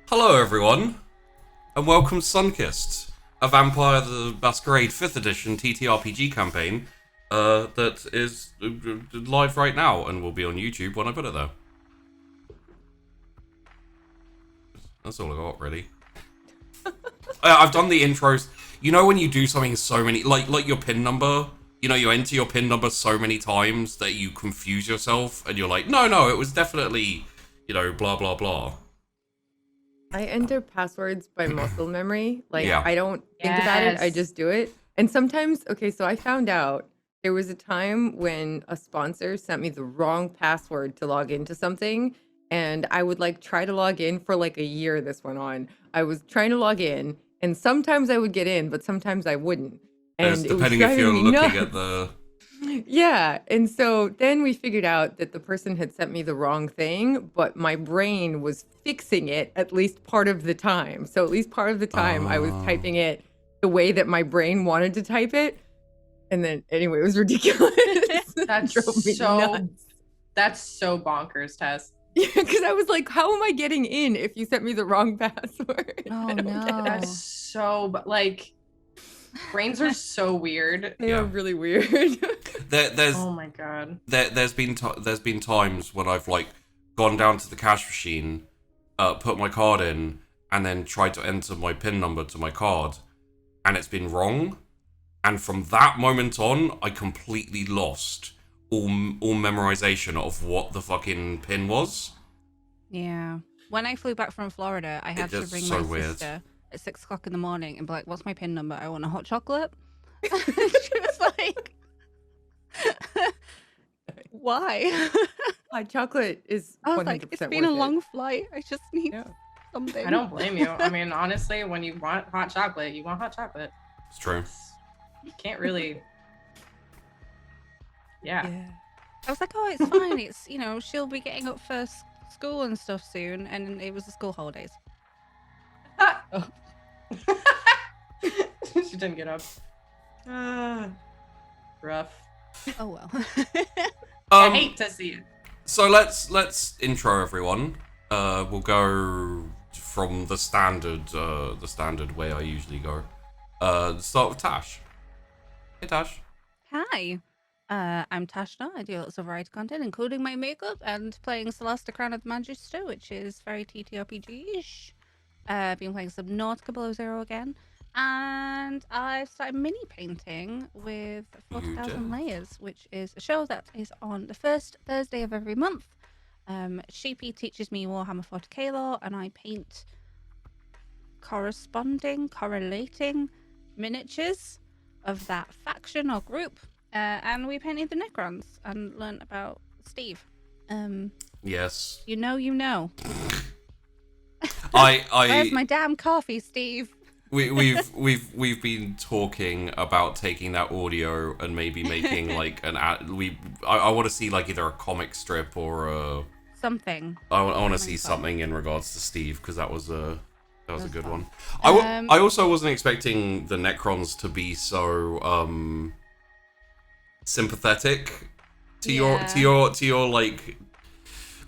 Hello everyone, and welcome to Sunkissed, a Vampire the Masquerade 5th edition TTRPG campaign that is live right now and will be on YouTube when I put it there. That's all I got, really. I've done the intros. You know when you do something so many, like your PIN number, you know, you enter your PIN number so many times that you confuse yourself and you're like, no, it was definitely, you know, blah, blah, blah. I enter passwords by muscle memory. Like, Yeah. I don't think about it. I just do it. And sometimes, okay, so I found out there was a time when a sponsor sent me the wrong password to log into something. And I would like try to log in for like a year this went on. I was trying to log in and sometimes I would get in, but sometimes I wouldn't. And it was Depending if you're driving me looking nuts. at the... Yeah, and so then we figured out that the person had sent me the wrong thing, but my brain was fixing it at least part of the time. So at least part of the time I was typing it the way that my brain wanted to type it. And then anyway, it was ridiculous. That drove me nuts. That's so bonkers, Tess. Yeah, because I was like, how am I getting in if you sent me the wrong password? Oh no. That's so, like, brains are so weird. They are really weird. There's oh my god. There's been times when I've like gone down to the cash machine, put my card in, and then tried to enter my PIN number to my card, and it's been wrong. And from that moment on, I completely lost all memorization of what the fucking PIN was. Yeah. When I flew back from Florida, I had to ring my sister at 6 o'clock in the morning and be like, "What's my PIN number? I want a hot chocolate." She was like, "Why?" Hot chocolate is 100% I was like, "It's been a long flight. I just need something." I don't blame you. I mean, honestly, when you want hot chocolate, you want hot chocolate. It's true. You can't really. Yeah. I was like, "Oh, it's fine. It's, you know, she'll be getting up for school and stuff soon," and it was the school holidays. Oh. She didn't get up. Rough. Oh well. I hate to see it. So let's intro everyone. We'll go from the standard way I usually go. Start with Tash. Hey Tash. Hi, I'm Tashna. I do lots of variety content, including my makeup and playing Celeste, Crown of the Magister, which is very TTRPG-ish. I've been playing some Nautica Below Zero again, and I've started mini painting with 40,000 Layers, which is a show that is on the first Thursday of every month. Sheepy teaches me Warhammer 40k lore, and I paint correlating miniatures of that faction or group. And we painted the Necrons and learned about Steve. Yes. You know. Where's my damn coffee, Steve? We've been talking about taking that audio and maybe making like an ad. I want to see like either a comic strip or something. I want to see something in regards to Steve, because that was a good one. I also wasn't expecting the Necrons to be so sympathetic to your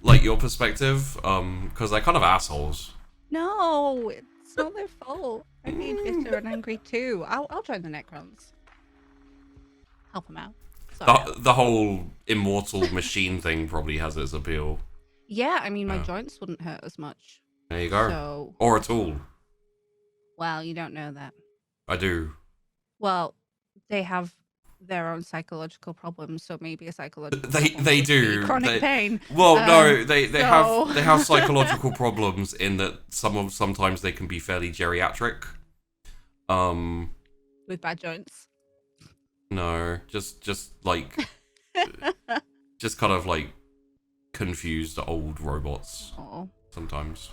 like your perspective, because they're kind of assholes. No, it's not their fault. I need bitter and angry too. I'll join the Necrons. Help them out. The whole immortal machine thing probably has its appeal. Yeah, I mean, my joints wouldn't hurt as much. There you go. So, or at all. Well, you don't know that. I do. Well, they have their own psychological problems, so maybe a psychological they do chronic pain. Well, no, they have psychological problems in that sometimes they can be fairly geriatric. With bad joints. No, just like just kind of like confused old robots. Oh. Sometimes.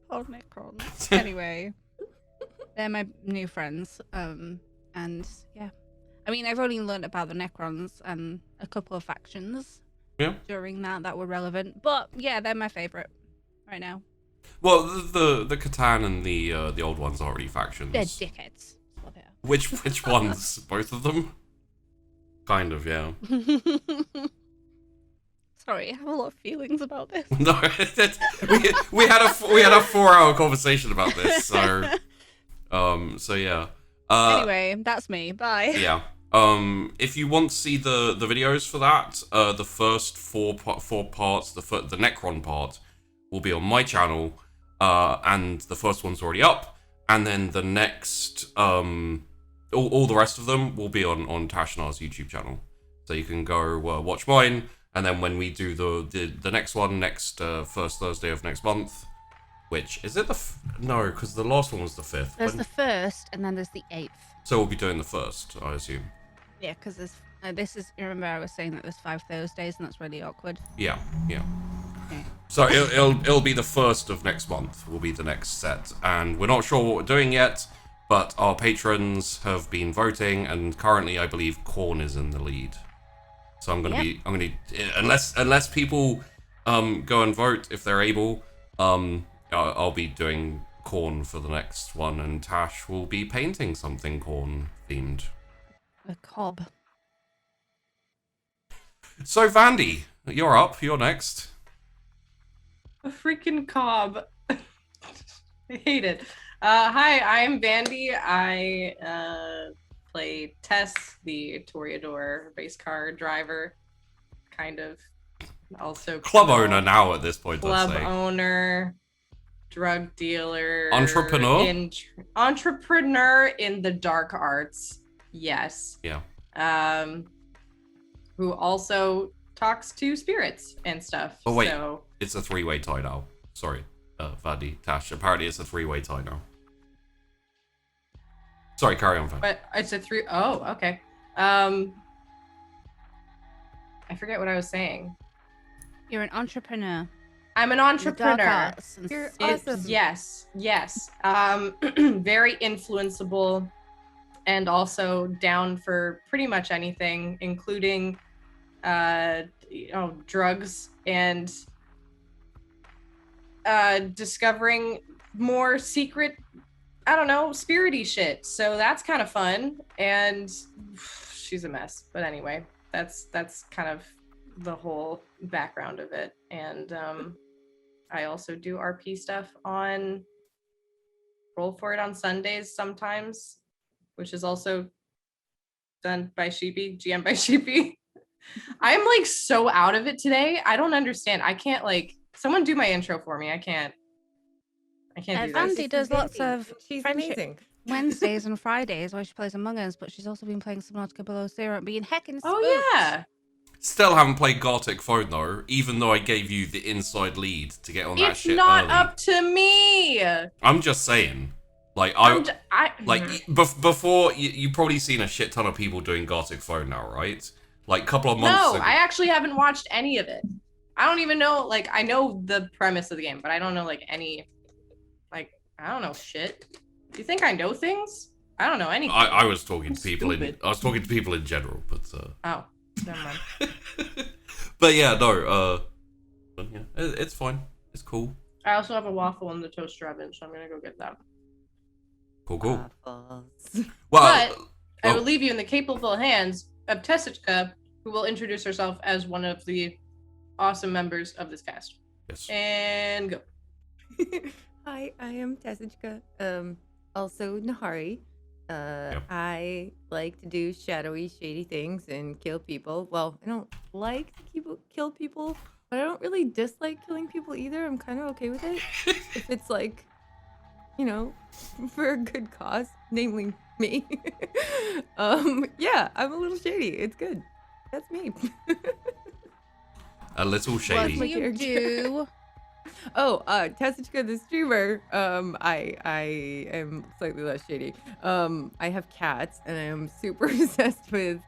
Oh, Necrons. Anyway, they're my new friends. And yeah. I mean, I've only learned about the Necrons and a couple of factions during that were relevant. But yeah, they're my favorite right now. Well, the Catan and the old ones are already factions. They're dickheads. That's what they are. Which ones? Both of them? Kind of, yeah. Sorry, I have a lot of feelings about this. No, we had a 4-hour conversation about this. So yeah. Anyway, that's me. Bye. Yeah. If you want to see the videos for that, the first four parts, the Necron part, will be on my channel, and the first one's already up, and then the next, all the rest of them will be on Tashnar's YouTube channel, so you can go watch mine, and then when we do the next one, first Thursday of next month, which is it no, because the last one was the 5th. There's the 1st, and then there's the 8th. So we'll be doing the 1st, I assume. Yeah, because there's remember I was saying that there's 5 Thursdays, and that's really awkward. Yeah. Okay. So it'll be the 1st of next month will be the next set, and we're not sure what we're doing yet, but our patrons have been voting, and currently I believe Korn is in the lead. So I'm gonna unless people go and vote if they're able, I'll be doing Korn for the next one, and Tash will be painting something Korn themed. A cob. So Vandy, you're up. You're next. A freaking cob. I hate it. Hi, I'm Vandy. I play Tess, the Toreador race car driver. Kind of. Also Club owner now at this point, club let's say. owner, drug dealer, Entrepreneur? Entrepreneur in the dark arts. Yes. Yeah. Who also talks to spirits and stuff. Oh wait, so... it's a 3-way tie now. Sorry, Vandy, Tash. Apparently it's a 3-way tie now. Sorry, carry on, Vandy. But it's a 3. Oh, okay. I forget what I was saying. You're an entrepreneur. I'm an Dark entrepreneur. arts and You're It's- awesome. Yes. Very influenceable, and also down for pretty much anything, including drugs and discovering more secret, I don't know, spirity shit. So that's kind of fun, and she's a mess. But anyway, that's kind of the whole background of it. And I also do RP stuff on Roll For It on Sundays sometimes, which is also done by Sheepy, GM by Sheepy. I'm like so out of it today. I don't understand. I can't someone do my intro for me. I can't do this. Vandy does lots of She's friendship amazing. Wednesdays and Fridays where she plays Among Us, but she's also been playing Subnautica Below Zero and being heckin' spooked. Oh yeah. Still haven't played Gartic Phone though, even though I gave you the inside lead to get on that It's shit not early. up to me. I'm just saying. Like before you probably seen a shit ton of people doing Gartic Phone now, right? Like a couple of months ago. I actually haven't watched any of it. I don't even know, I know the premise of the game, but I don't know any, I don't know shit. Do you think I know things? I don't know anything. I was talking to people Stupid. I was talking to people in general, but Oh, never mind. but yeah, no, yeah, it's fine. It's cool. I also have a waffle in the toaster oven, so I'm gonna go get that. Cool. Waffles. Well, I will leave you in the capable hands of Tessica, who will introduce herself as one of the awesome members of this cast. yes. And go. Hi, I am Tessica. Also Nahari. I like to do shadowy, shady things and kill people. Well, I don't like to kill people, but I don't really dislike killing people either. I'm kind of okay with it. If it's for a good cause, namely me. Yeah, I'm a little shady. It's good. That's me. A little What shady. do you do? Oh, Tessica the streamer. I am slightly less shady. I have cats, and I am super obsessed with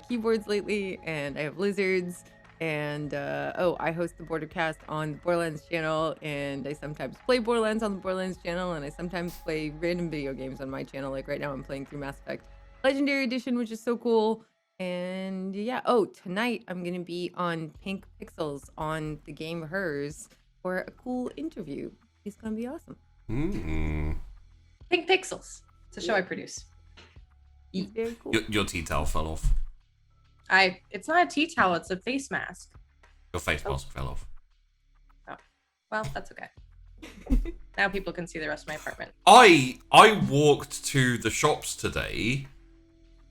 keyboards lately, and I have lizards, and I host the Bordercast on the Borderlands channel, and I sometimes play Borderlands on the Borderlands channel, and I sometimes play random video games on my channel. Like right now, I'm playing through Mass Effect Legendary Edition, which is so cool. And yeah, tonight I'm gonna be on Pink Pixels on the game Hers for a cool interview. It's gonna be awesome. Pink Pixels. It's a show I produce. It's very cool. Your tea towel fell off. It's not a tea towel, it's a face mask. Your face mask fell off. Oh, well, that's okay. Now people can see the rest of my apartment. I walked to the shops today,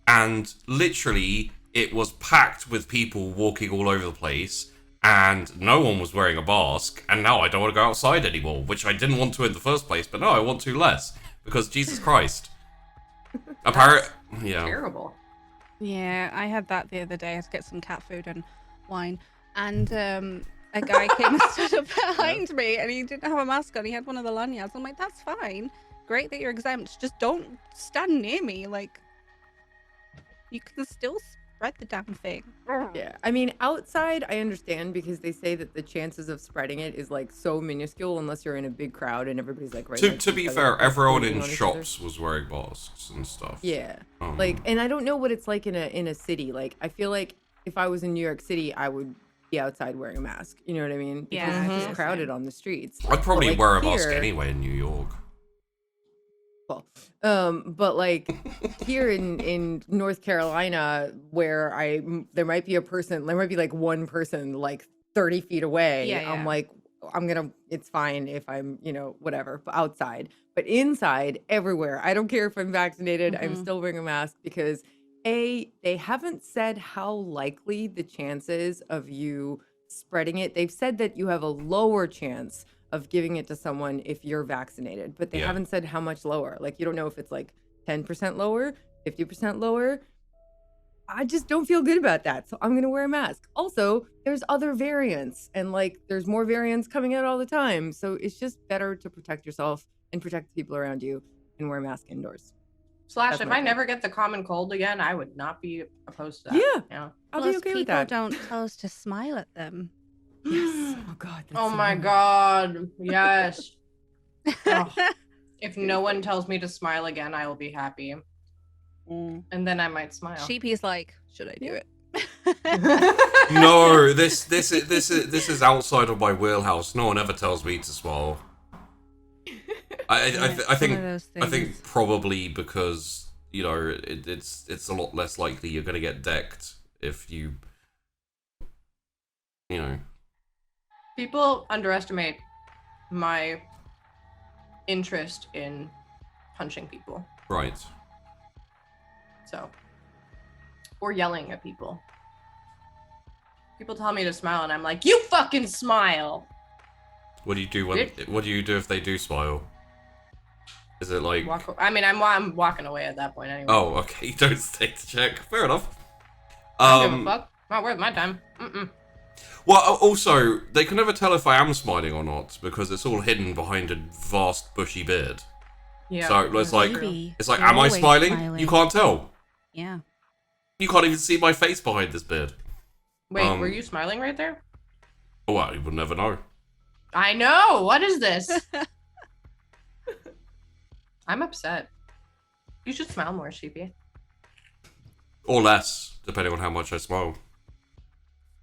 and literally it was packed with people walking all over the place, and no one was wearing a mask. And now I don't want to go outside anymore, which I didn't want to in the first place, but no, I want to less because Jesus Christ. Yeah. Terrible. Yeah, I had that the other day. I had to get some cat food and wine, and a guy came and stood up behind me, and he didn't have a mask on. He had one of the lanyards. I'm like, that's fine. Great that you're exempt. Just don't stand near me. Like, you can still spread the damn thing. Yeah, I mean, outside, I understand because they say that the chances of spreading it is like so minuscule unless you're in a big crowd and everybody's like right. To be fair, everyone in shops was wearing masks and stuff. Yeah, like, and I don't know what it's like in a city. Like, I feel like if I was in New York City, I would be outside wearing a mask. You know what I mean? Because Yeah, it's just crowded on the streets. I'd probably But, like, wear a mask here- anyway in New York. Well, but like here in North Carolina, where there might be like one person like 30 feet away. Yeah. I'm like, it's fine if I'm, whatever, but outside. But inside, everywhere, I don't care if I'm vaccinated, I'm still wearing a mask because they haven't said how likely the chances of you spreading it. They've said that you have a lower chance of giving it to someone if you're vaccinated, but they haven't said how much lower. Like, you don't know if it's like 10% lower, 50% lower. I just don't feel good about that, so I'm gonna wear a mask. Also, there's other variants, and like there's more variants coming out all the time, so it's just better to protect yourself and protect the people around you and wear a mask indoors. Slash, That's if my I thing. never get the common cold again, I would not be opposed to that. Yeah. I'll Plus, be okay people with that. don't tell us to smile at them. Yes. Oh God. that's Oh so my annoying. god. Yes. Oh, if no one tells me to smile again, I will be happy. And then I might smile. Sheepy's like, should I do it? No, this is outside of my wheelhouse. No one ever tells me to smile. I think probably because it's a lot less likely you're gonna get decked if you. People underestimate my interest in punching people. Right. So, or yelling at people. People tell me to smile, and I'm like, "You fucking smile!" What do you do what do you do if they do smile? Is it like? I'm walking away at that point anyway. Oh, okay. You don't stay to check. Fair enough. I don't give a fuck. Not worth my time. Well, also, they can never tell if I am smiling or not because it's all hidden behind a vast bushy beard. Yeah. So it's like, Maybe. it's like, You're am I always smiling? You can't tell. Yeah. You can't even see my face behind this beard. Wait, were you smiling right there? Oh, well, you will never know. I know. What is this? I'm upset. You should smile more, Sheepy. Or less, depending on how much I smile.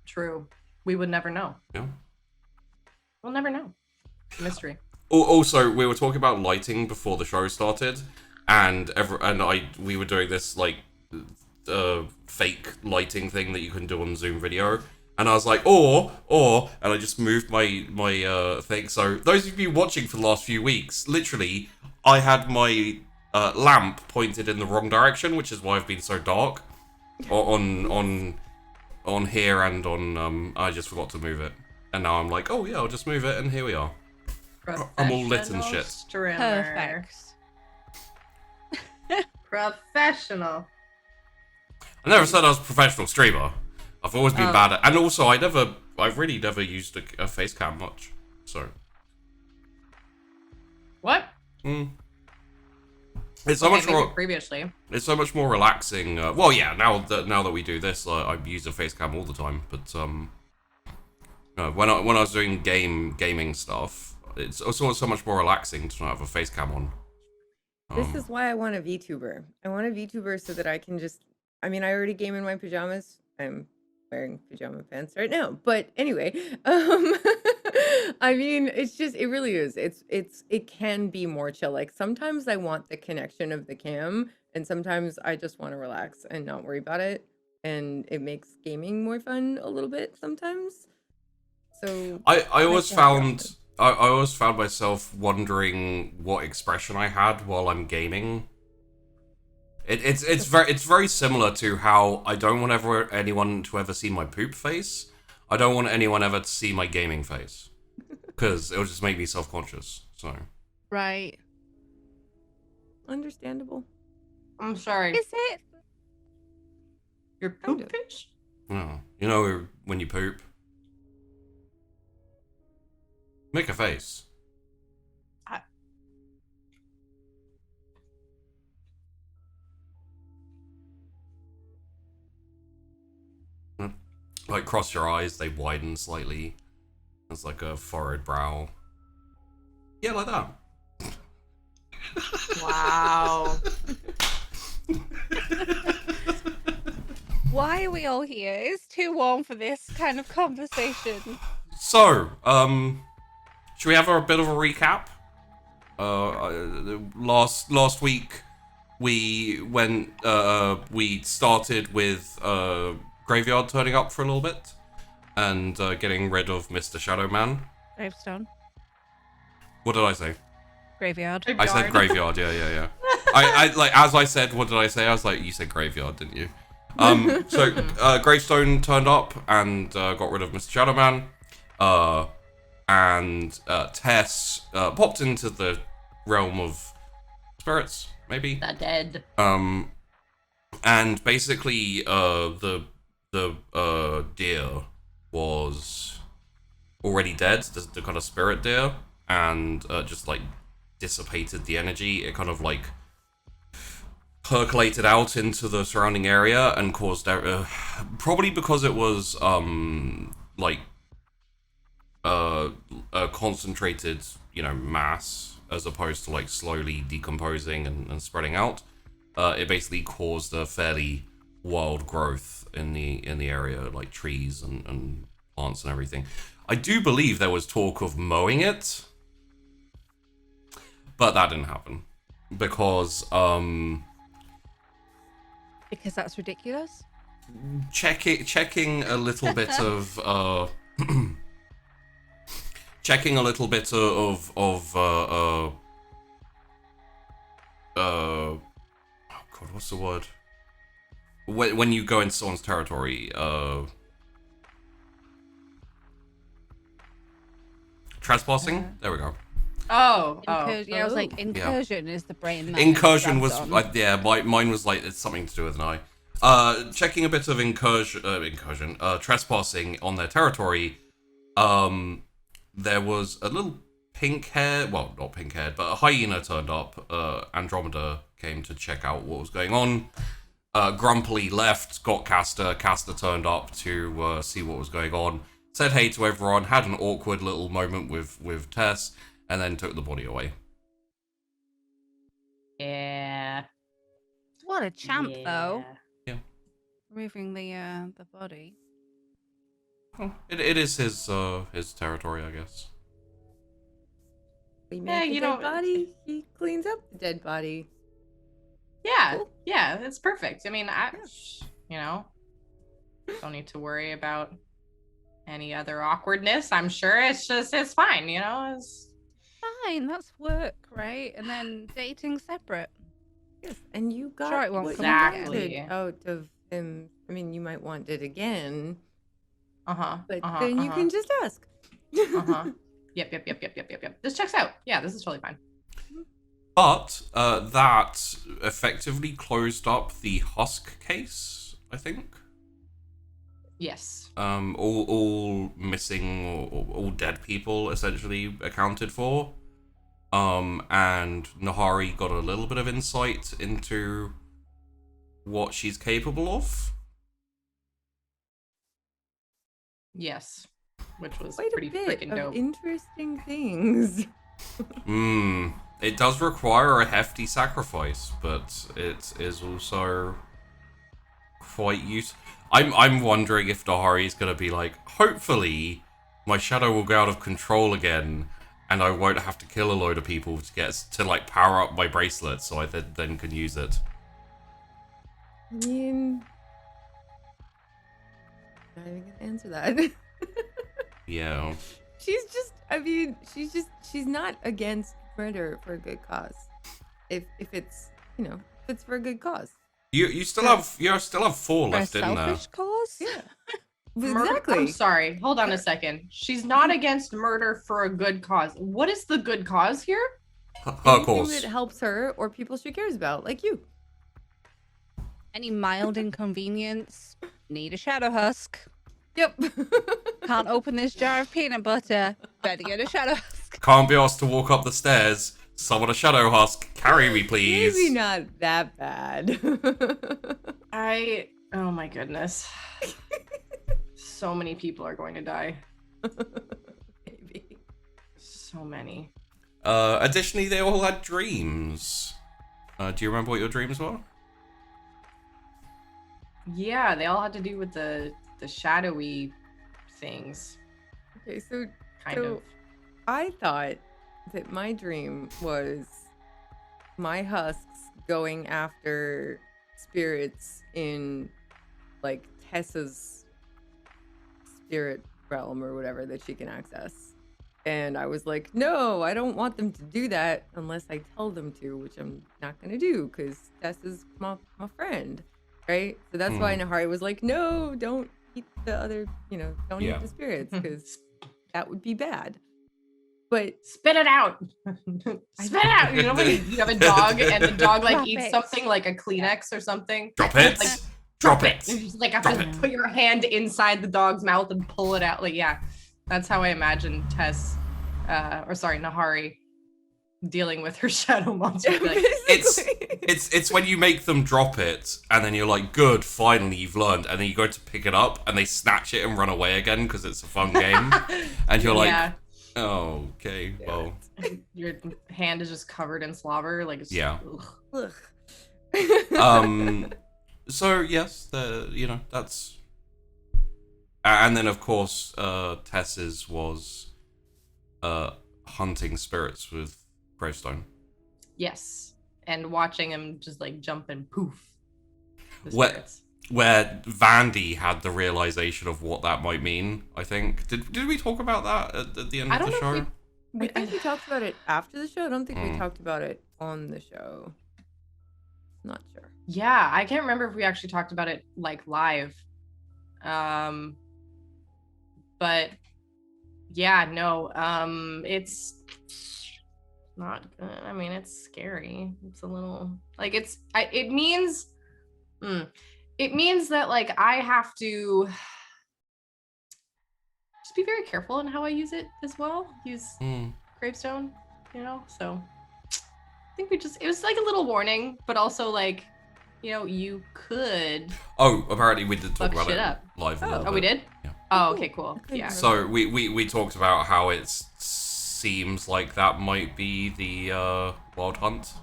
True. We would never know. Yeah. We'll never know. Mystery. Also, we were talking about lighting before the show started, and we were doing this like fake lighting thing that you can do on Zoom video, and I was like, and I just moved my thing. So those of you watching for the last few weeks, literally, I had my lamp pointed in the wrong direction, which is why I've been so dark on here and on I just forgot to move it, and now I'm like, oh yeah, I'll just move it, and here we are. I'm all lit and shit. Perfect. Professional. I never said I was a professional streamer. I've always been bad at, and also I've really never used a face cam much. So. What? It's so much maybe more. Previously. It's so much more relaxing. Well, yeah. Now that we do this, I use a face cam all the time. But when I was doing gaming stuff, it's also so much more relaxing to not have a face cam on. This is why I want a VTuber. I want a VTuber so that I can just. I mean, I already game in my pajamas. I'm wearing pajama pants right now. But anyway, I mean, it really is. It can be more chill. Like sometimes I want the connection of the cam, and sometimes I just want to relax and not worry about it. And it makes gaming more fun a little bit sometimes. So I always can't found I always found myself wondering what expression I had while I'm gaming. It's very similar to how I don't want anyone to ever see my poop face. I don't want anyone ever to see my gaming face because it'll just make me self-conscious. So Right. Understandable. I'm sorry. Is it? Your Kind poop of. fish? yeah, you know when you poop, make a face. Like cross your eyes, they widen slightly. It's like a furrowed brow. Yeah, like that. Wow. Why are we all here? It's too warm for this kind of conversation. So, should we have a bit of a recap? Last week we went. We started with Graveyard turning up for a little bit and getting rid of Mr. Shadow Man. Gravestone. What did I say? Graveyard. I said graveyard. Yeah. I like as I said. What did I say? I was like, you said graveyard, didn't you? So Gravestone turned up and got rid of Mr. Shadow Man. And Tess popped into the realm of spirits, maybe. The dead. And basically, the deer was already dead. The kind of spirit deer, and just like dissipated the energy. It kind of like percolated out into the surrounding area and caused probably because it was like a concentrated, mass as opposed to like slowly decomposing and spreading out. It basically caused a fairly wild growth in the area, like trees and plants and everything. I do believe there was talk of mowing it, but that didn't happen because That's ridiculous. checking a little bit of checking a little bit of oh god, what's the word? When you go into someone's territory, trespassing. There we go. Oh. Yeah, I was like, incursion is the brain. that Incursion was grabs on. like, yeah, mine was like, it's something to do with an eye. Checking a bit of trespassing on their territory. There was a little pink-haired, well, not pink-haired, but a hyena turned up. Andromeda came to check out what was going on. Grumpily left, got Castor. Castor turned up to see what was going on. Said hey to everyone, had an awkward little moment with Tess, and then took the body away. Yeah. What a champ, though. Yeah. Removing the body. Well, it is his territory, I guess. We Yeah, make you a dead know- body. He cleans up the dead body. Yeah. Cool. Yeah, it's perfect. I mean, don't need to worry about any other awkwardness. I'm sure it's fine, It's Fine, that's work, right? And then dating separate. Yes, and you got Sure, it won't what come you up wanted again. out of him. I mean, you might want it again, uh-huh. but then you can just ask. Uh-huh. Yep. This checks out. Yeah, this is totally fine. But that effectively closed up the Husk case, I think. Yes. All missing or all dead people essentially accounted for. And Nahari got a little bit of insight into what she's capable of. Yes. Which was Quite a pretty bit freaking of dope. interesting things. It does require a hefty sacrifice, but it is also quite useful. I'm wondering if Nahari is going to be like, hopefully my shadow will go out of control again and I won't have to kill a load of people to like power up my bracelet so I then can use it. I mean, not even gonna answer that. Yeah. She's not against murder for a good cause. If it's, if it's for a good cause. You still have 4 left For a in there. selfish cause? Yeah. I'm sorry. Hold on a second. She's not against murder for a good cause. What is the good cause here? Her Anything course. that helps her or people she cares about, like you. Any mild inconvenience? Need a shadow husk. Yep. Can't open this jar of peanut butter. Better get a shadow husk. Can't be asked to walk up the stairs. Summon a shadow husk. Carry me, please. Maybe not that bad. Oh my goodness. So many people are going to die. Maybe. So many. Additionally, they all had dreams. Do you remember what your dreams were? Yeah, they all had to do with the shadowy things. Okay, so Kind of. I thought that my dream was my husks going after spirits in like Tessa's spirit realm or whatever that she can access. And I was like, no, I don't want them to do that unless I tell them to, which I'm not going to do because Tess is my friend, right? So that's why Nahari was like, no, don't eat the other, don't eat the spirits because that would be bad. But Spit it out. Spit it out. You know when you have a dog and the dog like Drop eats it. something like a Kleenex or something? Drop it. Like, Drop it. You just like have Drop to it. put your hand inside the dog's mouth and pull it out. Like, yeah, that's how I imagine Tess, Nahari dealing with her shadow monster. Like, It's when you make them drop it, and then you're like, good, finally you've learned, and then you go to pick it up, and they snatch it and run away again because it's a fun game, and you're like, yeah, oh, okay, well, your hand is just covered in slobber. Like, it's Yeah. ugh. so yes, that's, and then of course, Tess's was, hunting spirits with Gravestone. Yes, and watching him just like jump and poof. The What- spirits. Where Vandy had the realization of what that might mean, I think. Did we talk about that at the end I of don't the know show? if I think we talked about it after the show. I don't think we Mm. talked about it on the show. Not sure. Yeah, I can't remember if we actually talked about it like live. But yeah, no, it's not good. I mean, it's scary. It's a little like it means that like I have to just be very careful in how I use it as well. Use Gravestone, so I think it was like a little warning, but also like, you could Oh, apparently we did talk fuck about shit it up. live a little Oh, we bit. did? Yeah. Oh, okay, cool. Okay. Yeah. So we talked about how it seems like that might be the Wild Hunt.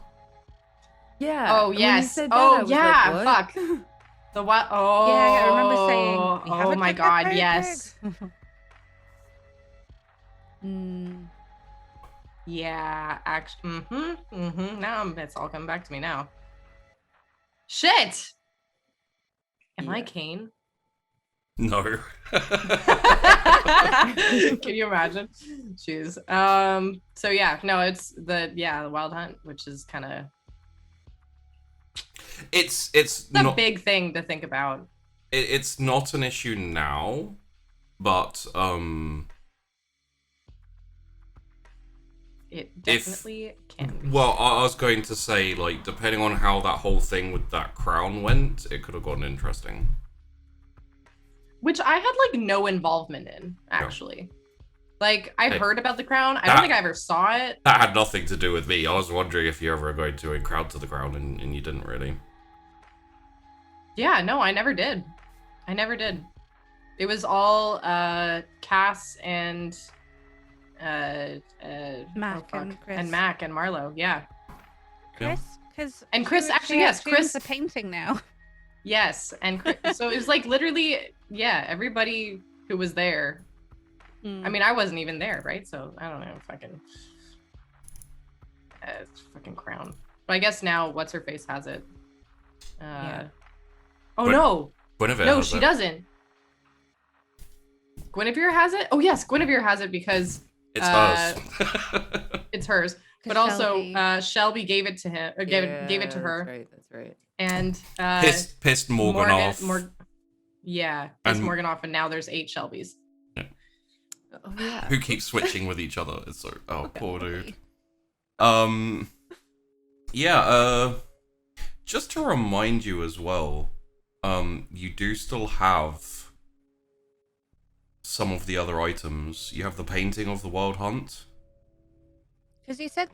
Yeah. Oh, when you yes. said that, I Oh, was yeah. like, what? Fuck. The what? Oh, Yeah, I remember saying. "We Oh haven't my checked that god, prayer yes. tag." Mm. Yeah, actually. Now it's all coming back to me now. Shit. Am I Yeah. Kane? No. Can you imagine? Jeez. So yeah, no, it's the Wild Hunt, which is kind of it's a not big thing to think about. it's not an issue now, but It definitely can be. well, I was going to say, like, depending on how that whole thing with that crown went, it could have gotten interesting. Which I had like no involvement in, actually. Like, I've Hey, heard about the crown. I that- don't think I ever saw it. That had nothing to do with me. I was wondering if you ever were going to encounter the crown, and you didn't really. Yeah, no, I never did. It was all Cass and Mac and Chris. and Mac and Marlowe. Yeah. Yeah. Chris, And Chris, actually, yes, Chris Chris. the painting now. Yes, and Chris, so it was like literally, everybody who was there. I mean, I wasn't even there, right? So I don't know, fucking crown. But I guess now, what's her face has it. Yeah. Oh But- no, Guinevere no, has she it. doesn't. Guinevere has it. Oh yes, Guinevere has it because It's hers. it's hers. But Shelby. also, Shelby gave it to him. Or gave it to her. That's right. And pissed Morgan off. Pissed Morgan off, and now there's 8 Shelbys. Oh yeah. Who keeps switching with each other? It's so poor dude. Just to remind you as well, you do still have some of the other items. You have the painting of the Wild Hunt. Because you said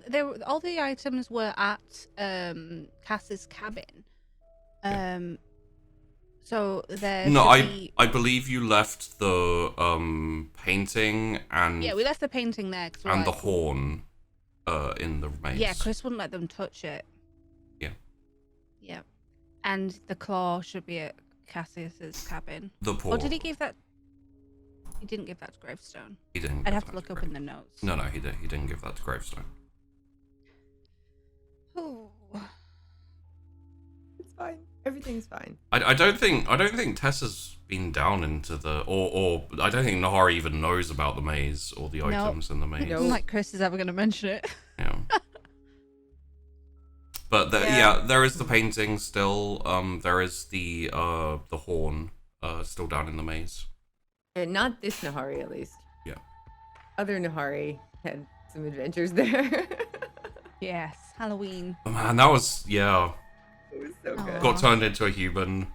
all the items were at Cass's cabin. So there. No, I believe you left the painting and we left the painting there. And the horn in the maze. Yeah, Chrys wouldn't let them touch it. Yeah, and the claw should be at Cassius's cabin. The paw. Or did he give that? He didn't give that to Gravestone. He didn't. I'd have to look up in the notes. No, he didn't give that to Gravestone. Oh. It's fine. Everything's fine. I don't think Tess has been down into the or I don't think Nahari even knows about the maze or the items in the maze. It's not like Chrys is ever going to mention it. Yeah. But there is the painting still. There is the horn still down in the maze. And not this Nahari, at least. Yeah. Other Nahari had some adventures there. Yes, Halloween. Oh, man, that was It was so good. got turned into a human.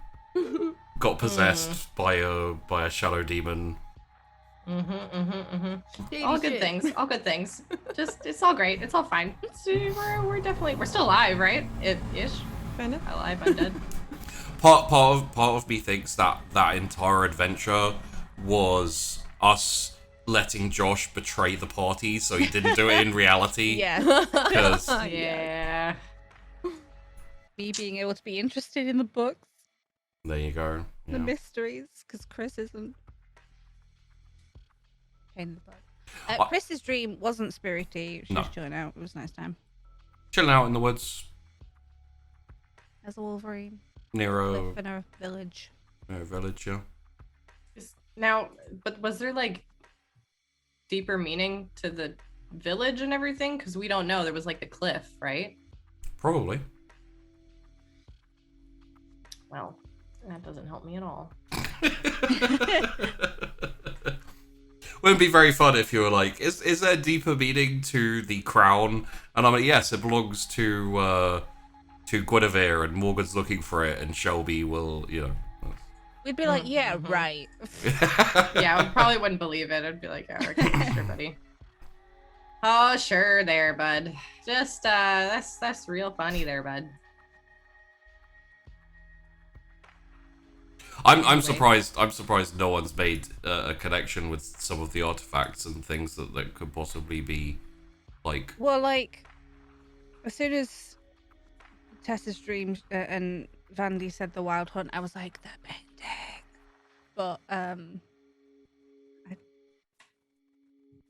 Got possessed by a shadow demon. All good things. All good things. Just it's all great. It's all fine. We're still alive, right? Ish. Kind of. Alive, undead. Part of me thinks that entire adventure was us letting Josh betray the party, so he didn't do it in reality. Yeah. Because Yeah. Me being able to be interested in the books, there you go. the Yeah. mysteries, because Chrys isn't. Pain in the butt. Chris's dream wasn't spirity. She was chilling out. It was a nice time. Chilling out in the woods As a Wolverine. near a In a village. village. Yeah. Now, but was there like deeper meaning to the village and everything? Because we don't know. There was like the cliff, right? Probably. Well, that doesn't help me at all. Wouldn't be very fun if you were like, is there deeper meaning to the crown? And I'm like, yes, it belongs to Guinevere, and Morgan's looking for it, and Shelby will, We'd be like, yeah, right. Yeah, I probably wouldn't believe it. I'd be like, oh, okay, sure, buddy. Oh, sure, there, bud. Just that's real funny, there, bud. I'm surprised. I'm surprised no one's made a connection with some of the artifacts and things that could possibly be like. Well, like, as soon as Tessa's dream and Vandy said the Wild Hunt, I was like, the painting. But I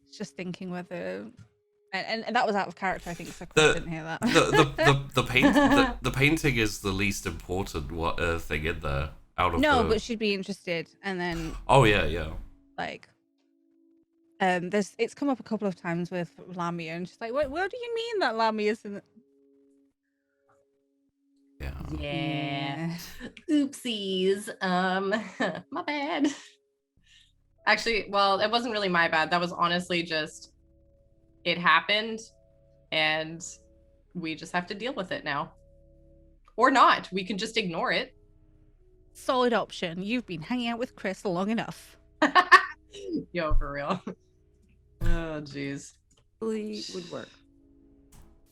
was just thinking whether, and that was out of character, I think, so I didn't hear that. The painting is the least important thing in there. Out of but she'd be interested, and then yeah like it's come up a couple of times with Lamia, and she's like, what do you mean that Lamia isn't? Yeah. Oopsies. My bad. Actually, well, it wasn't really my bad. That was honestly just it happened, and we just have to deal with it now. Or not. We can just ignore it. Solid option. You've been hanging out with Chrys long enough. Yo, for real. Oh, jeez. Really would work.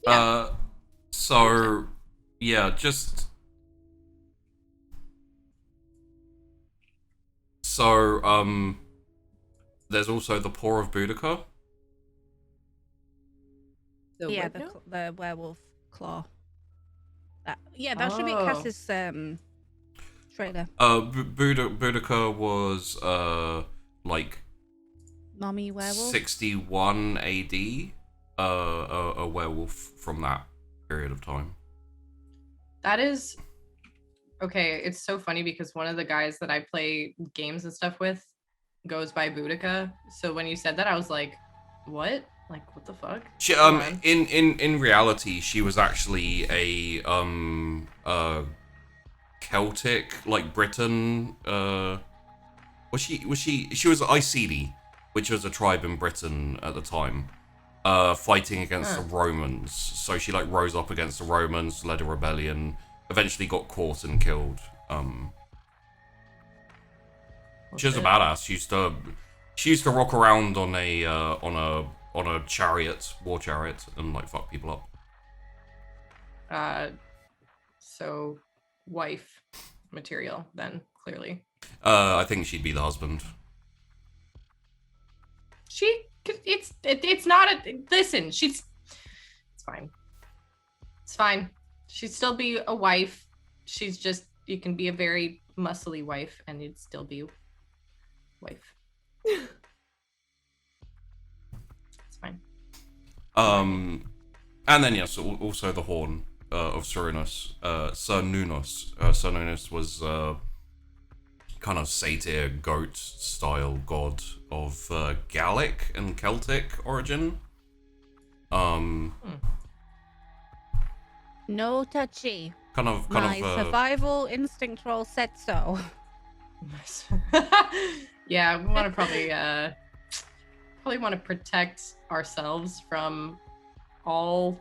Yeah. So, yeah, just... So, there's also the Paw of Boudica. The werewolf claw. That should be Cass's trailer. Boudica was like Mommy werewolf. 61 AD. A werewolf from that period of time. That is okay. It's so funny because one of the guys that I play games and stuff with goes by Boudica. So when you said that, I was like, what? Like, what the fuck? She, Hold on. in reality, she was actually a Celtic, like Britain. She was Iceni, which was a tribe in Britain at the time, fighting against the Romans. So she like rose up against the Romans, led a rebellion, eventually got caught and killed. She was a badass. She used to rock around on a chariot, war chariot, and like fuck people up. So wife material then, clearly. I think she'd be the husband. It's not a, listen, it's fine. It's fine. She'd still be a wife. She's just, you can be a very muscly wife and you'd still be wife. It's fine. And then yes, also the horn of Cernunnos. Cernunnos was kind of satyr goat style god of Gallic and Celtic origin. No touchy. My Survival instinct roll said so. Yeah, we want to probably want to protect ourselves from all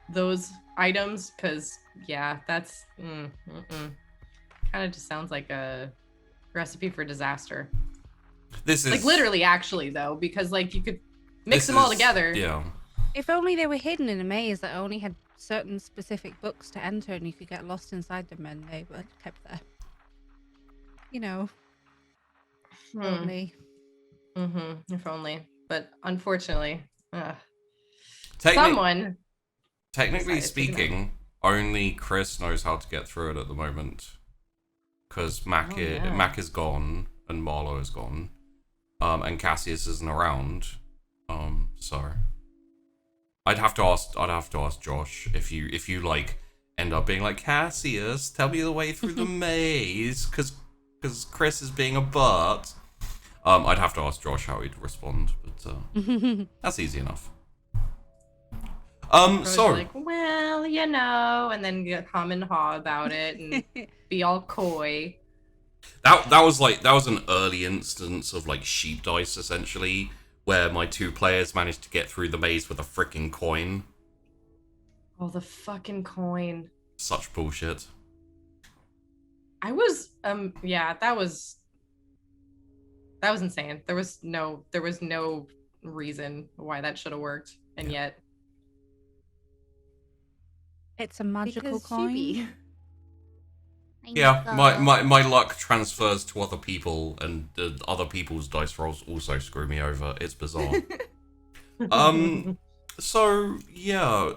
those items, because yeah, that's kind of just sounds like a recipe for disaster. This is like literally, actually, though, because like you could mix them all together. Yeah. If only they were hidden in a maze that only had certain specific books to enter and you could get lost inside them and they were kept there. You know. Only. If only. But unfortunately, Technically speaking, only Chrys knows how to get through it at the moment. Because Mac is gone and Marlowe is gone. And Cassius isn't around. So I'd have to ask Josh if you like end up being like, Cassius, tell me the way through the maze, because Chrys is being a butt. I'd have to ask Josh how he'd respond, but that's easy enough. So like, well, you know, and then get hum and haw about it and be all coy. That was an early instance of like sheep dice, essentially, where my two players managed to get through the maze with a freaking coin. Oh, the fucking coin. Such bullshit. I was yeah, that was insane. There was no reason why that should have worked, and yet it's a magical coin. Yeah, my luck transfers to other people, and other people's dice rolls also screw me over. It's bizarre. So yeah,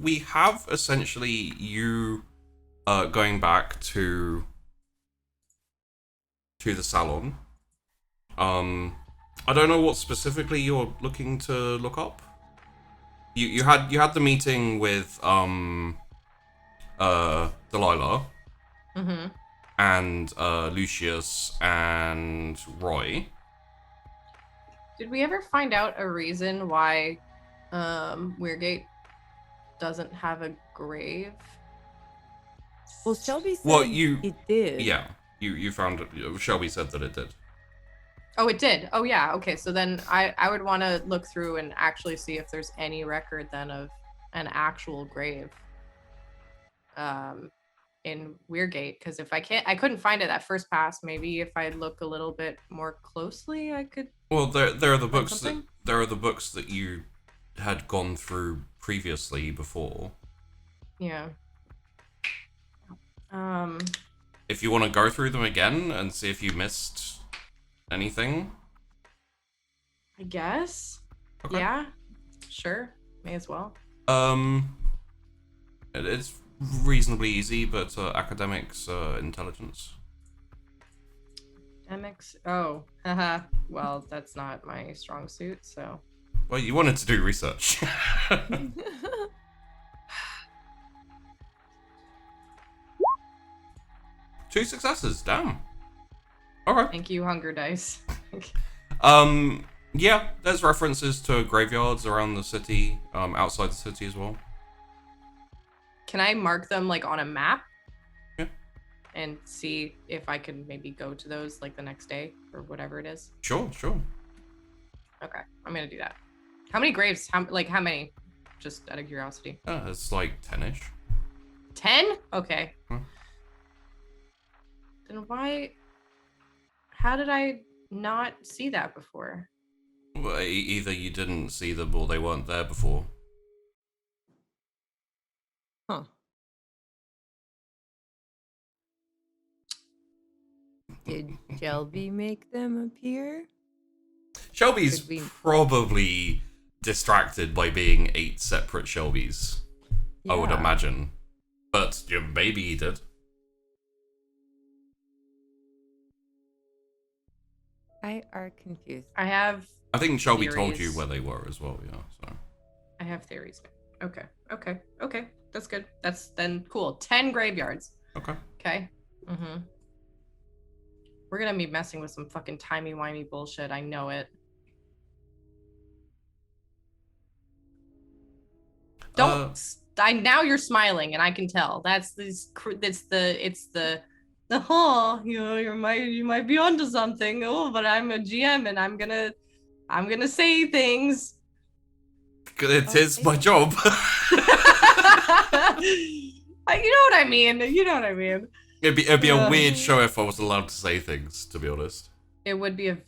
we have essentially you going back to the salon. I don't know what specifically you're looking to look up. You had the meeting with Delilah. And Lucius and Roy. Did we ever find out a reason why Weirgate doesn't have a grave? Well, Shelby said it did. Yeah, you found it. Shelby said that it did. Oh, it did. Oh, yeah. Okay, so then I would want to look through and actually see if there's any record then of an actual grave. In Weirgate, because if I couldn't find it that first pass. Maybe if I look a little bit more closely, I could. Well, there are the books that you had gone through previously before. Yeah. If you want to go through them again and see if you missed anything, I guess. Okay. Yeah. Sure. May as well. It's reasonably easy, but academics, intelligence. Academics? Oh, haha. Well, that's not my strong suit, so. Well, you wanted to do research. 2 successes, damn. Okay. Thank you, Hunger Dice. Yeah, there's references to graveyards around the city, outside the city as well. Can I mark them like on a map? Yeah. And see if I can maybe go to those like the next day or whatever it is. Sure. Okay, I'm gonna do that. How many graves? How many? Just out of curiosity. It's like 10-ish. 10? Okay. Then why? How did I not see that before? Well, either you didn't see them or they weren't there before. Huh. Did Shelby make them appear? Shelby's probably distracted by being 8 separate Shelbys. Yeah. I would imagine. But yeah, maybe he did. I are confused. I think Shelby theories. told you where they were as well, yeah. So I have theories. Okay. That's good. That's then cool. 10 graveyards. Okay. Mm-hmm. We're gonna be messing with some fucking timey-wimey bullshit. I know it. Don't. Now you're smiling, and I can tell. It's the. Oh, you might be onto something. Oh, but I'm a GM, and I'm gonna say things. It is my job. You know what I mean. It'd be a weird show if I was allowed to say things, to be honest. It would be a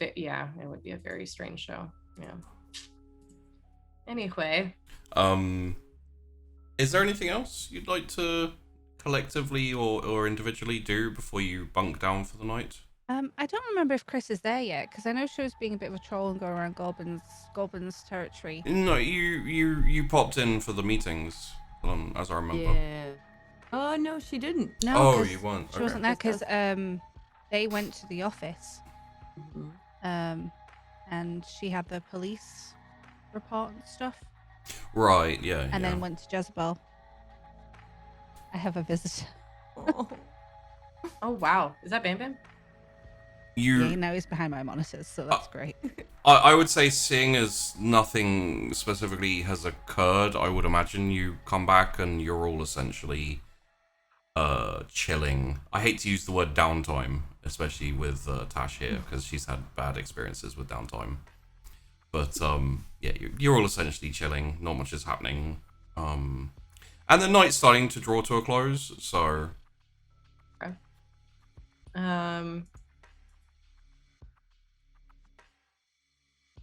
very strange show. Yeah. Anyway. Is there anything else you'd like to collectively or individually do before you bunk down for the night? I don't remember if Chrys is there yet, because I know she was being a bit of a troll and going around Goblin's territory. No, you popped in for the meetings, as I remember. Yeah. Oh, no, she didn't. No, you weren't. She wasn't there because they went to the office. Mm-hmm. And she had the police report and stuff. Right, yeah. And then went to Jezebel. I have a visitor. Oh, wow. Is that Bam Bam? Yeah, now he's behind my monitors, so that's great. I would say, seeing as nothing specifically has occurred, I would imagine you come back and you're all essentially chilling. I hate to use the word downtime, especially with Tash here, because she's had bad experiences with downtime. But yeah, you're all essentially chilling. Not much is happening. And the night's starting to draw to a close, so... Okay.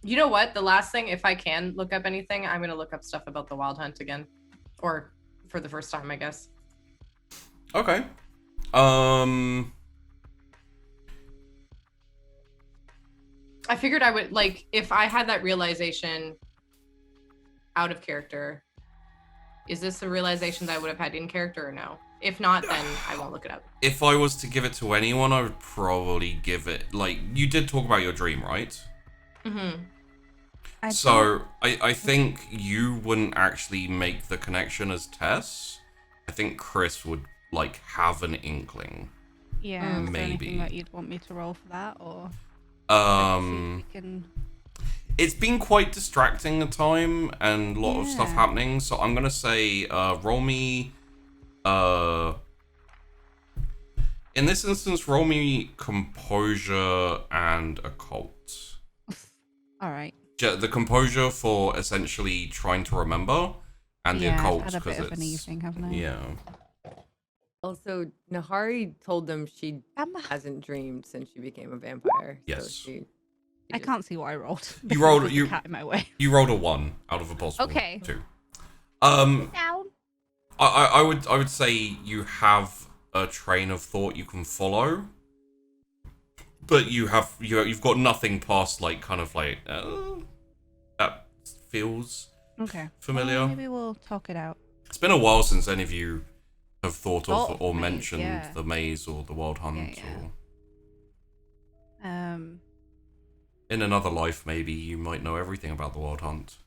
You know what? The last thing, if I can look up anything, I'm going to look up stuff about the Wild Hunt again. Or for the first time, I guess. Okay. I figured I would, like, if I had that realization out of character, is this a realization that I would have had in character or no? If not, then I won't look it up. If I was to give it to anyone, I would probably give it, like, you did talk about your dream, right? Mm-hmm. I think you wouldn't actually make the connection as Tess. I think Chrys would, like, have an inkling. Yeah, maybe. Is there anything that you'd want me to roll for that, or... It's been quite distracting at time and a lot of stuff happening, so I'm gonna say roll me in this instance roll me composure and occult. Alright. The composure for essentially trying to remember, and the occult because it's an evening, haven't I? Yeah. Also, Nahari told them she hasn't dreamed since she became a vampire. Yes. So I can't see what I rolled. You rolled cat in my way. You rolled a 1 out of a possible 2. Down. I would say you have a train of thought you can follow, but you've got nothing past like kind of like that feels familiar. Well, maybe we'll talk it out. It's been a while since any of you have thought of or maze, mentioned the maze or the wild hunt or in another life maybe you might know everything about the wild hunt.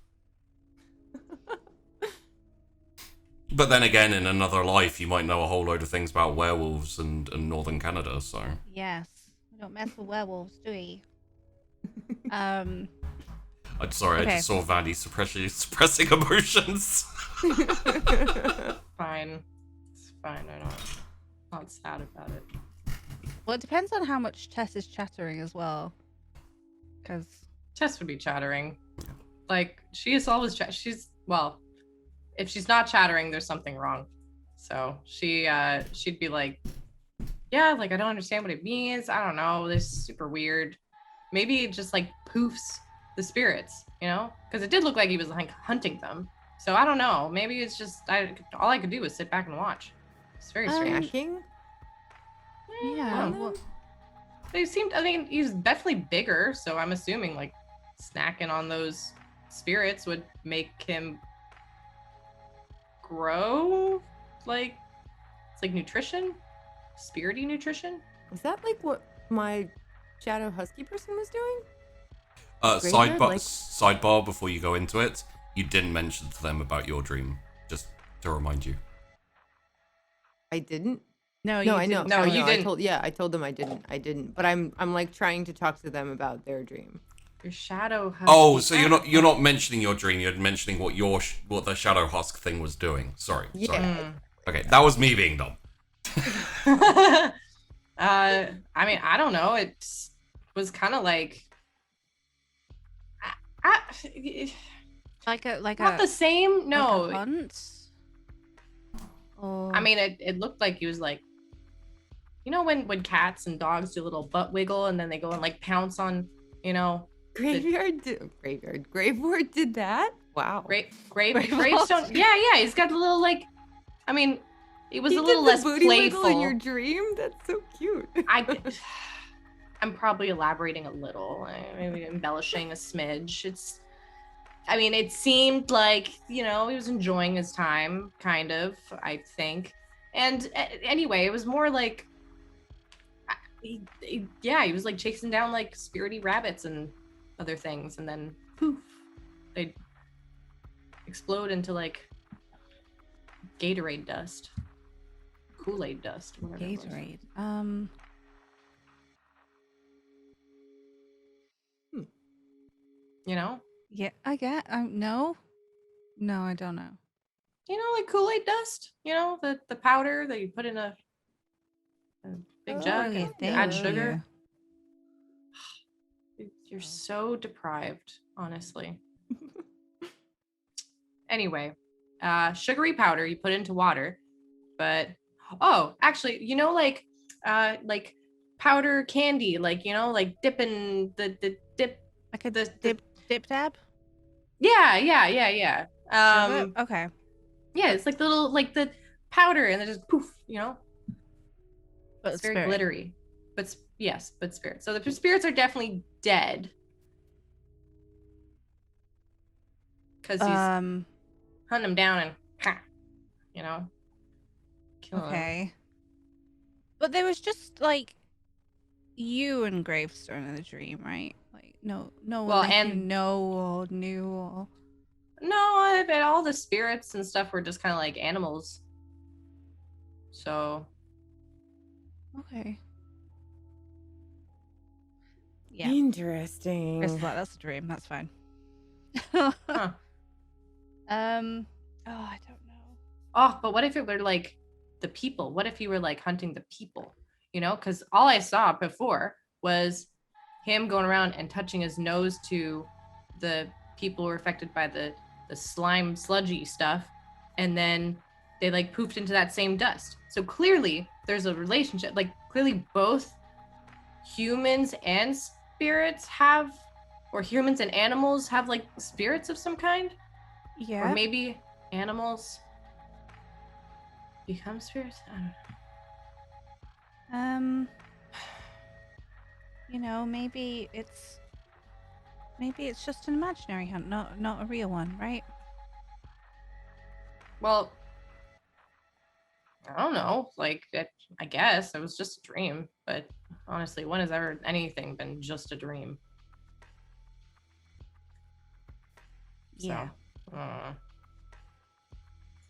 But then again, in another life you might know a whole load of things about werewolves and northern Canada, so yes, we don't mess with werewolves, do we? Um, I'm sorry, Okay. I just saw Vandy suppressing emotions. Fine. It's fine. I'm not sad about it. well, it depends on how much Tess is chattering as well. Because Tess would be chattering. Like, she is always well, if she's not chattering, there's something wrong. So she'd be like, yeah, like, I don't understand what it means. I don't know. This is super weird. Maybe it just like poofs the spirits, you know? Because it did look like he was like hunting them. So I don't know. Maybe it's just all I could do was sit back and watch. It's very strange. Snacking? yeah, Well, well, They seemed. I mean, he's definitely bigger, so I'm assuming like snacking on those spirits would make him grow. Like it's like nutrition, spirity nutrition. is that like what my shadow husky person was doing? Sidebar, Graveyard, like- sidebar before you go into it, you didn't mention to them about your dream, just to remind you. I didn't. no, No, you I know. didn't. No, I you know. didn't. I told them I didn't. But I'm like trying to talk to them about their dream. Your shadow husky. Oh, so you're not mentioning your dream. You're mentioning what what the shadow husk thing was doing. Sorry. Yeah. Sorry. Okay, that was me being dumb. I mean, I don't know. It was kind of like. like Not a the same. like a No, hunt. Or I mean, it looked like he was like, you know, when cats and dogs do a little butt wiggle and then they go and like pounce on, you know, Graveyard did that? Wow. gravestone. Yeah, he's got a little like, I mean, it was He a little did the less booty wiggle playful. in your dream? That's so cute. I'm probably elaborating a little, maybe embellishing a smidge. I mean, it seemed like, you know, he was enjoying his time, kind of, I think. And anyway, it was more like, he was like chasing down like spirity rabbits and other things. And then poof, they'd explode into like Gatorade dust, Kool-Aid dust, whatever it was. Gatorade. You know? Yeah, I get. No, I don't know. You know, like Kool-Aid dust, you know, the powder that you put in a big Oh, jug yeah, and add thank sugar. You're so deprived, honestly. Anyway, sugary powder you put into water, but actually, you know, like powder candy, like, you know, like dipping the dip. Like a The- dip dab. Yeah. Sugar? Okay. Yeah, it's like little like the powder, and then just poof, you know. But It's very spirit. glittery, but yes, but spirits. So the spirits are definitely dead because he's hunting them down and, you know, killing them. Okay. But there was just like you and Gravestone in the dream, right? Like no one Well, that you and- know or knew or No, I bet all the spirits and stuff were just kind of like animals. So okay. Yeah. Interesting. Chris is like, that's a dream. That's fine. Huh. Oh, I don't know. Oh, but what if it were like the people? What if you were like hunting the people? You know, because all I saw before was him going around and touching his nose to the people who were affected by the slime sludgy stuff, and then they like poofed into that same dust. So clearly there's a relationship. Like clearly both humans and spirits have, or humans and animals have like spirits of some kind. Yeah. Or maybe animals become spirits? I don't know. You know, maybe it's just an imaginary hunt, not a real one, right? Well, I don't know. Like, I guess it was just a dream. But honestly, when has ever anything been just a dream? So, Yeah. uh,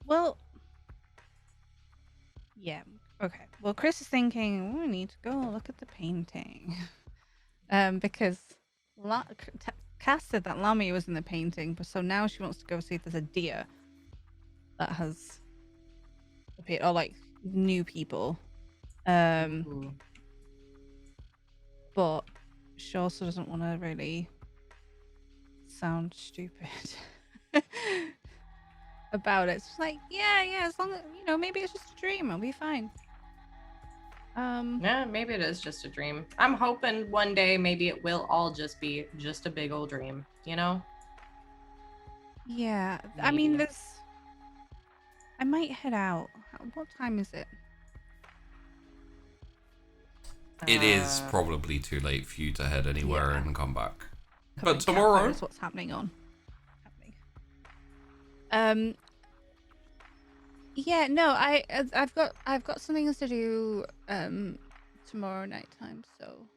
Well, yeah. Okay. Well, Chris is thinking we need to go look at the painting, because Cass said that Lamia was in the painting, but so now she wants to go see if there's a deer that has appeared, or like new people. Ooh. But she also doesn't want to really sound stupid about it. It's like, yeah, as long as, maybe it's just a dream, I'll be fine. Yeah, maybe it is just a dream. I'm hoping one day maybe it will all just be just a big old dream, Yeah. I mean, Maybe. I might head out. What time is it? It is probably too late for you to head anywhere Yeah. and come back. Covering But tomorrow, campfires, what's happening. Yeah, no, I've got something else to do tomorrow nighttime, so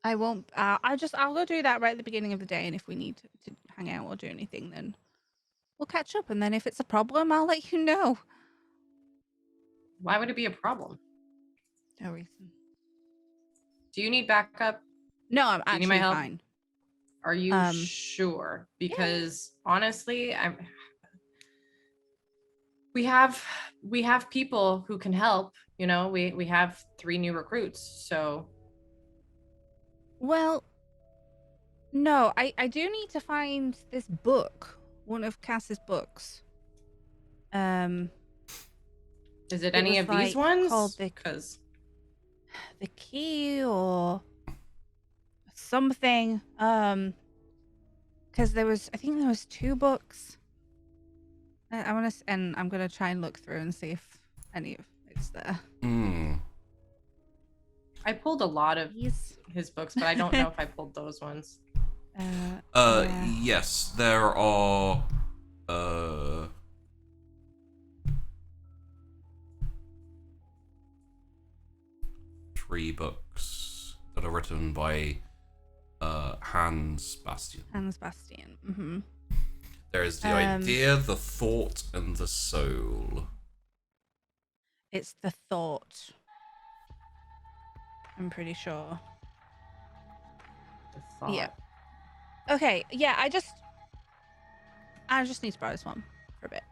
I won't. I'll go do that right at the beginning of the day, and if we need to hang out or do anything, then we'll catch up. And then if it's a problem, I'll let you know. Why would it be a problem? No reason. Do you need backup? No, I'm Do you need my actually help? fine. Are you sure? Because honestly, we have people who can help. We have 3 new recruits, so. Well, no, I do need to find this book, one of Cass's books. Is it any of these ones? Called Because the key or something. Because I think there was 2 books. I'm gonna try and look through and see if any of it's there. I pulled a lot of his books, but I don't know if I pulled those ones. yeah. Yes, there are 3 books that are written by Hans Bastian. Mm-hmm. There is the idea, the thought, and the soul. It's the thought. I'm pretty sure. The thought. Yeah. Okay. Yeah. I just need to borrow this one for a bit.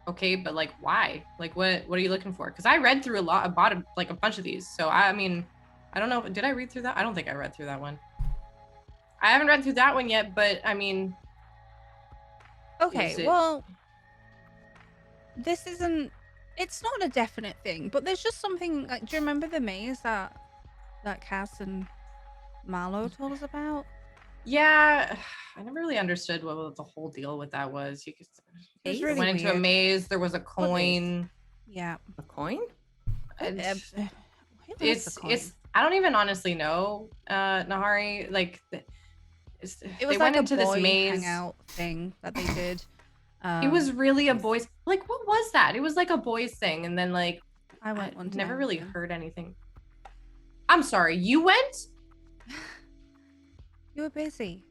Okay, but like, why? Like, what are you looking for? Because I read through I bought a bunch of these. So I mean, I don't know. Did I read through that? I don't think I read through that one. I haven't read through that one yet, but I mean. Okay. Well, this isn't. It's not a definite thing, but there's just something. Like, do you remember the maze that Cass and Marlowe told us about? Yeah, I never really understood what the whole deal with that was. You really went into a weird. maze. There was a coin. Yeah, a coin. It's I don't even honestly know, Nahari. Like, it was they like went a into boy this maze hangout thing that they did. It was really a boys. Like, what was that? It was like a boys thing, and then like I went one time. Never really heard anything. I'm sorry, you went? You were busy.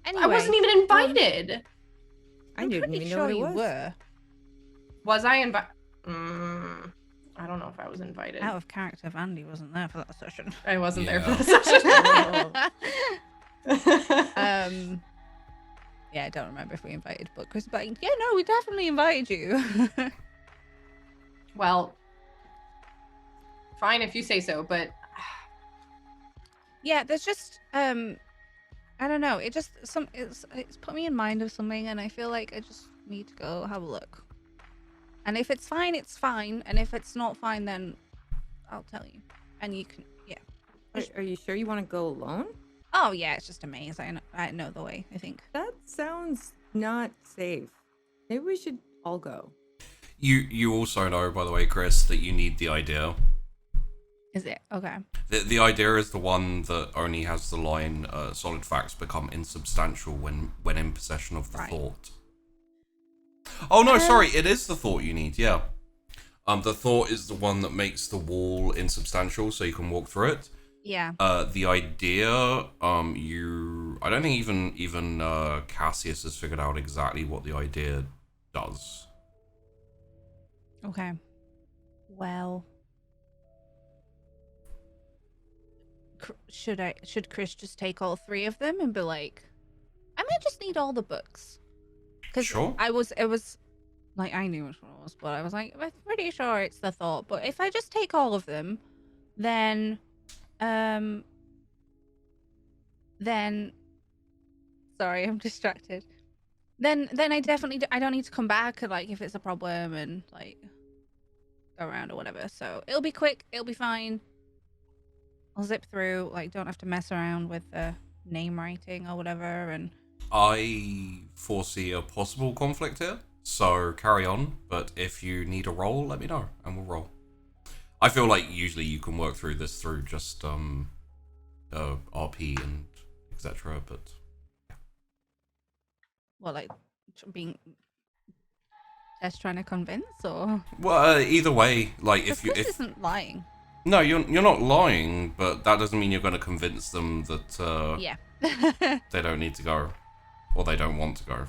Anyway, I wasn't even invited. I didn't even know what it was. Were. Was I invited? I don't know if I was invited. Out of character, Vandy wasn't there for that session. I wasn't there for the session. Yeah, I don't remember if we invited, but Chris was like, yeah, no, we definitely invited you. Well, fine if you say so, but yeah, there's just I don't know. It just it's put me in mind of something, and I feel like I just need to go have a look. And if it's fine, it's fine, and if it's not fine, then I'll tell you, and you can. Yeah. Are you sure you want to go alone? Oh yeah, it's just a maze. I know the way. I think that sounds not safe. Maybe we should all go. You also know, by the way, Chrys, that you need the idea. Is it? Okay. The idea is the one that only has the line, solid facts become insubstantial when in possession of the thought. Oh no, sorry, it is the thought you need, yeah. The thought is the one that makes the wall insubstantial so you can walk through it. Yeah. The idea, I don't think even Cassius has figured out exactly what the idea does. Okay. Well, should Chrys just take all 3 of them and be like, I might just need all the books? Because Sure. it was like, I knew which one it was, but I was like, I'm pretty sure it's the thought. But if I just take all of them, then sorry, I'm distracted. Then I definitely I don't need to come back and, like, if it's a problem and, like, go around or whatever. So it'll be quick, it'll be fine. I'll zip through, like, don't have to mess around with the name writing or whatever. And I foresee a possible conflict here, so carry on. But if you need a roll, let me know, and we'll roll. I feel like usually you can work through this through just RP and etc. But yeah. well, like, being Tess trying to convince, or Well, either way, like if Chrys isn't lying. No, you're not lying, but that doesn't mean you're going to convince them that Yeah. they don't need to go, or they don't want to go.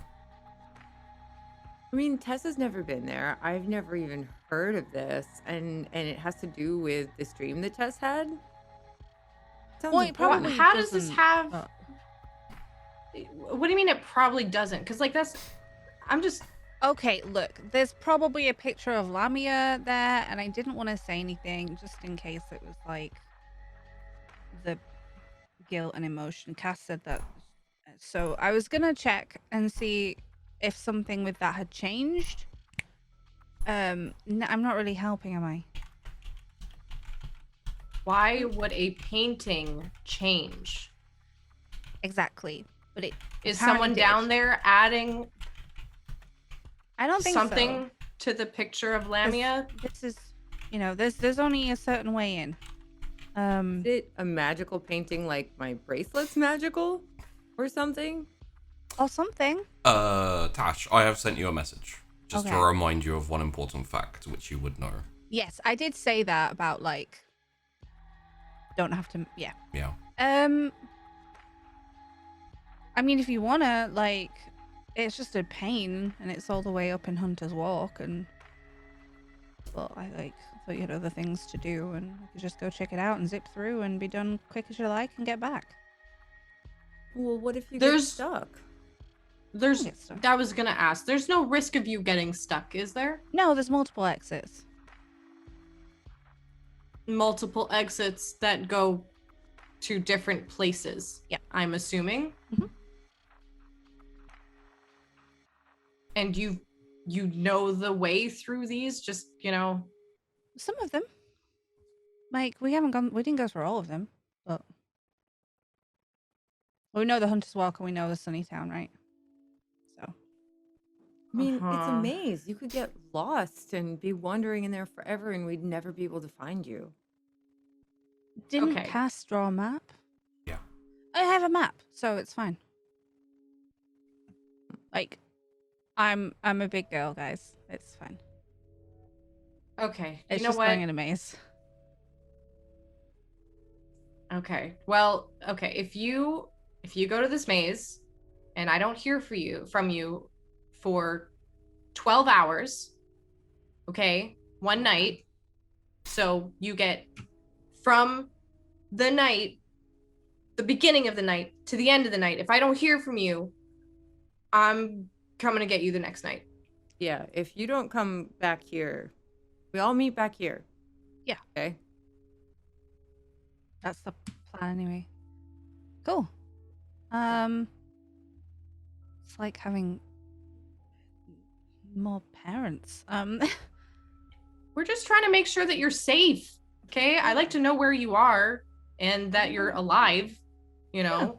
I mean, Tess has never been there. I've never even heard of this, and it has to do with this dream that Tess had. Sounds Well, it important. probably How does this doesn't- have? oh. What do you mean it probably doesn't? Because like I'm just. Okay, look, there's probably a picture of Lamia there, and I didn't want to say anything just in case it was like the guilt and emotion. Cass said that, so I was gonna check and see if something with that had changed. I'm not really helping, am I? Why would a painting change? Exactly, but it Is apparently someone did. down there adding I don't think something so. to the picture of Lamia? This is, there's only a certain way in. Is it a magical painting like my bracelet's magical or something? Or something. Tash, I have sent you a message just to Okay. remind you of one important fact which you would know. Yes, I did say that about, like, don't have to. Yeah. Yeah. I mean, if you wanna, like, it's just a pain, and it's all the way up in Hunter's Walk, and well, I thought you had other things to do, and I could just go check it out and zip through and be done quick as you like and get back. Well, what if you get There's- stuck? There's. Get stuck. I was gonna ask. There's no risk of you getting stuck, is there? No, there's multiple exits. Multiple exits that go to different places. Yeah. I'm assuming. Mhm. And you know the way through these, just Some of them. Like, we didn't go through all of them, but we know the Hunter's Walk and we know the Sunny Town, right? So I mean, it's a Uh-huh. maze. You could get lost and be wandering in there forever, and we'd never be able to find you. didn't Okay. Cass draw a map? Yeah. I have a map, so it's fine. Like, I'm a big girl, guys. It's fine. Okay. It's you know just what? going in a maze. Okay. Well, okay. If you go to this maze and I don't hear from you for 12 hours, okay? One night. So you get from the beginning of the night to the end of the night. If I don't hear from you, I'm coming to get you the next night. Yeah, if you don't come back here, we all meet back here. Yeah. Okay. That's the plan anyway. Cool. It's like having more parents. We're just trying to make sure that you're safe. Okay? I like to know where you are and that you're alive, Yeah.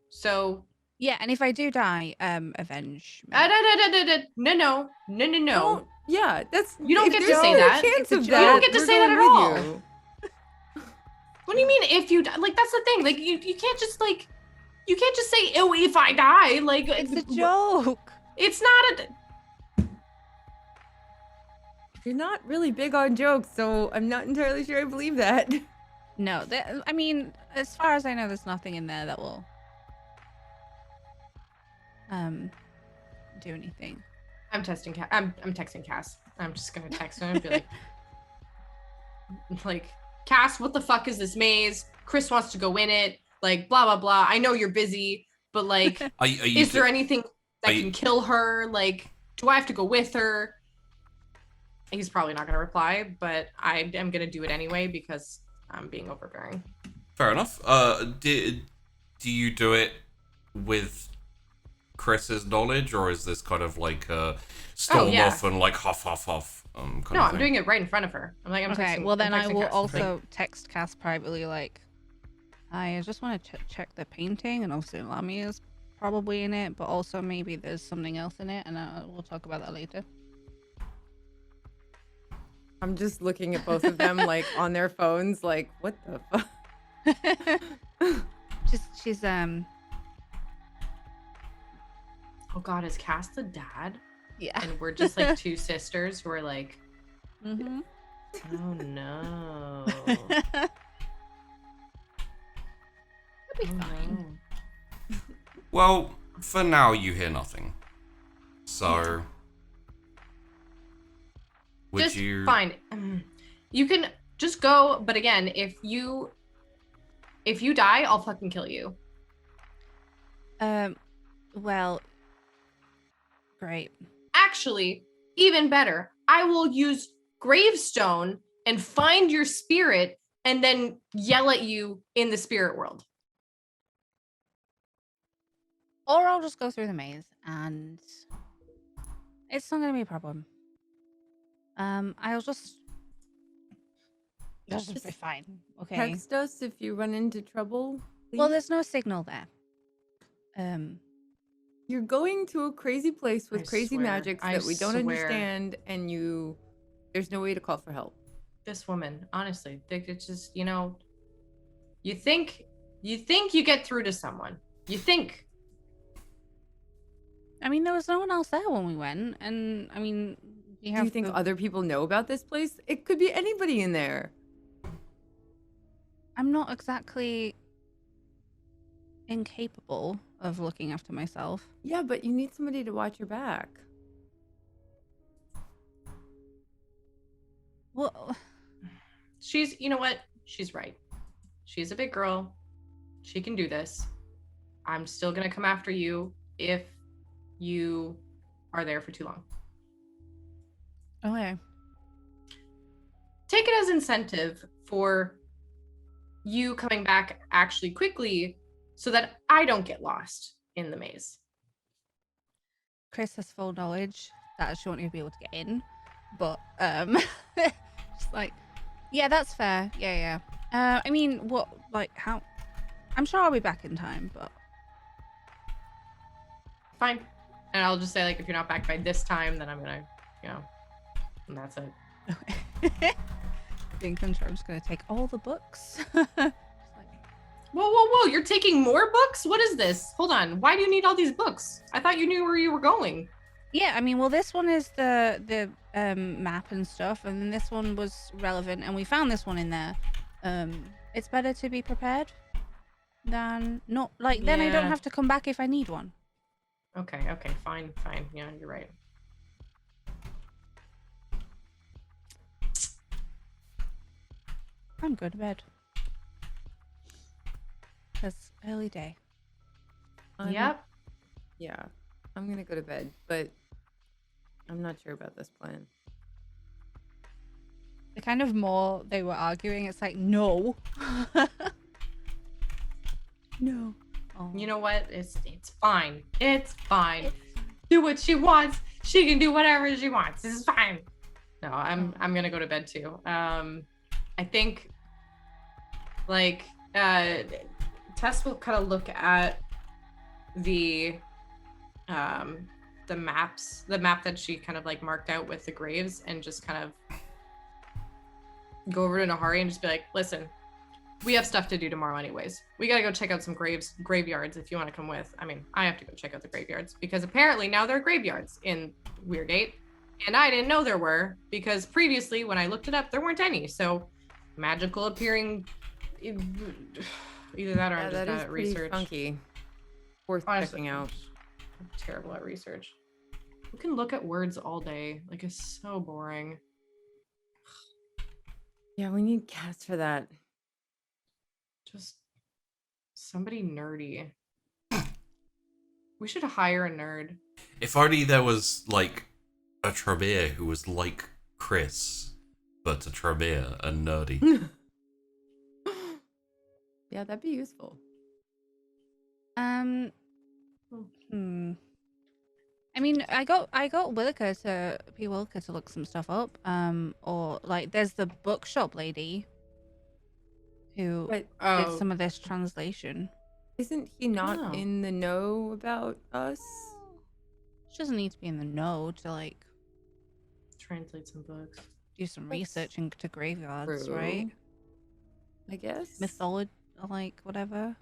So Yeah, and if I do die, avenge me. no. Don't- yeah, that's You don't if get to there's say no that. chance It's a of joke. that, You don't get to we're say that going at with all. you. What do you mean if you die? Like, that's the thing. Like, you can't just say, oh, if I die. Like, It's a joke. It's not a. You're not really big on jokes, so I'm not entirely sure I believe that. No, I mean, as far as I know, there's nothing in there that will do anything. I'm texting Cass. I'm just gonna text him and be like, Cass, what the fuck is this maze? Chrys wants to go in it. Like, blah blah blah. I know you're busy, but like, is there anything that can kill her? Like, do I have to go with her? He's probably not gonna reply, but I am gonna do it anyway because I'm being overbearing. Fair enough. Do you do it with Chris's knowledge, or is this kind of like storm off and like huff huff huff? No, I'm doing it right in front of her. I'm like, I'm okay. texting, Well, then I will Cass. also text Cass privately, like, I just want to check the painting, and obviously Lamy is probably in it, but also maybe there's something else in it, and we'll talk about that later. I'm just looking at both of them like on their phones, like, what the fuck? she's Oh God, is Cass the dad? Yeah. And we're just like two sisters who are like, mm-hmm. Oh no. It'll be fine. No. Well, for now you hear nothing. So would just you fine. You can just go, but again, if you die, I'll fucking kill you. Well, great. Actually, even better, I will use gravestone and find your spirit and then yell at you in the spirit world. Or I'll just go through the maze and it's not gonna be a problem. I'll just be fine. Okay. Text us if you run into trouble, please. Well, there's no signal there. You're going to a crazy place with I crazy swear. magics I that we don't swear. understand, and there's no way to call for help. This woman, honestly, it's just, you think you get through to someone. You think. I mean, there was no one else there when we went, and I mean, Do you think other people know about this place? It could be anybody in there. I'm not exactly incapable of looking after myself. Yeah, but you need somebody to watch your back. Well, You know what? She's right. She's a big girl. She can do this. I'm still gonna come after you if you are there for too long. okay. Take it as incentive for you coming back actually quickly so that I don't get lost in the maze. Chrys has full knowledge that she won't even be able to get in, but just like, yeah, that's fair. Yeah. I mean, how? I'm sure I'll be back in time, but Fine. And I'll just say, like, if you're not back by this time, then I'm gonna, and that's it. I think I'm sure I'm just gonna take all the books. Whoa, you're taking more books? What is this? Hold on. Why do you need all these books? I thought you knew where you were going. Yeah, I mean, well, this one is the map and stuff, and then this one was relevant, and we found this one in there. It's better to be prepared than not. Like, then I don't Yeah. have to come back if I need one. Okay, fine. Yeah, you're right. I'm going to bed. It's early day. Yep. Yeah, I'm gonna go to bed, but I'm not sure about this plan. The kind of more they were arguing, it's like, no. No. Oh. You know what? It's fine. It's fine. Do what she wants. She can do whatever she wants. This is fine. No, I'm gonna go to bed too. I think like Tess will kind of look at the map that she kind of like marked out with the graves, and just kind of go over to Nahari and just be like, listen, we have stuff to do tomorrow anyways. We gotta go check out some graveyards if you want to come with. I mean, I have to go check out the graveyards because apparently now there are graveyards in Weirgate, and I didn't know there were because previously when I looked it up there weren't any. So magical appearing, either that or I'm just that bad is at pretty research. funky. Worth Honestly, checking out. I'm terrible at research. Who can look at words all day? Like, it's so boring. Yeah, we need Cass for that. Just somebody nerdy. We should hire a nerd. If only there was, like, a Trabir who was like Chrys, but a Trabir and nerdy. Yeah, that'd be useful. I mean, I got Williker to look some stuff up. Or like, there's the bookshop lady who But did some of this translation. isn't he not Oh. in the know about us? She doesn't need to be in the know to like Translate some books. do some That's research into graveyards, true. right? I guess. Mythology, like whatever.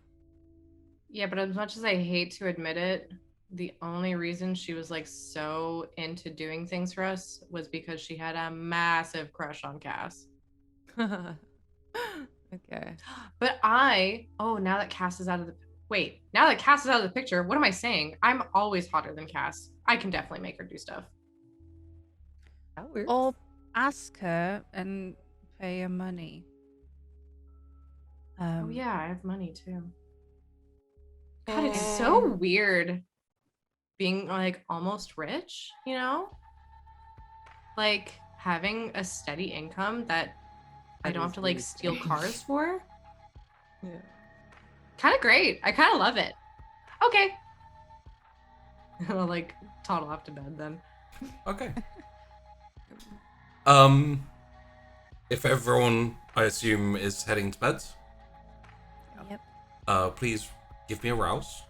Yeah, but as much as I hate to admit it, the only reason she was like so into doing things for us was because she had a massive crush on Cass. Okay. But now that Cass is out of the picture, what am I saying? I'm always hotter than Cass. I can definitely make her do stuff. That works. Or ask her and pay her money. Oh yeah, I have money too. God, it's so weird being like almost rich, you know? Like having a steady income that I That don't have is to like really steal strange. cars for. Yeah. Kind of great. I kind of love it. Okay. I'll like toddle off to bed then. Okay. If everyone, I assume, is heading to bed, Yep. please give me a rouse.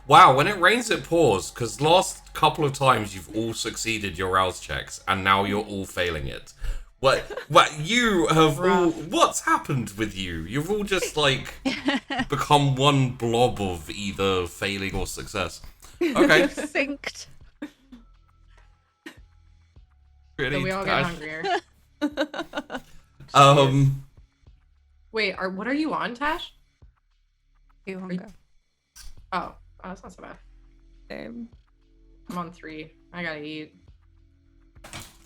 Wow, when it rains, it pours, because last couple of times you've all succeeded your rouse checks, and now you're all failing it. What you have all... What's happened with you? You've all just, like, become one blob of either failing or success. Okay. Synced. So we all get hungrier. Wait, what are you on, Tash? You hunger. Oh, that's not so bad. Same. I'm on 3. I gotta eat.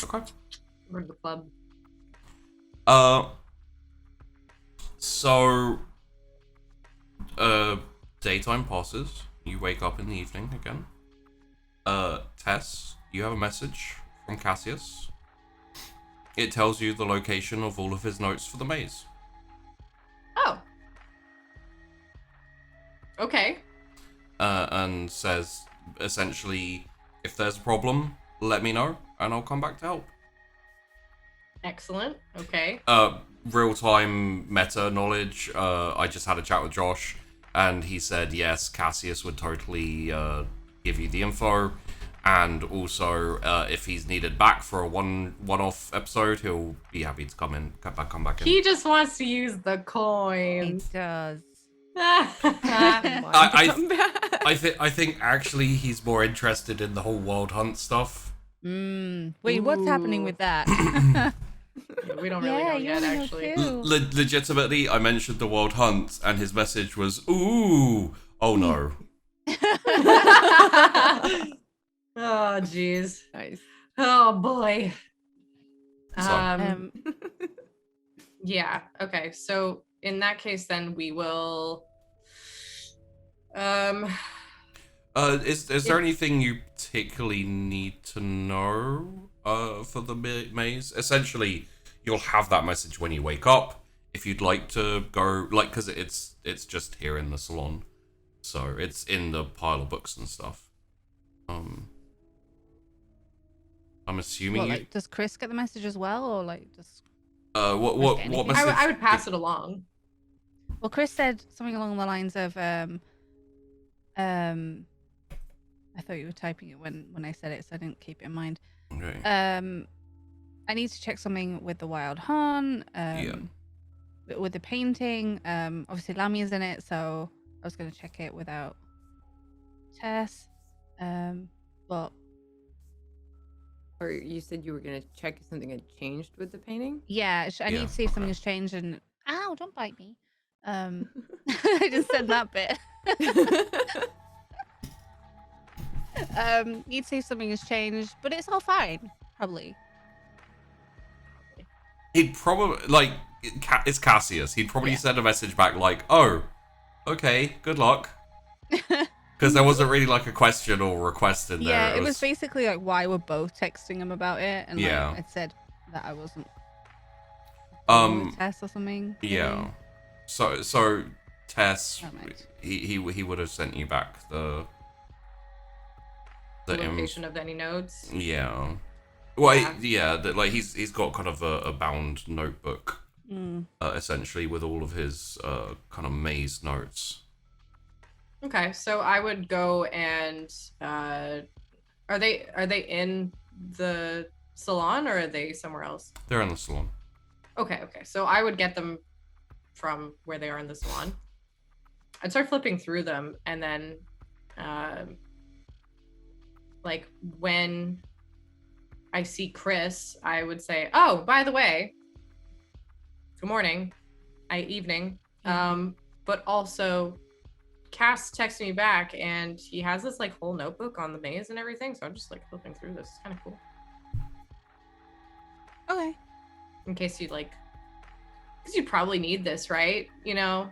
Okay. Go to the club. So, daytime passes. You wake up in the evening again. Tess, you have a message from Cassius. It tells you the location of all of his notes for the maze. Oh. Okay. And says, essentially, if there's a problem, let me know, and I'll come back to help. Excellent. Okay. Real-time meta knowledge. I just had a chat with Josh, and he said, yes, Cassius would totally give you the info. And also, if he's needed back for a one-off episode, he'll be happy to come back in. He just wants to use the He coins. does. I think actually he's more interested in the whole Wild Hunt stuff. Wait, what's happening with that? We don't really know yet, actually. Legitimately, I mentioned the Wild Hunt, and his message was, "Ooh, oh no." Oh, jeez. Nice. Oh, boy. So- Yeah. Okay. So in that case, then we will. Is there anything you particularly need to know for the maze? Essentially, you'll have that message when you wake up. If you'd like to go, like, because it's just here in the salon, so it's in the pile of books and stuff. I'm assuming What, like, does Chrys get the message as well, or like just? What anything? message? I would pass it along. Well, Chrys said something along the lines of, I thought you were typing it when I said it, so I didn't keep it in mind. Okay. I need to check something with the Wild Hunt. With the painting. Obviously Lamia's in it, so I was gonna check it without Tess. But. Or you said you were gonna check if something had changed with the painting? Yeah, I need Yeah, to see if okay. something's changed and... Ow, don't bite me. I just said that bit. You'd say something has changed, but it's all fine, probably. He'd probably, like, it's Cassius. He'd probably send a message back like, oh, okay, good luck. Because there wasn't really, like, a question or request in there. Yeah, it was basically, like, why we're both texting him about it. And, like, I said that I wasn't Tess or something. Yeah. So Tess, he would have sent you back the location of any nodes. Yeah. Well, like he's got kind of a bound notebook, essentially with all of his kind of maze notes. Okay, so I would go and are they in the salon or are they somewhere else? They're in the salon. Okay. So I would get them from where they are in the salon. I'd start flipping through them, and then like when I see Chrys, I would say, oh, by the way, good morning, evening. But also Cass texted me back, and he has this like whole notebook on the maze and everything, so I'm just like flipping through this. It's kind of cool. Okay. In case you'd like, because you'd probably need this, right? You know?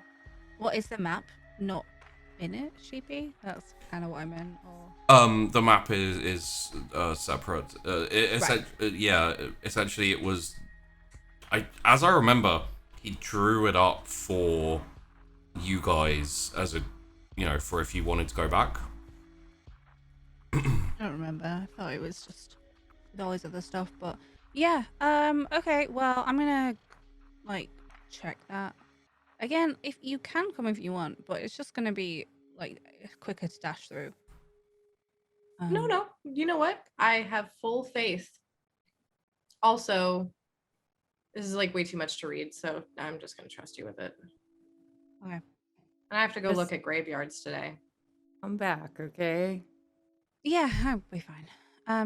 What is the map not in it, Sheepy? That's kind of what I meant. Or... The map is separate. Essentially it was, as I remember, he drew it up for you guys as a, for if you wanted to go back. I don't remember. I thought it was just all this other stuff, but yeah. Okay. Well, I'm gonna like check that again. If you can come if you want, but it's just gonna be like quicker to dash through. No. You know what? I have full faith. Also, this is like way too much to read, so I'm just gonna trust you with it. Okay. And I have to go look at graveyards today. I'm back, okay? Yeah, I'll be fine. I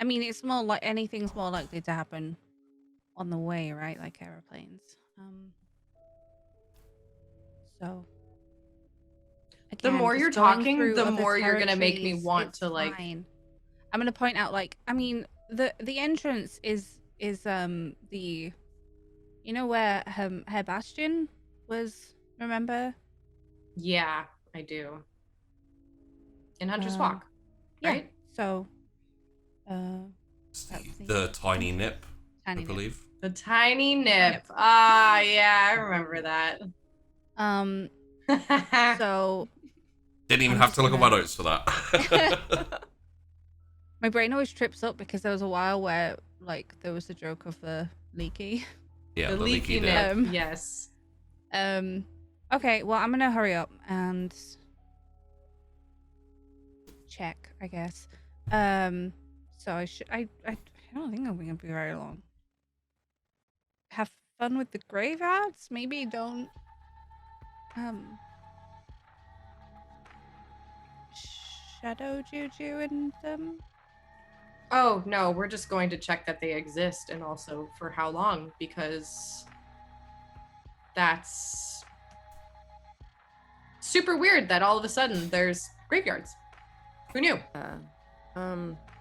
mean, it's more like anything's more likely to happen on the way, right? Like airplanes. So. Again, the more you're talking, the more you're gonna make me want to like. Fine. I'm gonna point out, like, I mean, the entrance is the, where her bastion was. Remember? Yeah, I do. In Hunter's Walk, right? Yeah. So. The tiny nip, I believe. The tiny nip. Ah, yeah, I remember that. So. Didn't even have to look at my notes for that. My brain always trips up because there was a while where, like, there was the joke of the leaky. Yeah, the leaky nip. Yes. Okay, well, I'm gonna hurry up and check, I guess. So I don't think I'm gonna be very long. Have fun with the graveyards. Maybe don't shadow juju and them. Oh no, we're just going to check that they exist, and also for how long, because that's super weird that all of a sudden there's graveyards. Who knew?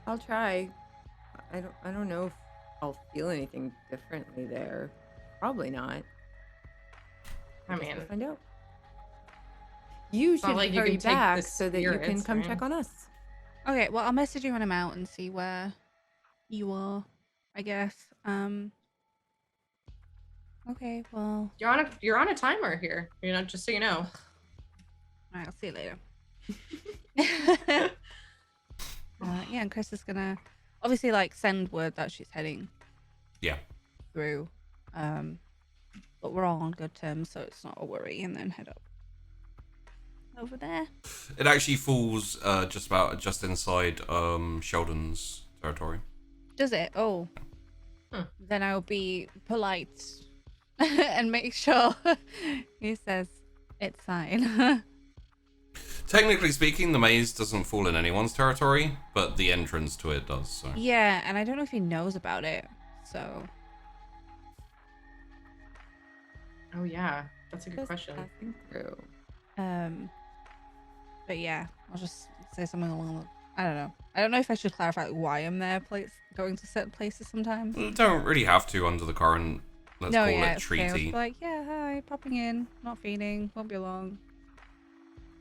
I'll try. I don't know if I'll feel anything differently there. Probably not. I mean, we'll find out. You should like hurry you can back take the so that you can spirits, come right? check on us. Okay, well, I'll message you when I'm out and see where you are, I guess. Okay, well, you're on a timer here. Just so you know. All right, I'll see you later. Yeah, and Chrys is gonna obviously like send word that she's heading. Yeah. Through, but we're all on good terms, so it's not a worry. And then head up over there. It actually falls just inside Sheldon's territory. Does it? Oh. Then I'll be polite and make sure he says it's fine. Technically speaking, the maze doesn't fall in anyone's territory, but the entrance to it does. So. Yeah, and I don't know if he knows about it. So Oh yeah, that's a good Just question. passing through. But yeah, I'll just say something along the. I don't know. I don't know if I should clarify why I'm there. Going to certain places sometimes. Don't really have to under the current, let's No, call yeah, it, it's okay. I'll just treaty. be like, yeah, hi, popping in, not feeding, won't be long.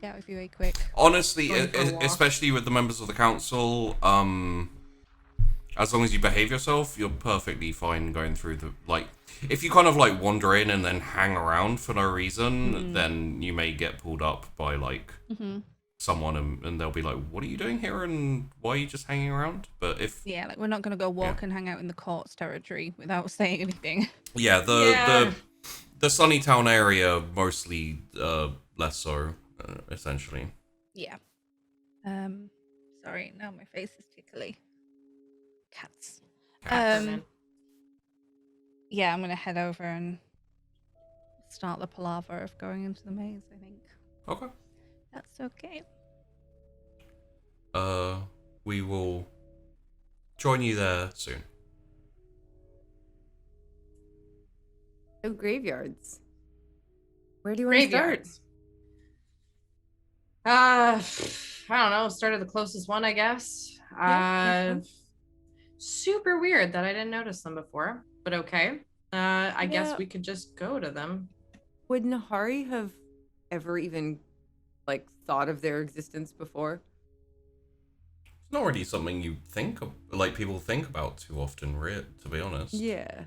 Get out with you very quick. Honestly, Going for a walk. especially with the members of the council, as long as you behave yourself, you're perfectly fine going through the, like, if you kind of, like, wander in and then hang around for no reason, then you may get pulled up by, like, someone, and they'll be like, what are you doing here, and why are you just hanging around? But if... Yeah, like, we're not going to go walk and hang out in the court's territory without saying anything. Yeah, the Sunnytown area, mostly, less so, essentially. Yeah. Sorry, now my face is tickly. Cats. Yeah, I'm gonna head over and start the palaver of going into the maze, I think. Okay. That's okay. We will join you there soon. So graveyards. Where do you want to start? Graveyards. I don't know. Start at the closest one, I guess. Super weird that I didn't notice them before, but okay. I guess we could just go to them. Would Nahari have ever even, like, thought of their existence before? It's not really something you think of, like, people think about too often, to be honest. Yeah.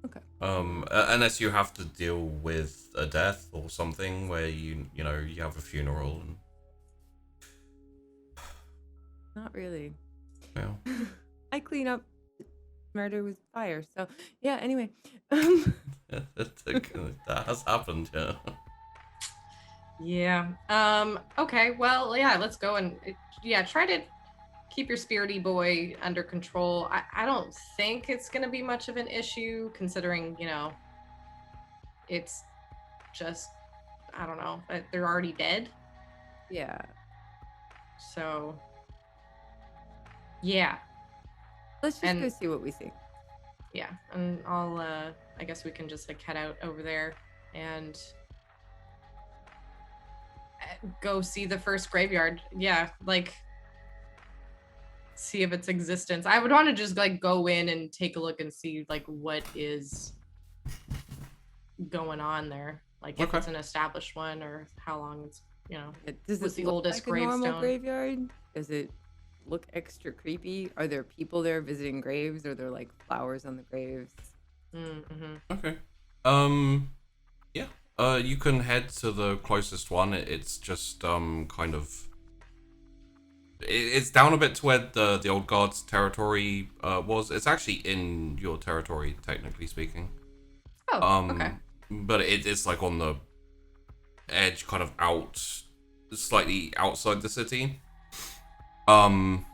Okay. Unless you have to deal with a death or something where you have a funeral and... Not really. Yeah. I clean up murder with fire, so yeah, anyway. That has happened, yeah. Yeah. Okay, well, yeah, let's go and try to keep your spirity boy under control. I don't think it's gonna be much of an issue, considering, it's just, I don't know, they're already dead. Yeah. So yeah. Let's just go see what we see. Yeah, and I'll I guess we can just like head out over there and go see the first graveyard. Yeah, like see if its existence. I would want to just like go in and take a look and see like what is going on there. Like if it's an established one or how long it's, Does what's it the look oldest like a normal gravestone? graveyard? Does it look extra creepy? Are there people there visiting graves? Are there like flowers on the graves? Mm-hmm. Okay. Yeah. You can head to the closest one. It's just kind of... It's down a bit to where the old guard's territory was. It's actually in your territory, technically speaking. Oh, okay. But it's like on the edge, kind of slightly outside the city. And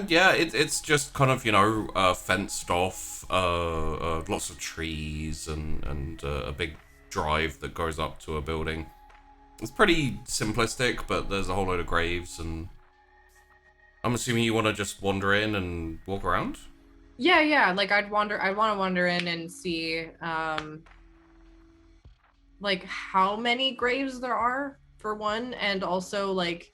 yeah, it's just kind of, fenced off, lots of trees and a big drive that goes up to a building. It's pretty simplistic, but there's a whole load of graves, and I'm assuming you want to just wander in and walk around? Yeah, like I'd want to wander in and see, like how many graves there are, for one, and also like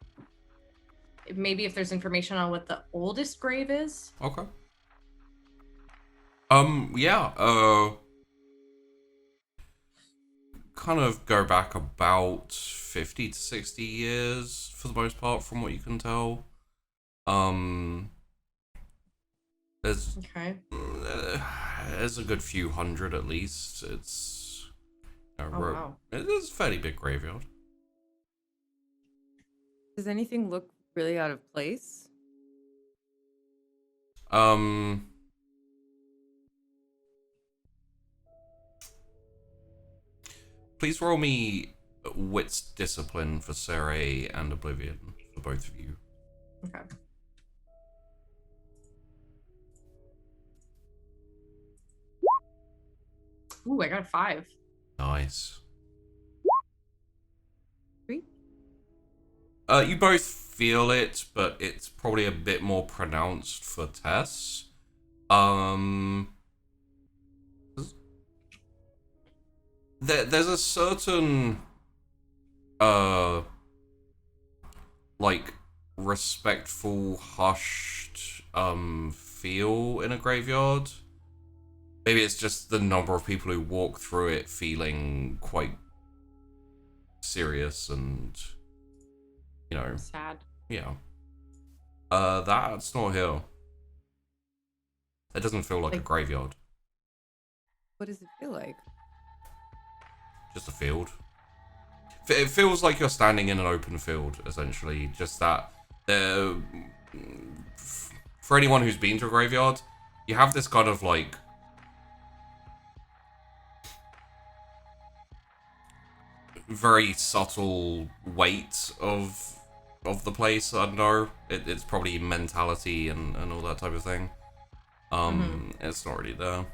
maybe if there's information on what the oldest grave is. Okay. Yeah, kind of go back about 50 to 60 years for the most part, from what you can tell. There's a good few hundred at least. It's wow. It is a fairly big graveyard. Does anything look really out of place? Please roll me Wits Discipline for Sire and Oblivion for both of you. Okay. Ooh, I got a 5. Nice. 3? You both feel it, but it's probably a bit more pronounced for Tess. there's a certain like respectful, hushed feel in a graveyard. Maybe it's just the number of people who walk through it feeling quite serious and, you know, Sad. yeah. That's not here. It doesn't feel like a graveyard. What does it feel like? Just a field. It feels like you're standing in an open field, essentially. Just that, for anyone who's been to a graveyard, you have this kind of like very subtle weight of the place. I don't know. It's probably mentality and all that type of thing. It's not really there.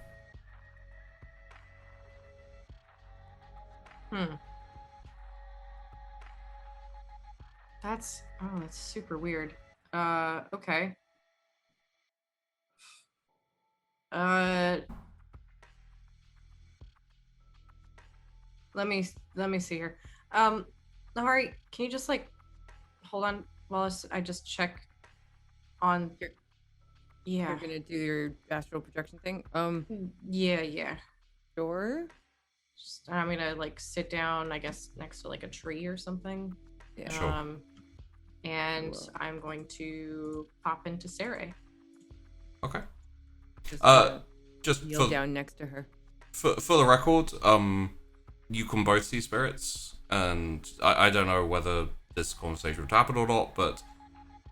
That's super weird. Okay. Let me see here. Nahari, can you just like hold on while I just check on your. Yeah. You're gonna do your astral projection thing. Yeah. Sure. I'm gonna like sit down, I guess, next to like a tree or something. Yeah. Sure. And I'm going to pop into Sire. Okay. Just Just kneel down next to her. for the record, you can both see spirits, and I don't know whether this conversation would happen or not, but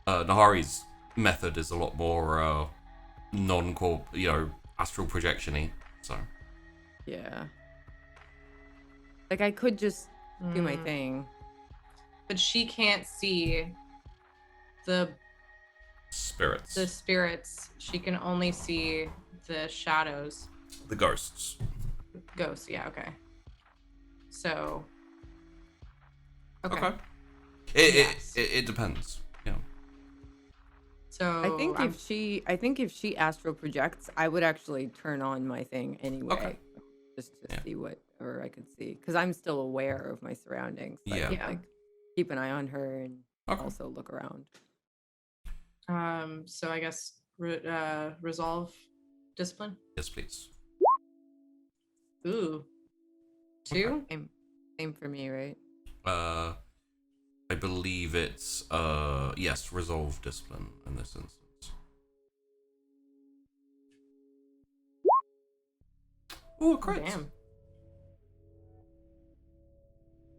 Nahari's method is a lot more non-corp, astral projection-y. So Yeah. Like I could just do my thing. But she can't see the spirits. She can only see the shadows. The ghosts. Ghosts, yeah, okay. So Okay. Yes. It depends. Yeah. So I think if she astral projects, I would actually turn on my thing anyway. Okay. Just to see whatever I could see. Because I'm still aware of my surroundings. So I Yeah. can, like, keep an eye on her and Okay. also look around. So I guess resolve discipline. Yes, please. Ooh. 2? Same for me, right? I believe it's yes, resolve discipline in this instance. Oh, crit. Damn.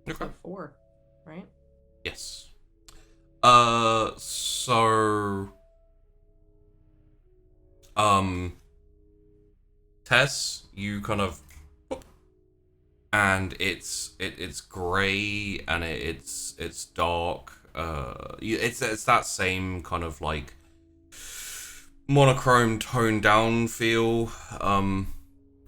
Okay. So 4, right? Yes. So Tess, you kind of, and it's gray and it's dark. It's that same kind of like monochrome toned down feel.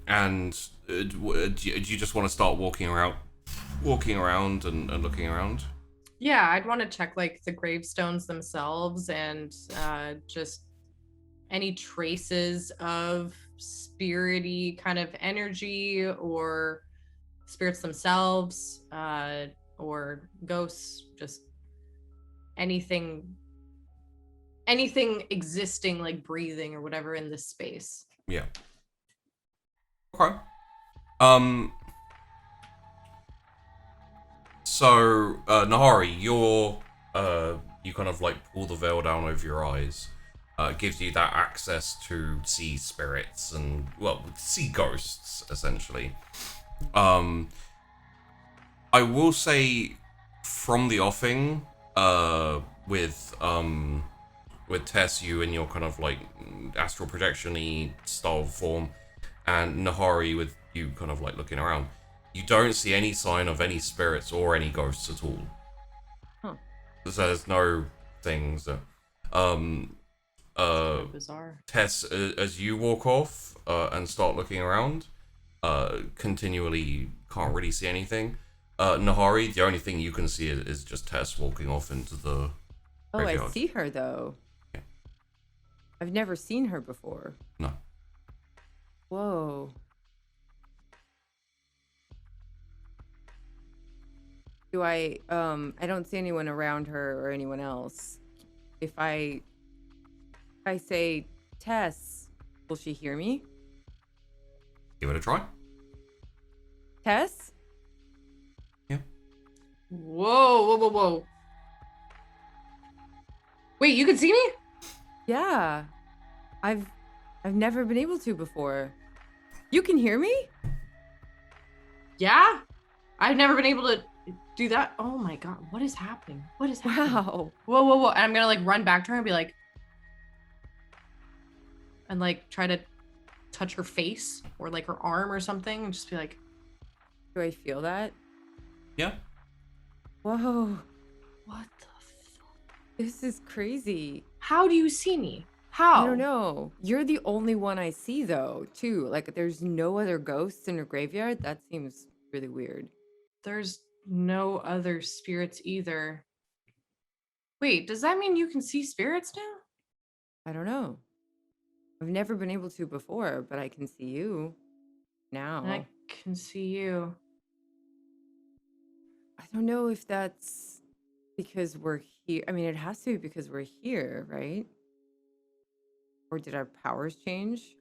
And do you just want to start walking around and looking around? Yeah, I'd want to check like the gravestones themselves and just any traces of spirity kind of energy or spirits themselves or ghosts, just anything existing, like breathing or whatever in this space. Yeah. Okay. So, Nahari, you kind of like pull the veil down over your eyes. It gives you that access to see spirits and, well, see ghosts, essentially. I will say, from the offing, with Tess, you in your kind of like astral projection-y style form, and Nahari with you kind of like looking around, you don't see any sign of any spirits or any ghosts at all. Huh. So there's no things that, Bizarre. Tess, as you walk off and start looking around, continually can't really see anything. Nahari, the only thing you can see is just Tess walking off into the graveyard. I see her though. Yeah. I've never seen her before. No. Whoa. I don't see anyone around her or anyone else. If I say, Tess, will she hear me? Give it a try. Tess? Yeah. Whoa. Wait, you can see me? Yeah. I've never been able to before. You can hear me? Yeah? I've never been able to do that. Oh my god, what is happening? What is happening? Wow. Whoa. And I'm gonna like run back to her and be like, and like try to touch her face or like her arm or something and just be like, Do I feel that? Yeah. Whoa. what the fuck? This is crazy. How do you see me? How? I don't know. You're the only one I see though, too. Like there's no other ghosts in a graveyard. That seems really weird. There's no other spirits either. Wait, does that mean you can see spirits now? I don't know. I've never been able to before, but I can see you now. And I can see you. I don't know if that's because we're here. I mean, it has to be because we're here, right? Or did our powers change?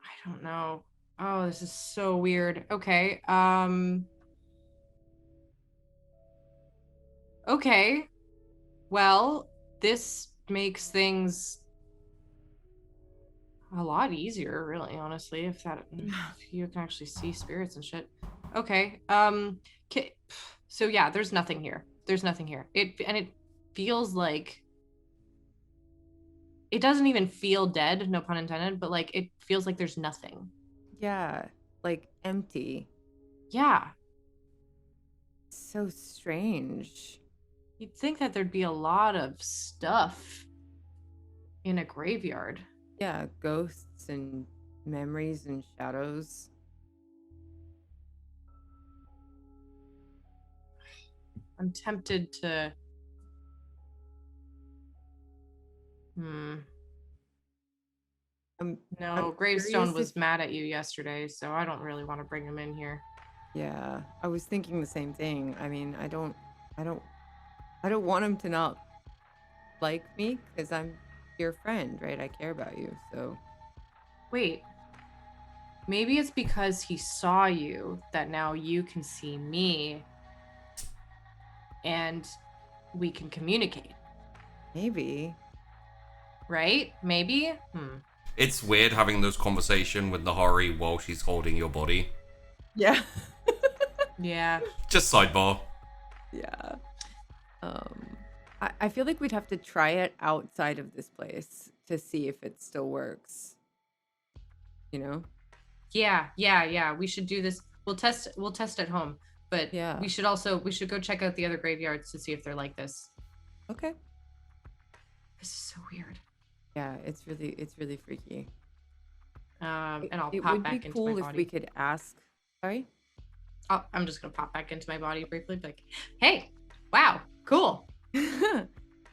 I don't know. Oh, this is so weird. Okay. Okay. Well, this makes things a lot easier, really, honestly, if you can actually see spirits and shit. Okay. So yeah, there's nothing here. There's nothing here. It feels like it doesn't even feel dead, no pun intended, but like it feels like there's nothing. Yeah, like empty. Yeah. So strange. You'd think that there'd be a lot of stuff in a graveyard. Yeah, ghosts and memories and shadows. I'm tempted to... No, Gravestone was mad at you yesterday, so I don't really want to bring him in here. Yeah, I was thinking the same thing. I mean, I don't want him to not like me because I'm your friend, right? I care about you, so. Wait, maybe it's because he saw you that now you can see me and we can communicate. Maybe. Right? Maybe? It's weird having this conversation with Nahari while she's holding your body. Yeah. Yeah. Just sidebar. Yeah. I feel like we'd have to try it outside of this place to see if it still works. You know? Yeah. We should do this. We'll test at home. But yeah, we should go check out the other graveyards to see if they're like this. Okay. This is so weird. Yeah, it's really freaky. And I'll it pop would back be into cool my if body. we could ask. Sorry? I'm just gonna pop back into my body briefly, be like, hey, wow, cool.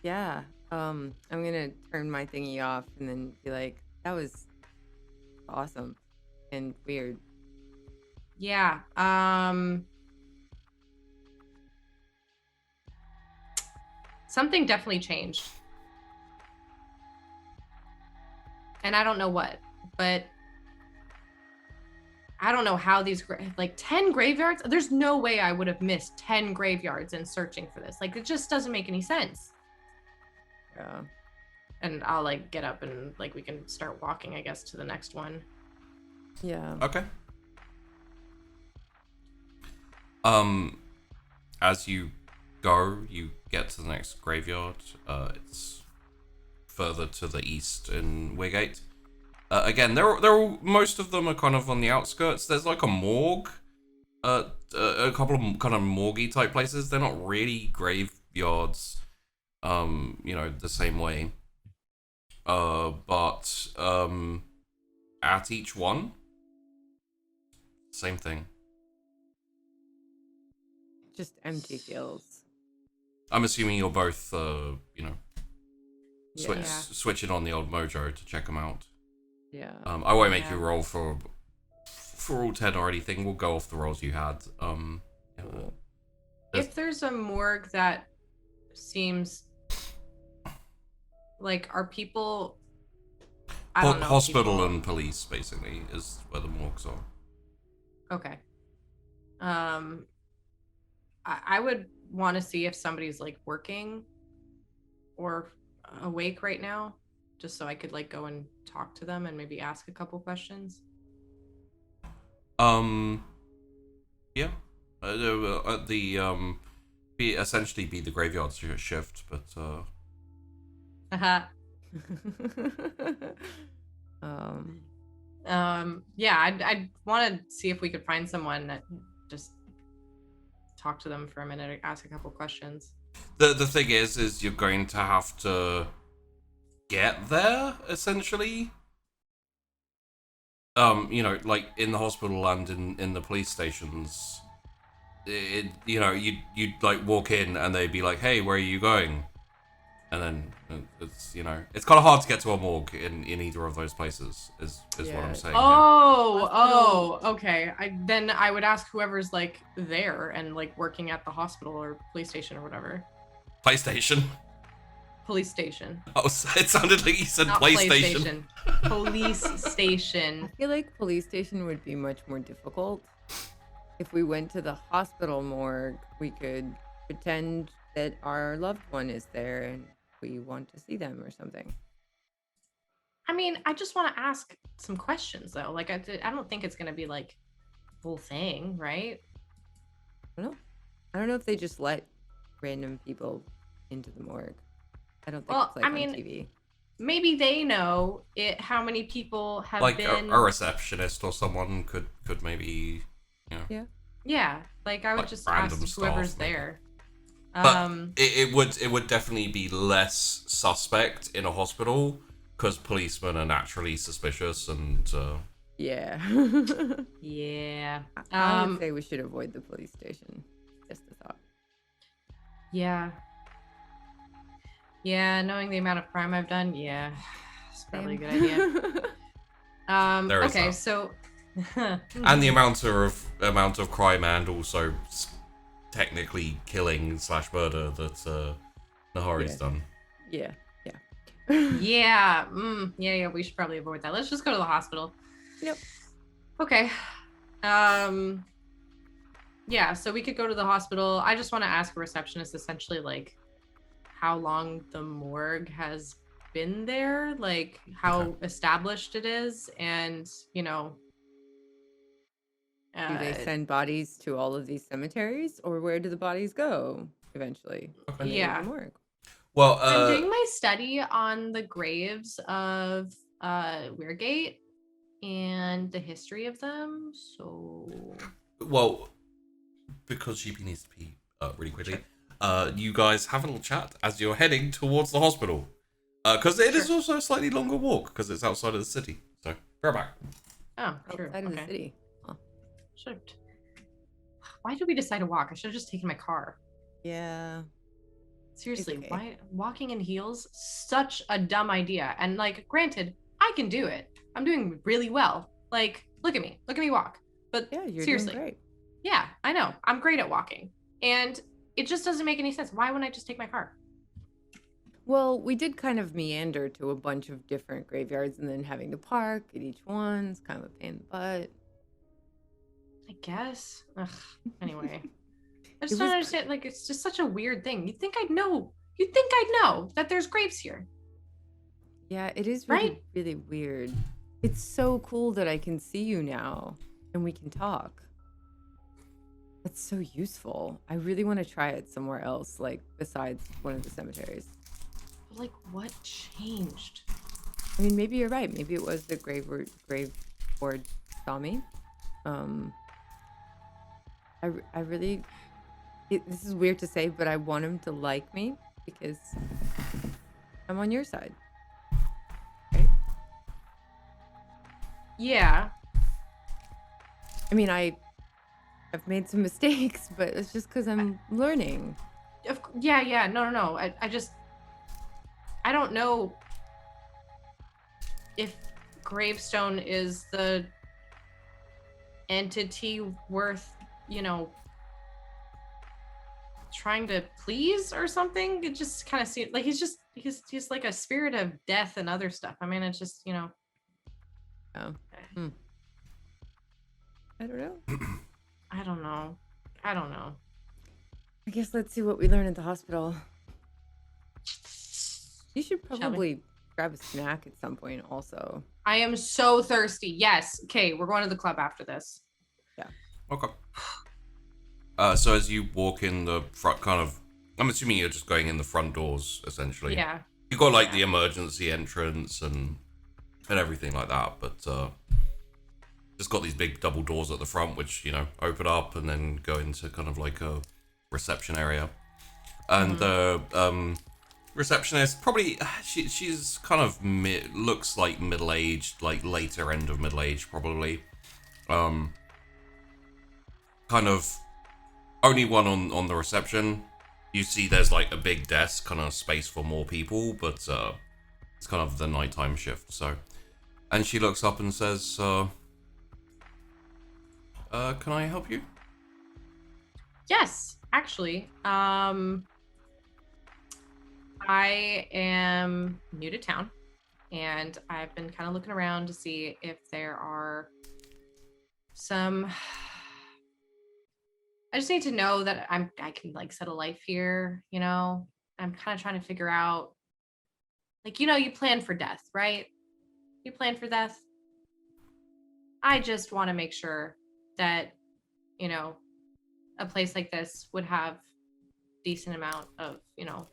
Yeah. I'm gonna turn my thingy off and then be like, that was awesome and weird. Yeah. Something definitely changed. And I don't know what, but I don't know how these, like 10 graveyards, there's no way I would have missed 10 graveyards in searching for this. Like, it just doesn't make any sense. Yeah. And I'll like get up and like we can start walking, I guess, to the next one. Yeah. Okay. As you go, you get to the next graveyard. It's further to the east in Weirgate. Again, they're all, most of them are kind of on the outskirts. There's like a morgue, a couple of kind of morgue type places. They're not really graveyards, the same way. But at each one, same thing. Just empty feels. I'm assuming you're both, Yeah. switching on the old mojo to check them out. Yeah. I won't make you roll for all 10 or anything. We'll go off the rolls you had. Cool. if there's a morgue that seems like, are people, I don't know, Hospital people... and police, basically, is where the morgues are. Okay. I would want to see if somebody's like working or awake right now, just so I could like go and talk to them and maybe ask a couple questions. Yeah. Essentially be the graveyard shift, but Uh-huh. Yeah, I'd want to see if we could find someone that just talk to them for a minute, ask a couple questions. The thing is you're going to have to get there, essentially. You know, like in the hospital and in the police stations, you know, you'd like walk in and they'd be like, "Hey, where are you going?" And then it's, you know, it's kind of hard to get to a morgue in either of those places. Is what I'm saying. Okay. Then I would ask whoever's like there and like working at the hospital or police station or whatever. PlayStation. Police station. Oh, it sounded like you said Not PlayStation. Police station. I feel like police station would be much more difficult. If we went to the hospital morgue, we could pretend that our loved one is there and we want to see them or something. I mean, I just want to ask some questions though. Like, I don't think it's gonna be like the whole thing, right? I don't know if they just let random people into the morgue. I don't think it's like on TV. Maybe they know how many people have like been... a receptionist or someone could maybe, you know. Yeah, like I would like just ask whoever's staff, maybe. there. But it would definitely be less suspect in a hospital because policemen are naturally suspicious and. Yeah. Yeah. I would say we should avoid the police station. Just a thought. Yeah. Yeah, knowing the amount of crime I've done, yeah, it's probably a good idea. There is okay, that. so And the amount of crime and also technically killing / murder that Nahari's done. Yeah. yeah, we should probably avoid that. Let's just go to the hospital. Yep. Okay. Yeah, so we could go to the hospital. I just want to ask a receptionist essentially like how long the morgue has been there, like how established it is, and you know, do they send bodies to all of these cemeteries, or where do the bodies go eventually? Okay. Yeah. The morgue. Well, I'm doing my study on the graves of Weirgate and the history of them. So, well, because GP needs to pee really quickly. You guys have a little chat as you're heading towards the hospital, because it is also a slightly longer walk because it's outside of the city. So, we're back. Oh, true. Outside of the city. Huh. Why did we decide to walk? I should have just taken my car. Yeah. Seriously, okay. why walking in heels? Such a dumb idea. And like, granted, I can do it. I'm doing really well. Like, look at me walk. But Yeah, you're seriously, doing great. Yeah, I know. I'm great at walking. And it just doesn't make any sense. Why wouldn't I just take my car? Well, we did kind of meander to a bunch of different graveyards and then having to park at each one is kind of a pain in the butt. I guess. Ugh. Anyway. I just don't understand. Like, it's just such a weird thing. You'd think I'd know. You'd think I'd know that there's graves here. Yeah, it is really, really weird. It's so cool that I can see you now and we can talk. That's so useful. I really want to try it somewhere else, like besides one of the cemeteries. But like, what changed? I mean, maybe you're right. Maybe it was the grave board saw me. I really, this is weird to say, but I want him to like me because I'm on your side. Right? Yeah. I mean, I've made some mistakes, but it's just because I'm learning. Yeah. No. I don't know if Gravestone is the entity worth, trying to please or something. It just kind of seems like he's like a spirit of death and other stuff. I mean, it's just, you know. Oh. I don't know. I don't know. I guess let's see what we learn at the hospital. You should probably grab a snack at some point also. I am so thirsty. Yes. Okay, we're going to the club after this. Yeah. Okay. So as you walk in the front, kind of, I'm assuming you're just going in the front doors, essentially. Yeah. You've got like the emergency entrance and everything like that, but just got these big double doors at the front, which, you know, open up and then go into kind of like a reception area. And the receptionist, probably, she's kind of looks like middle-aged, like later end of middle-aged, probably. Kind of only one on the reception. You see there's like a big desk, kind of space for more people, but it's kind of the nighttime shift, so. And she looks up and says, can I help you? Yes, actually. I am new to town, and I've been kind of looking around to see if there are some. I just need to know that I can like settle life here, you know. I'm kind of trying to figure out, like, you know, you plan for death, right? You plan for death. I just want to make sure that, you know, a place like this would have decent amount of, you know,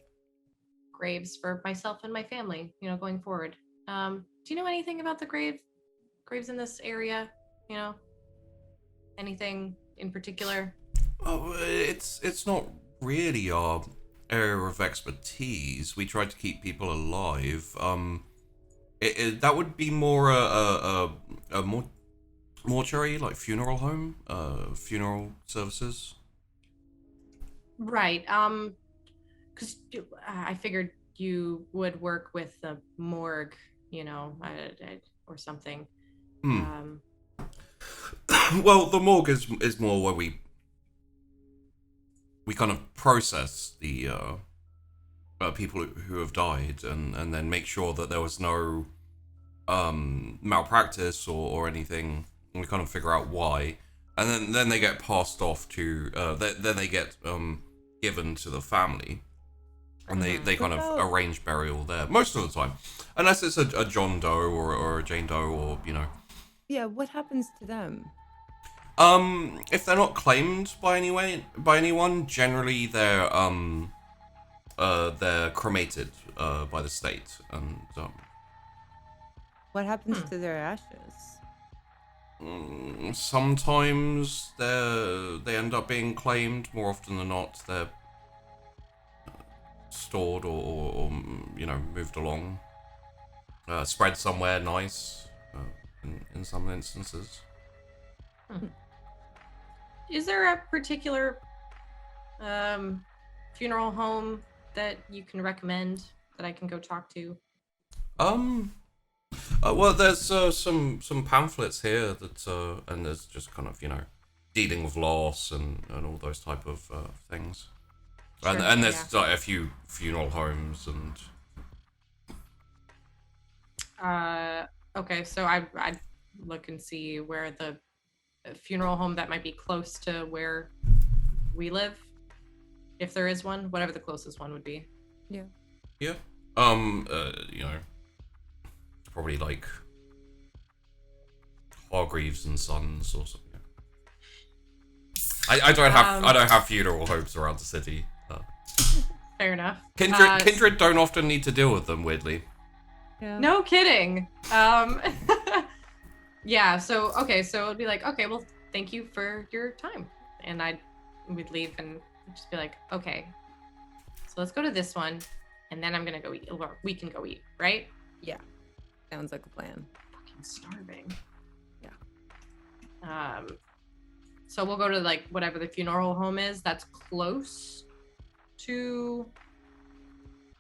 graves for myself and my family, you know, going forward. Do you know anything about the graves in this area? You know, anything in particular? Oh, it's not really our area of expertise. We try to keep people alive. That would be more a mortuary, like funeral home, funeral services. Right. Because I figured you would work with the morgue, you know, or something. Well, the morgue is more where we kind of process the people who have died and then make sure that there was no malpractice or anything, and we kind of figure out why, and then they get passed off to then they get given to the family, and they kind of arrange burial there most of the time, unless it's a John Doe or a Jane Doe, or, you know. Yeah, what happens to them? If they're not claimed by anyone, generally they're cremated by the state, and what happens to their ashes? Sometimes they end up being claimed. More often than not, they're stored or you know, moved along, spread somewhere nice, in some instances. Is there a particular funeral home that you can recommend that I can go talk to? Well, there's some pamphlets here that and there's just kind of, you know, dealing with loss and all those type of things. Sure, and there's like a few funeral homes and. Okay, so I'd look and see where the funeral home that might be close to where we live, if there is one, whatever the closest one would be. Yeah. You know, probably like Hargreaves and Sons or something. I don't have funeral homes around the city. Fair enough. Kindred don't often need to deal with them, weirdly. Yeah. No kidding. Yeah, so it'd be like, okay, well, thank you for your time. And we'd leave and just be like, okay, so let's go to this one, and then I'm gonna go eat, or we can go eat, right? Yeah. Sounds like a plan. Fucking starving. Yeah. So we'll go to like whatever the funeral home is that's close to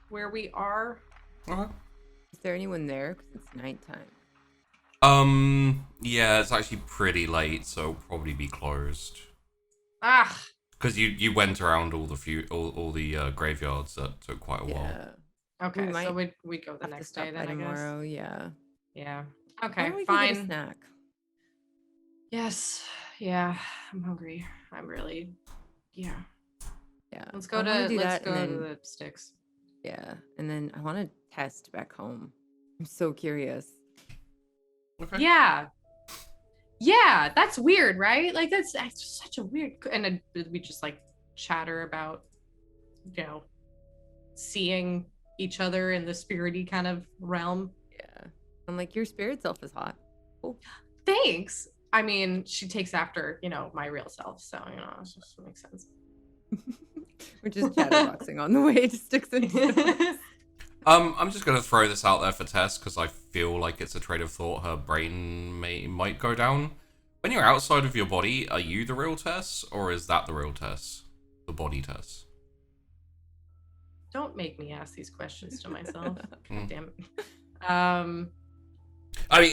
where we are. Okay. Is there anyone there? Because it's nighttime. Yeah, it's actually pretty late, so it'll probably be closed. Ah, Because you went around all the graveyards. That took quite a while. Yeah. Okay, We so might we go the Have to next stop day by then, I guess. tomorrow. Yeah. Yeah. Why Okay, don't we go get a fine. snack? Yes. Yeah. I'm hungry. I'm really. Yeah. Yeah. Let's I wanna do let's that, go and to then the sticks. yeah, and then I want to test back home. I'm so curious. Okay. Yeah. Yeah, that's weird, right? Like that's such a weird. And then we just like chatter about, you know, seeing each other in the spirity kind of realm. Yeah. I'm like, your spirit self is hot. Cool. Thanks. I mean, she takes after, you know, my real self, so you know, it just makes sense. We're just chatterboxing on the way to sticks and stones. I'm just gonna throw this out there for Tess because I feel like it's a trade of thought her brain might go down. When you're outside of your body, are you the real Tess, or is that the real Tess, the body Tess? Don't make me ask these questions to myself. Mm. Damn it. I mean,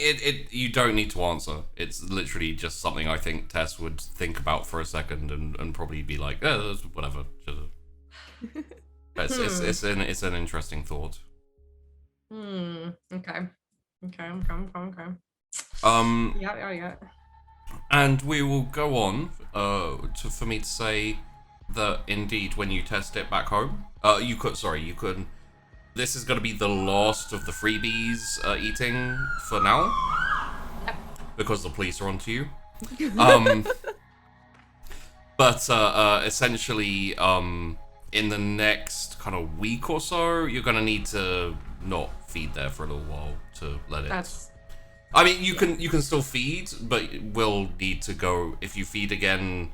you don't need to answer. It's literally just something I think Tess would think about for a second and probably be like, whatever. It's an interesting thought. Okay. Yeah. And we will go on for me to say that indeed when you test it back home, you could. This is going to be the last of the freebies eating for now, because the police are onto you. But essentially, in the next kind of week or so, you're going to need to not feed there for a little while to let it. I mean, you can still feed, but will need to go. If you feed again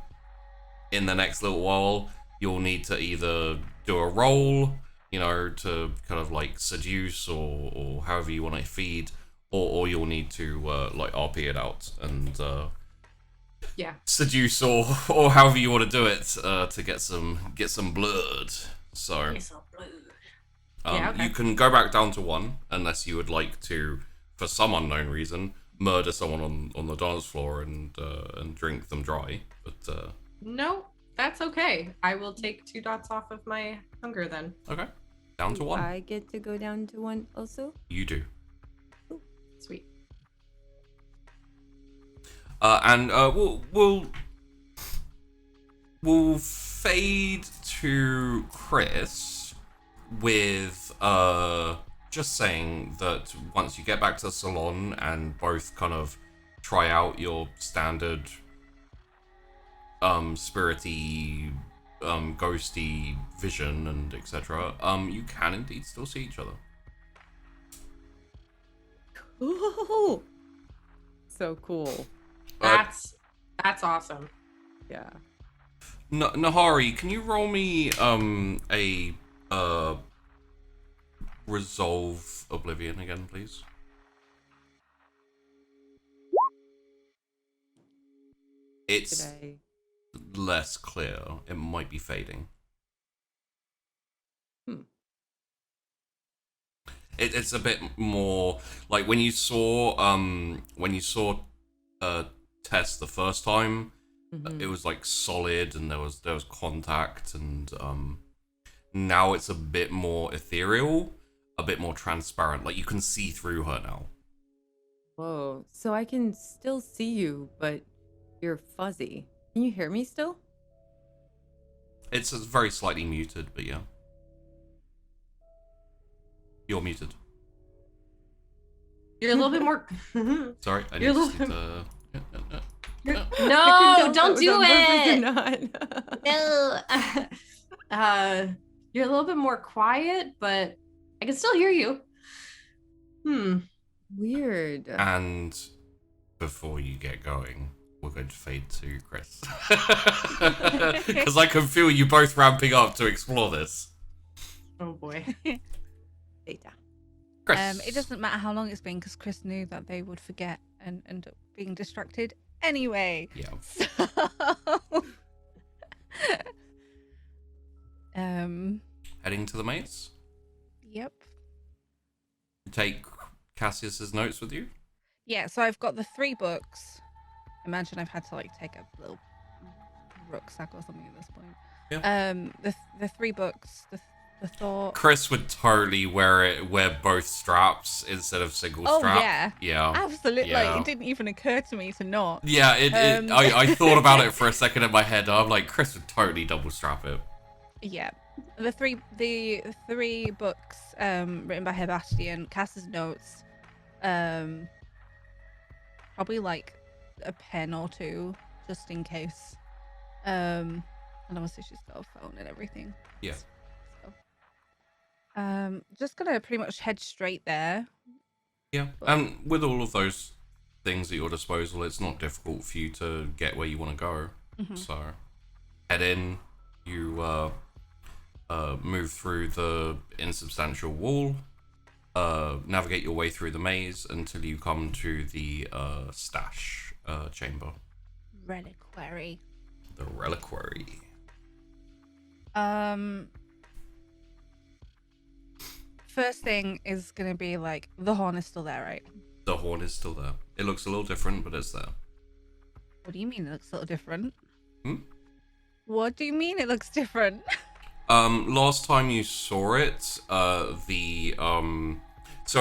in the next little while, you'll need to either do a roll, you know, to kind of like seduce or however you want to feed, or you'll need to like RP it out and seduce or however you want to do it to get some blood. So you can go back down to 1 unless you would like to, for some unknown reason, murder someone on the dance floor and drink them dry. But no, that's okay. I will take 2 dots off of my hunger then. Okay, down to 1. I get to go down to 1 also. You do. Ooh. Sweet. And we'll fade to Chrys with just saying that once you get back to the salon and both kind of try out your standard spirity, ghosty vision and etc., you can indeed still see each other. Ooh. So cool. That's awesome. Yeah. Nahari, can you roll me a resolve oblivion again, please? It's less clear. It might be fading. It's a bit more like when you saw Tess the first time. It was like solid and there was contact, and now it's a bit more ethereal, a bit more transparent. Like you can see through her now. Whoa. So I can still see you, but you're fuzzy. Can you hear me still? It's very slightly muted, but yeah. You're muted. You're a little bit more. Sorry, I You're need a to. No, don't do it. No. You're a little bit more quiet, but I can still hear you. Weird. And before you get going, we're going to fade to Chrys. Because I can feel you both ramping up to explore this. Oh boy. Data. Chrys. It doesn't matter how long it's been because Chrys knew that they would forget and end up being distracted anyway. Yeah. So... Heading to the maze? Yep. You take Cassius's notes with you? Yeah, so I've got the 3 books. Imagine I've had to like take a little rucksack or something at this point. Yeah. The 3 books, the thought. Chrys would totally wear both straps instead of single strap. Yeah. Yeah. Absolutely. Yeah. Like, it didn't even occur to me to not. Yeah, I thought about it for a second in my head. I'm like, Chrys would totally double strap it. Yeah. The three books written by Sebastian, Cass's notes, probably like a pen or 2 just in case. And obviously she's got a phone and everything. Yeah. So, just gonna pretty much head straight there. Yeah. And with all of those things at your disposal, it's not difficult for you to get where you want to go. Mm-hmm. So head in, you move through the insubstantial wall, navigate your way through the maze until you come to the stash chamber. Reliquary. The reliquary. First thing is gonna be like, the horn is still there, right? The horn is still there. It looks a little different, but it's there. What do you mean it looks a little different? Hmm? What do you mean it looks different? Last time you saw it, so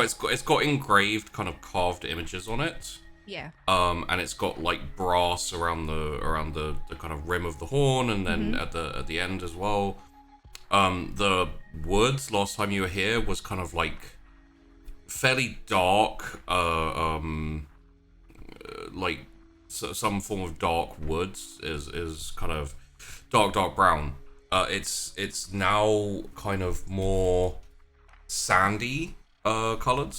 it's got engraved, kind of carved images on it. Yeah. And it's got like brass around the kind of rim of the horn, and then at the end as well. The woods last time you were here was kind of like fairly dark, like some form of dark woods is kind of dark brown. It's now kind of more sandy colored.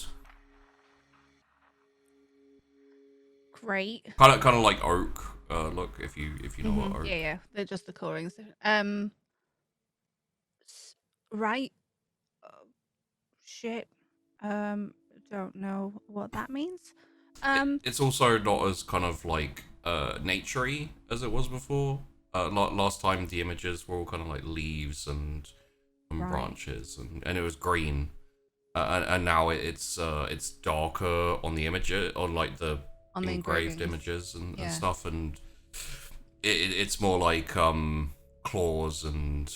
Great. Kind of like oak look, if you know what oak. Yeah. They're just the colorings. Right. Shit. Don't know what that means. It's also not as kind of like naturey as it was before. Last time the images were all kind of like leaves and Right. branches, and it was green, and now it's darker on the image, on like the On the engraved engravings. images and Yeah. stuff, and it's more like claws and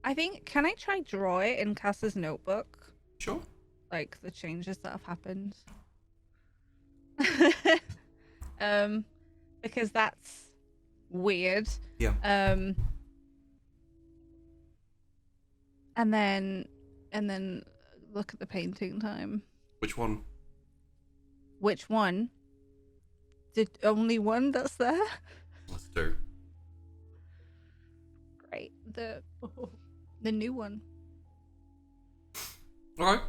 I think, can I try draw it in Cass's notebook? sure. Like the changes that have happened. Because that's weird. Yeah. And then look at the painting time. Which one? Which one? The only one that's there? Let's do. Great. The new one. Okay.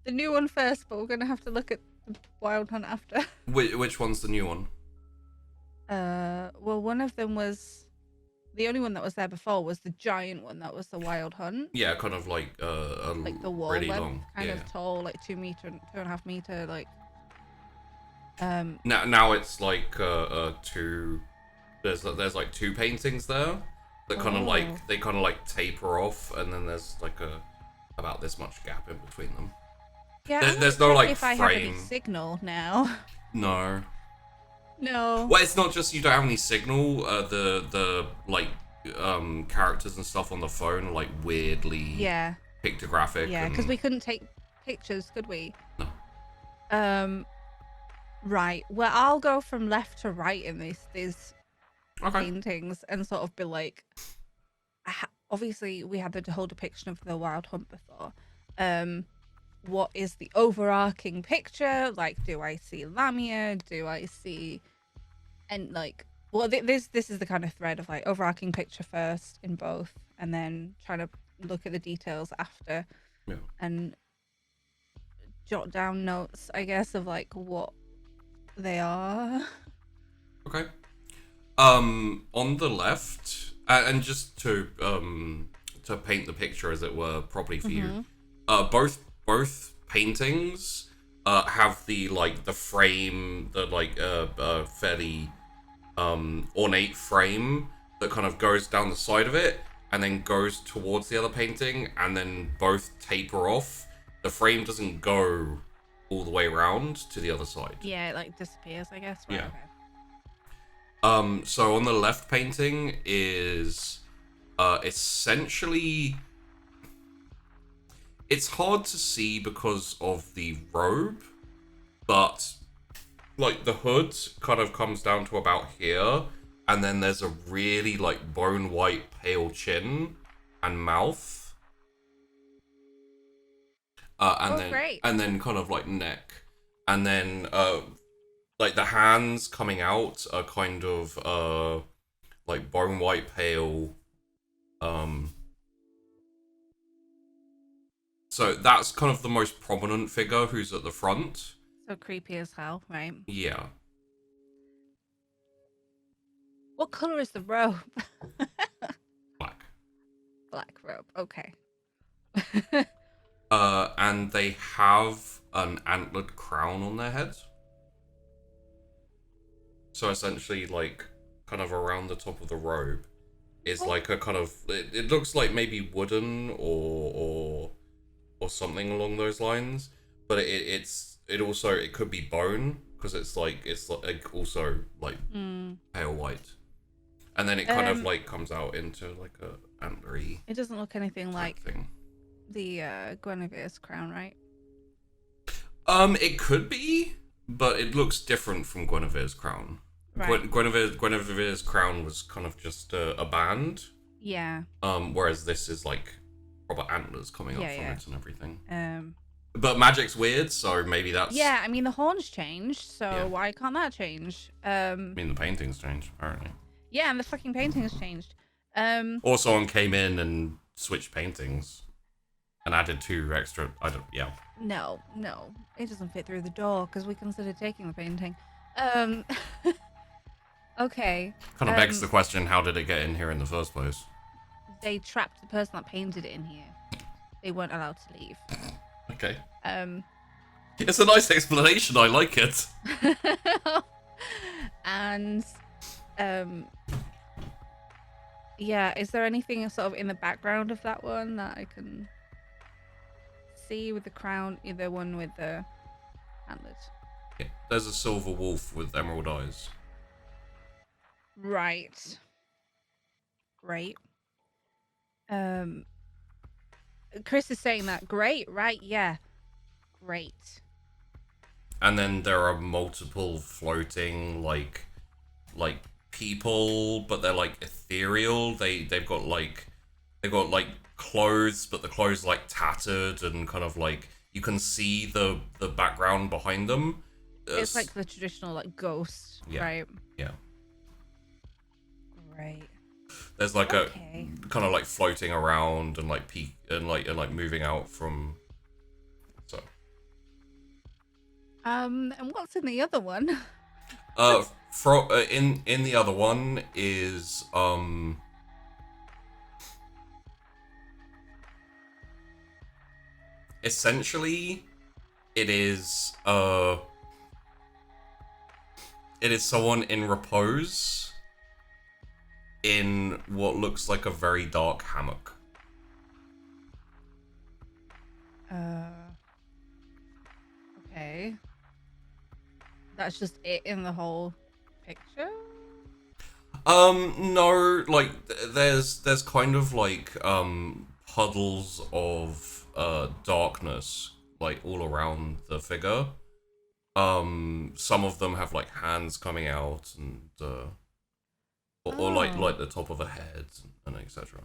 The new one first, but we're gonna have to look at the wild hunt after. Which one's the new one? Well, one of them was the only one that was there before was the giant one that was the wild hunt. Yeah, kind of like Like the wall really web, long. kind Yeah. of tall, like 2.5 meter, like. Now it's like two. There's like 2 paintings there that kind of Oh. like they kind of like taper off, and then there's like about this much gap in between them. Yeah, There's I'm no not sure like if I have any frame. signal now. No. No. Well, it's not just you don't have any signal. The like characters and stuff on the phone are like weirdly Yeah. pictographic. Yeah, because and- we couldn't take pictures, could we? No. Right. Well, I'll go from left to right in these Okay. paintings and sort of be like, obviously we had the whole depiction of the wild hunt before. What is the overarching picture? Like, do I see Lamia? Do I see, and like, well, this is the kind of thread of like overarching picture first in both, and then trying to look at the details after, Yeah. and jot down notes, I guess, of like what they are. Okay. On the left, and just to paint the picture, as it were, properly for you, both paintings have the like the frame, the like fairly ornate frame that kind of goes down the side of it and then goes towards the other painting, and then both taper off. The frame doesn't go all the way around to the other side. Yeah, it like disappears, I guess. Right, Yeah. Okay. So on the left painting is essentially, it's hard to see because of the robe, but like the hood kind of comes down to about here, and then there's a really like bone white pale chin and mouth. Great. And then kind of like neck, and then like the hands coming out are kind of like bone white pale. So that's kind of the most prominent figure who's at the front. So creepy as hell, right? Yeah. What color is the robe? Black. Black robe. Okay. And they have an antlered crown on their heads. So essentially, like, kind of around the top of the robe is like a kind of, it looks like maybe wooden or something along those lines, but it could be bone, because it's like also like pale white, and then it kind of like comes out into like a antlery. It doesn't look anything like thing. the Guinevere's crown, right? It could be, but it looks different from Guinevere's crown. Right. Guinevere's crown was kind of just a band. Yeah. Whereas this is like proper antlers coming up from Yeah. it and everything. But magic's weird, so maybe that's. Yeah, I mean the horns changed, so Yeah. why can't that change? I mean, the paintings changed apparently. Yeah, and the fucking painting has changed. Or someone came in and switched paintings and added 2 extra. No, it doesn't fit through the door because we considered taking the painting. Okay. Kind of begs the question: how did it get in here in the first place? They trapped the person that painted it in here. They weren't allowed to leave. Okay. It's a nice explanation. I like it. And yeah, is there anything sort of in the background of that one that I can see with the crown, either one with the antlers? Yeah. There's a silver wolf with emerald eyes. Right. Great. Chrys is saying that. Great, right? Yeah. Great. And then there are multiple floating like people, but they're like ethereal. They've got clothes, but the clothes are like tattered and kind of like you can see the background behind them. It's like the traditional like ghost, right? Yeah. Right. There's like a kind of like floating around and like peak and like moving out from. So. And what's in the other one? In the other one is essentially it is someone in repose in what looks like a very dark hammock. Okay. That's just it in the whole picture? No, like there's kind of like puddles of darkness like all around the figure. Some of them have like hands coming out and or like the top of a head and etc.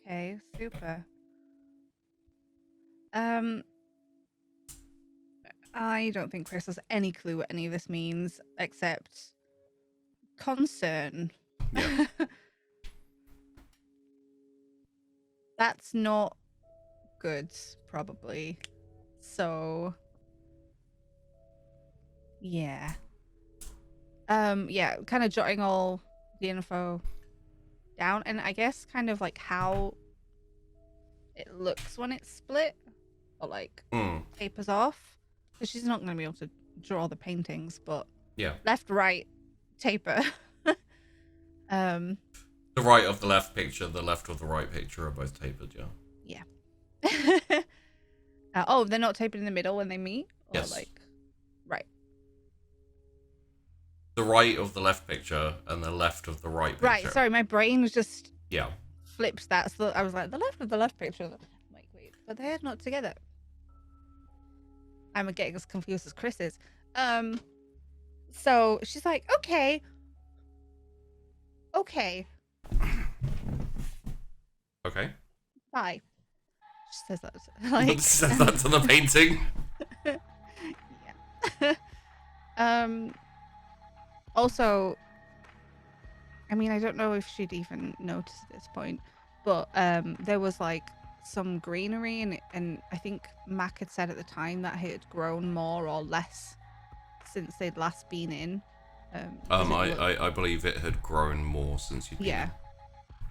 Okay, super. I don't think Chrys has any clue what any of this means, except concern. Yeah. That's not good, probably. So, yeah. Yeah, kind of jotting all the info down, and I guess kind of like how it looks when it's split or like tapers off. So she's not going to be able to draw the paintings, but yeah, left, right, taper. The right of the left picture, the left of the right picture are both tapered. Yeah. Yeah. Oh, they're not tapered in the middle when they meet, Or Yes. like, right. The right of the left picture and the left of the right picture. Right, sorry, my brain was just Yeah. flipped that. So I was like, the left of the left picture. I'm like, wait, but they're not together. I'm getting as confused as Chrys is. So she's like, okay. Okay. Bye. She says that. Like, Says that to the painting. yeah. Also, I mean, I don't know if she'd even noticed at this point, but there was like some greenery, and I think Mac had said at the time that it had grown more or less since they'd last been in. I believe it had grown more since you'd been Yeah.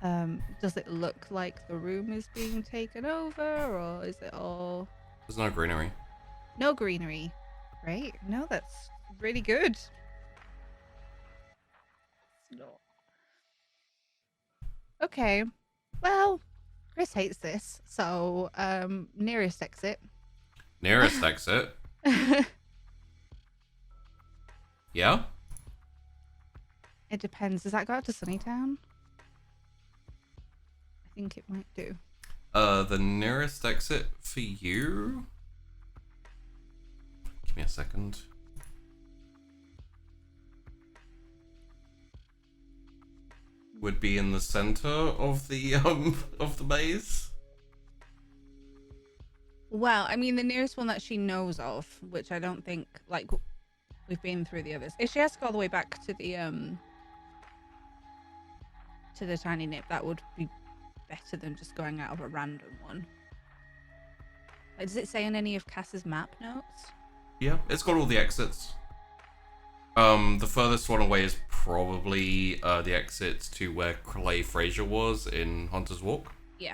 in. Does it look like the room is being taken over, or is it all There's no greenery. no greenery? Right? No, that's really good. It's not. Okay. Well, Chrys hates this, so nearest exit. Nearest exit. Yeah? It depends. Does that go out to Sunnytown? I think it might do. The nearest exit for you? Give me a second. Would be in the center of the maze. Well, I mean, the nearest one that she knows of, which I don't think, like, we've been through the others. If she has to go all the way back to the tiny nip, that would be better than just going out of a random one. Like, does it say on any of Cass's map notes? Yeah, it's got all the exits. The furthest one away is probably the exit to where Clay Fraser was in Hunter's Walk. Yeah.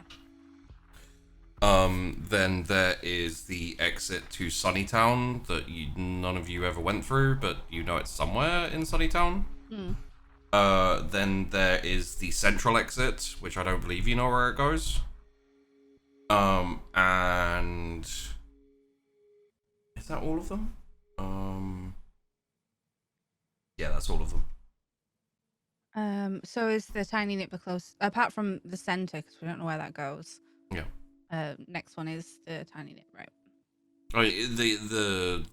Then there is the exit to Sunnytown that none of you ever went through, but you know it's somewhere in Sunnytown. Then there is the central exit, which I don't believe you know where it goes. And is that all of them? Yeah, that's all of them. So is the tiny nip the close, apart from the center, because we don't know where that goes. Yeah. Next one is the tiny nip, right? Oh, the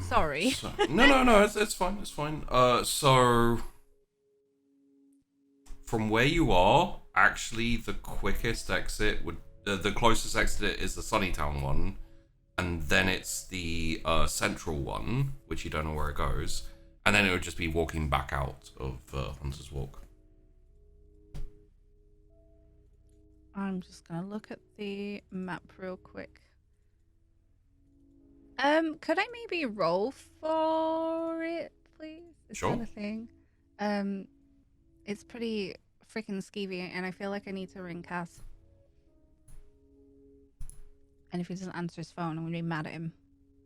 Sorry. So, no, it's fine, it's fine. So from where you are, actually, the quickest exit would, the closest exit is the Sunnytown one, and then it's the central one, which you don't know where it goes, and then it would just be walking back out of Hunter's Walk. I'm just gonna look at the map real quick. Could I maybe roll for it, please? Is Sure. that a thing? It's pretty freaking skeevy, and I feel like I need to ring Cass. And if he doesn't answer his phone, I'm gonna be mad at him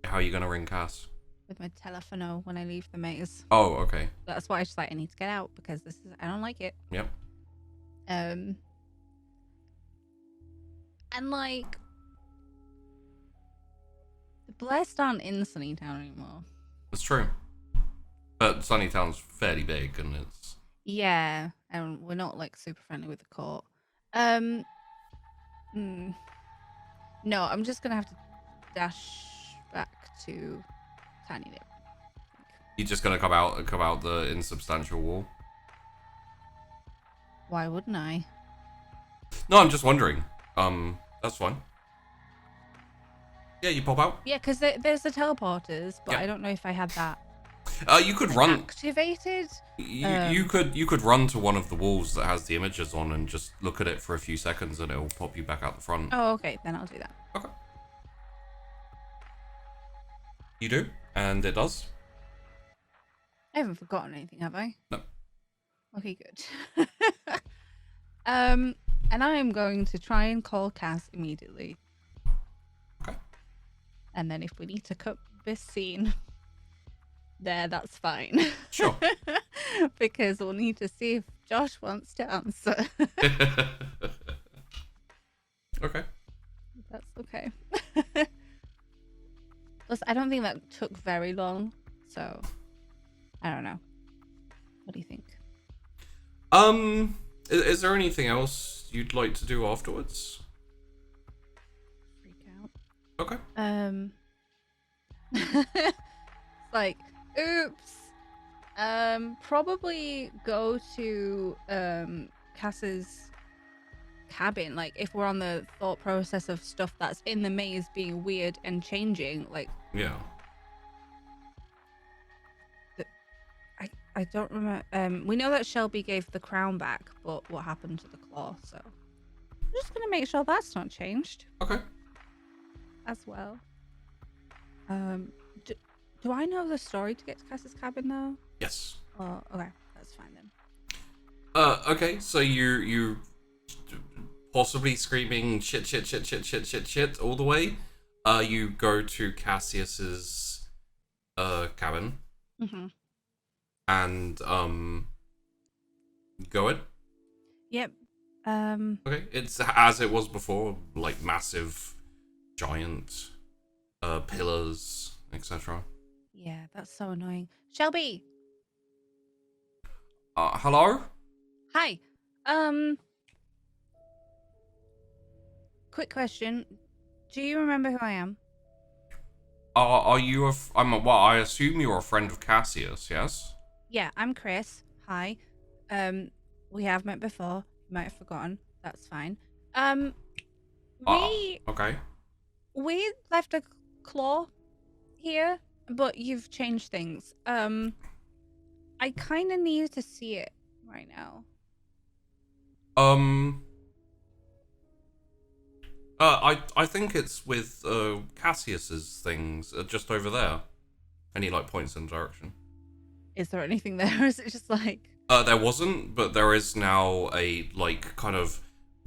How are you gonna ring Cass? with my telephono when I leave the maze. Oh, okay. That's why I just like I need to get out because I don't like it. Yep. And like the Blessed aren't in Sunnytown anymore. That's true. But Sunnytown's fairly big, and it's... Yeah, and we're not like super friendly with the court. No, I'm just gonna have to dash back to Tiny Nip. You're just gonna come out the insubstantial wall? Why wouldn't I? No, I'm just wondering. That's fine. Yeah, you pop out. Yeah, because there's the teleporters, but Yeah. I don't know if I had that You could run. activated. You could run to one of the walls that has the images on and just look at it for a few seconds, and it'll pop you back out the front. Oh, okay, then I'll do that. Okay. You do, and it does. I haven't forgotten anything, have I? No. Okay, good. And I am going to try and call Cass immediately. Okay. And then if we need to cut this scene, that's fine. Sure. Because we'll need to see if Josh wants to answer. Okay. That's okay. Plus, I don't think that took very long, so I don't know. What do you think? Is there anything else you'd like to do afterwards? Freak out. Okay. It's like, oops. Probably go to Cass's cabin. Like, if we're on the thought process of stuff that's in the maze being weird and changing, like, Yeah. I don't remember. We know that Shelby gave the crown back, but what happened to the claw? So I'm just gonna make sure that's not changed Okay. as well. Do I know the story to get to Cass's cabin though? Yes. Oh, okay, that's fine then. Okay, so you possibly screaming shit all the way. You go to Cassius's cabin Mm-hmm. and go in. Yep. Okay, it's as it was before, like massive, giant pillars, etc. Yeah, that's so annoying. Shelby, Hello? hi. Quick question. Do you remember who I am? Are you I assume you're a friend of Cassius, yes? Yeah, I'm Chrys. Hi. We have met before. You might have forgotten. That's fine. Okay. We left a claw here, but you've changed things. I kind of need to see it right now. I think it's with Cassius's things just over there. And he like points in the direction. Is there anything there? Or is it just like... There wasn't, but there is now a like kind of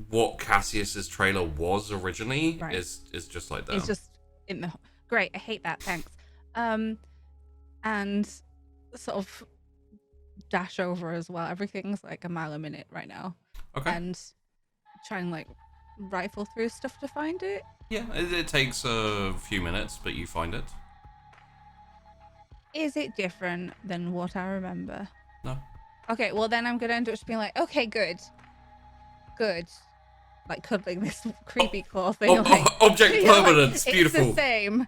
what Cassius's trailer was originally is just like that. It's just in the... Great, I hate that, thanks. And sort of dash over as well. Everything's like a mile a minute right now. Okay. And try and like rifle through stuff to find it. Yeah, it takes a few minutes, but you find it. Is it different than what I remember? No. Okay, well then I'm gonna end up just being like, okay, good. Like cuddling this creepy claw thing. Object Yeah, permanence, like, beautiful. It's the same.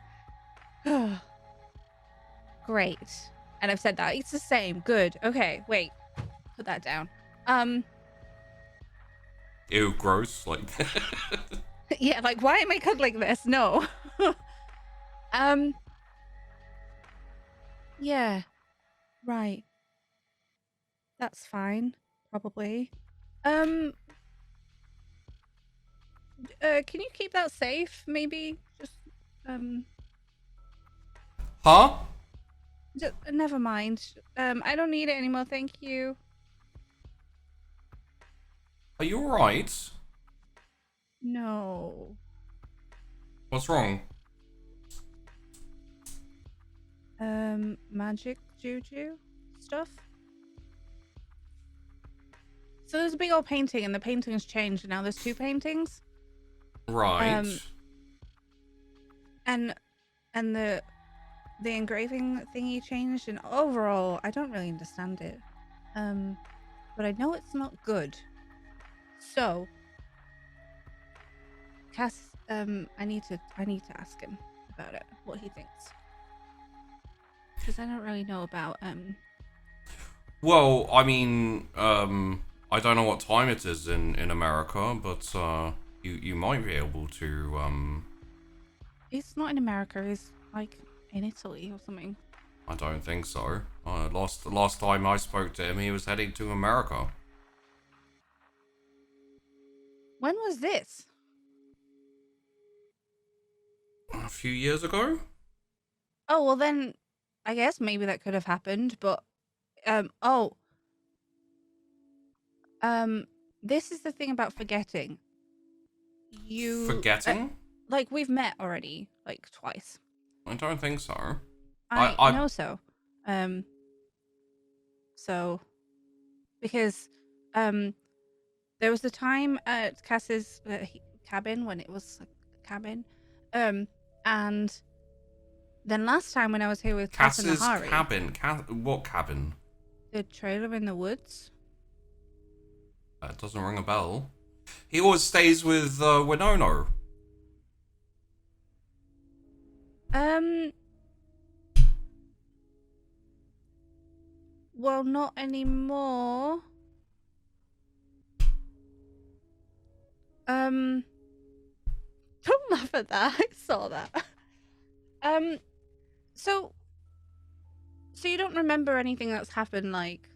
Great. And I've said that. It's the same. Good. Okay, wait. Put that down. Ew, gross. Like. Yeah, like why am I cuddling this? No. Yeah. Right. That's fine. Probably. Can you keep that safe? Maybe just Huh? never mind. I don't need it anymore. Thank you. Are you alright? No. What's wrong? Magic juju stuff. So there's a big old painting, and the painting's changed, and now there's two paintings. Right. And the engraving thingy changed, and overall, I don't really understand it. But I know it's not good. So, Cass, I need to ask him about it, what he thinks, because I don't really know about Well, I mean, I don't know what time it is in America, but you might be able to It's not in America. It's like in Italy or something. I don't think so. Last time I spoke to him, he was heading to America. When was this? A few years ago? Oh, well then, I guess maybe that could have happened, but, this is the thing about forgetting. Forgetting? Like, we've met already, like, twice. I don't think so. I know so. So, because, there was the time at Cass's cabin when it was a cabin, and Then last time when I was here with Cass and Cass's Nahari, cabin. What cabin? the trailer in the woods. That doesn't ring a bell. He always stays with Winona. Well, not anymore. Don't laugh at that. I saw that. So you don't remember anything that's happened, like,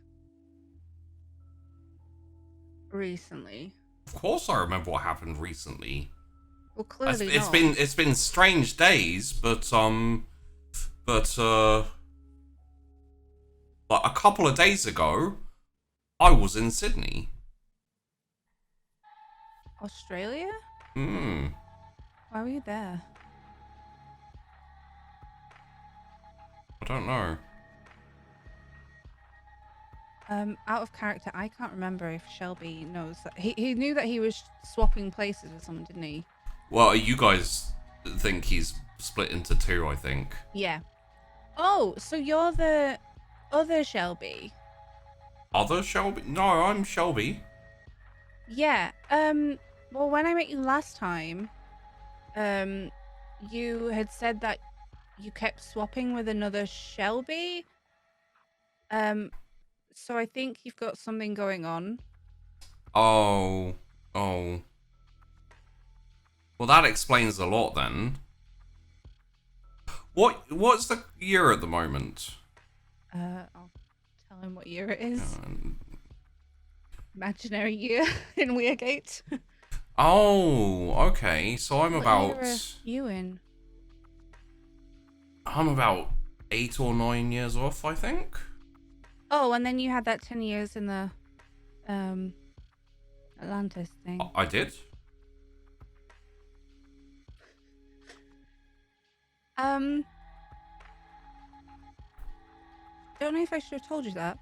recently? Of course I remember what happened recently. Well, clearly It's been strange days, but like a couple of days ago, I was in Sydney. Australia? Hmm. Why were you there? I don't know. Out of character, I can't remember if Shelby knows that. He knew that he was swapping places with someone, didn't he? Well, you guys think he's split into two, I think. Yeah. Oh, so you're the other Shelby? Other Shelby? No, I'm Shelby. Yeah. Well, when I met you last time, you had said that you kept swapping with another Shelby. So I think you've got something going on. Oh. Well, that explains a lot then. What's the year at the moment? I'll tell him what year it is. Imaginary year in Weirgate. Oh, okay. So I'm What about. year are you in? I'm about 8 or 9 years off, I think. Oh, and then you had that 10 years in the Atlantis thing. I did. Don't know if I should have told you that.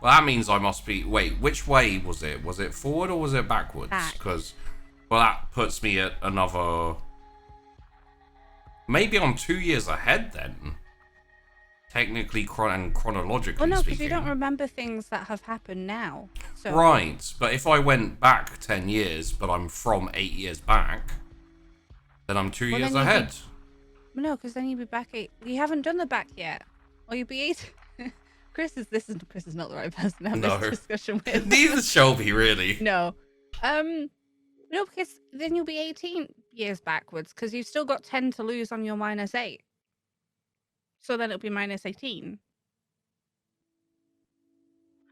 Well, that means I must be. Wait, which way was it? Was it forward or was it backwards? Back. Because, well, that puts me at another. Maybe I'm 2 years ahead then. Technically and chronologically Well, no, because speaking. you don't remember things that have happened now. So Right, but if I went back 10 years, but I'm from 8 years back, then I'm 2 years then you'd be- ahead. No, because then you'd be back 8. You haven't done the back yet. Or you'd be 8. Chris is not the right person to have No. this discussion with. Neither Shelby, really. No. No, because then you'll be 18 years backwards, because you've still got 10 to lose on your -8. So then it'll be -18.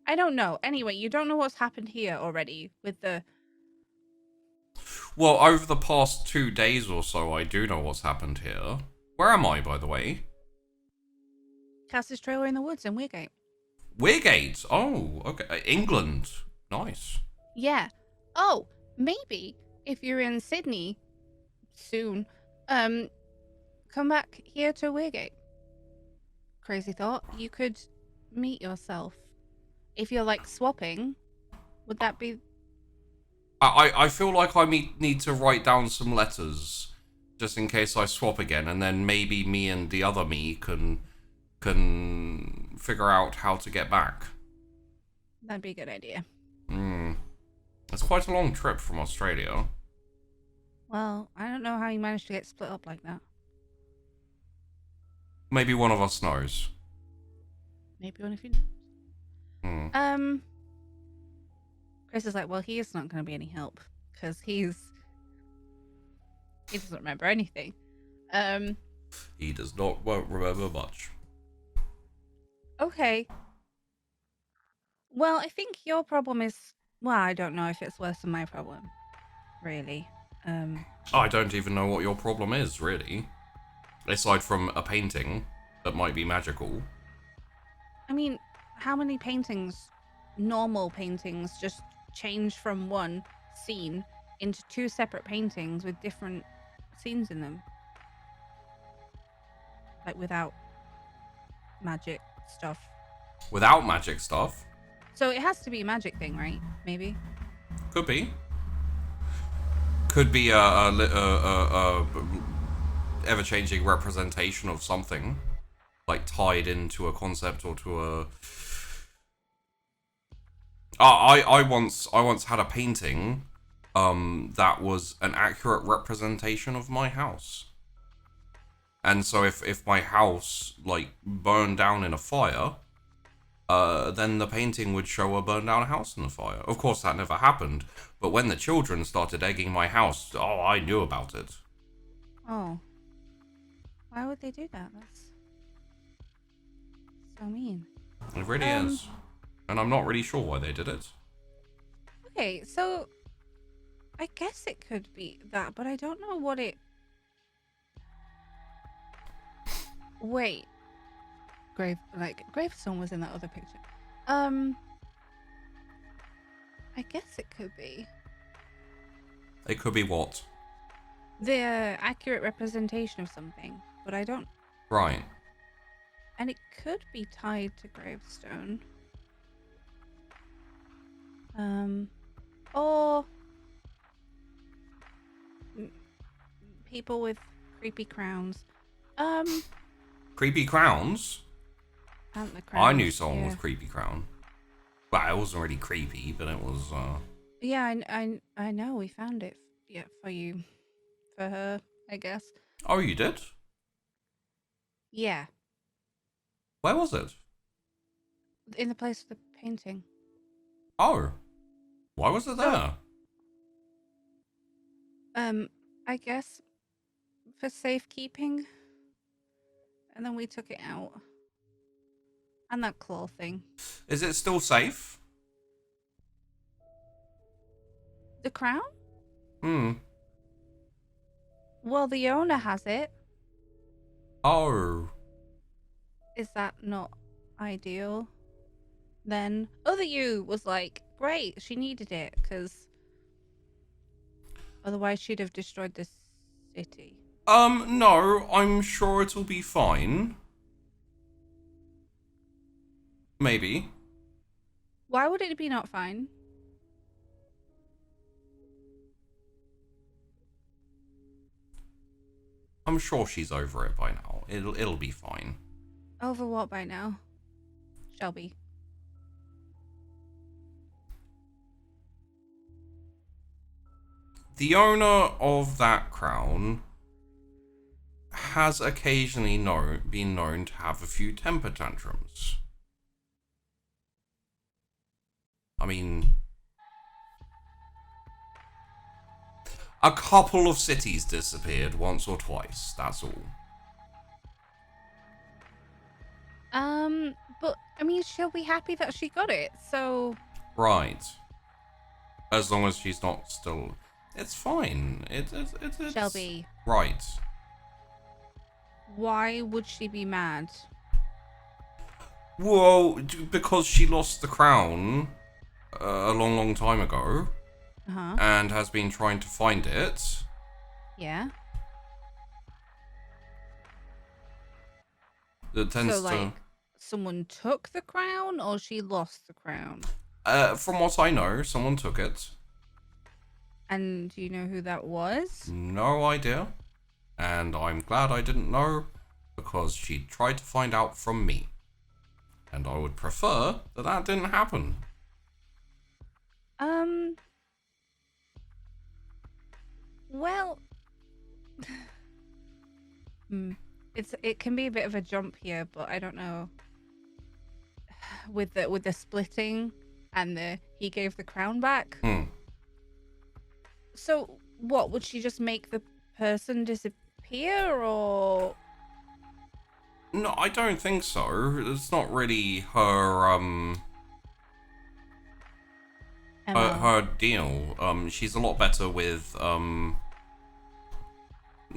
I don't know. Anyway, you don't know what's happened here already with the... Well, over the past 2 days or so, I do know what's happened here. Where am I, by the way? Cassius trailer in the woods in Weirgate. Weirgate. Oh, okay. England. Nice. Yeah. Oh, maybe if you're in Sydney soon, come back here to Weirgate. Crazy thought. You could meet yourself. If you're like swapping, would that be... I feel like I need to write down some letters just in case I swap again, and then maybe me and the other me can figure out how to get back. That'd be a good idea. It's quite a long trip from Australia. Well, I don't know how you managed to get split up like that. Maybe one of us knows. Maybe one of you knows. Chris is like, well, he is not going to be any help because he doesn't remember anything. He won't remember much. Okay. Well, I think your problem is, well, I don't know if it's worse than my problem, really. I don't even know what your problem is, really. Aside from a painting that might be magical. I mean, how many paintings, normal paintings, just change from one scene into 2 separate paintings with different scenes in them? Like, without magic stuff. Without magic stuff? So it has to be a magic thing, right? Maybe? Could be. Could be a ever-changing representation of something, like tied into a concept or to a. I once had a painting, that was an accurate representation of my house. And so if my house like burned down in a fire, then the painting would show a burned down house in a fire. Of course, that never happened. But when the children started egging my house, oh, I knew about it. Oh. Why would they do that? That's so mean. It really is. And I'm not really sure why they did it. Okay, so I guess it could be that, but I don't know what it. Wait. Gravestone was in that other picture. I guess it could be. It could be what? The accurate representation of something, but I don't. Right. And it could be tied to Gravestone. Or people with creepy crowns. Creepy crowns? Antler crowns. I knew someone yeah. with creepy crown. Well, it wasn't really creepy, but it was, Yeah, I know. We found it. Yeah, for you. For her, I guess. Oh, you did? Yeah. Where was it? In the place of the painting. Oh. Why was it there? I guess for safekeeping. And then we took it out. And that claw thing. Is it still safe? The crown? Hmm. Well, the owner has it. Oh. Is that not ideal? Then other you was like, great, she needed it, because otherwise she'd have destroyed the city. No, I'm sure it'll be fine. Maybe. Why would it be not fine? I'm sure she's over it by now. It'll be fine. Over what by now? Shelby. The owner of that crown has occasionally been known to have a few temper tantrums. I mean, a couple of cities disappeared once or twice, that's all. But I mean, she'll be happy that she got it, so. Right. As long as she's not still. It's fine. It's Shelby. Right. Why would she be mad? Well, because she lost the crown a long time ago. Uh-huh. And has been trying to find it. Yeah. That tends so, like, someone took the crown or she lost the crown? From what I know, someone took it. And do you know who that was? No idea. And I'm glad I didn't know, because she tried to find out from me. And I would prefer that didn't happen. Well, it can be a bit of a jump here, but I don't know. With the splitting and he gave the crown back. So what, would she just make the person disappear, or? No, I don't think so. It's not really her her deal. She's a lot better with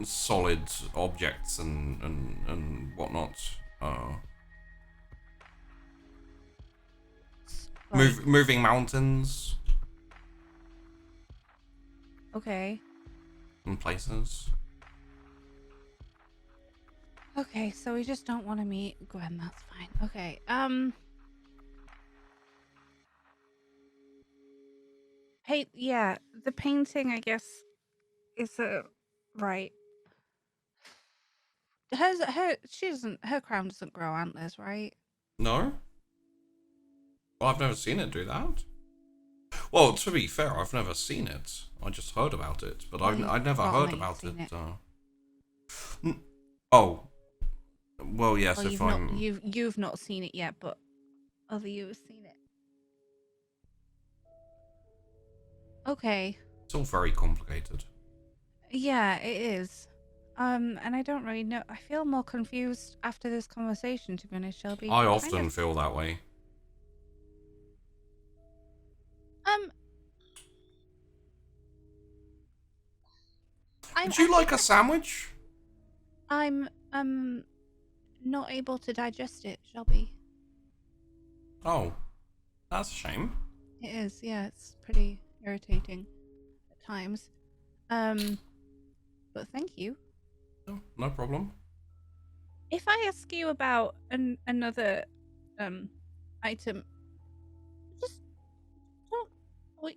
solid objects and whatnot. Moving mountains. Okay. And places. Okay, so we just don't want to meet Gwen. That's fine. Okay. Hey, yeah, the painting, I guess, is right. her crown doesn't grow antlers, right? No? Well, I've never seen it do that. Well, to be fair, I've never seen it. I just heard about it, but I never heard about it. Oh, well, yes. Well, if I'm you've not seen it yet, but other you have seen it. Okay. It's all very complicated. Yeah, it is. And I don't really know. I feel more confused after this conversation, to be honest, Shelby. I often feel that way. Would you like a sandwich? I'm not able to digest it, Shelby. Oh, that's a shame. It is, yeah. It's pretty irritating at times. But thank you. Oh, no problem. If I ask you about another item,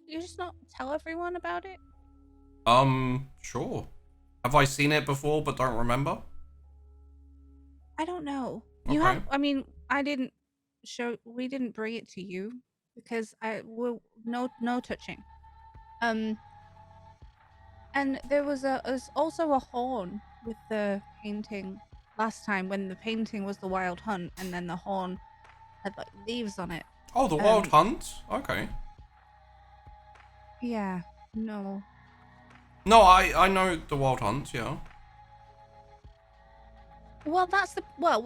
you just not tell everyone about it? Sure. Have I seen it before but don't remember? I don't know. Okay. You have. I mean, we didn't bring it to you because no touching. And there's also a horn with the painting last time when the painting was the Wild Hunt, and then the horn had like leaves on it. Oh, the Wild Hunt? Okay. Yeah. No. No, I know the Wild Hunt, yeah. Well,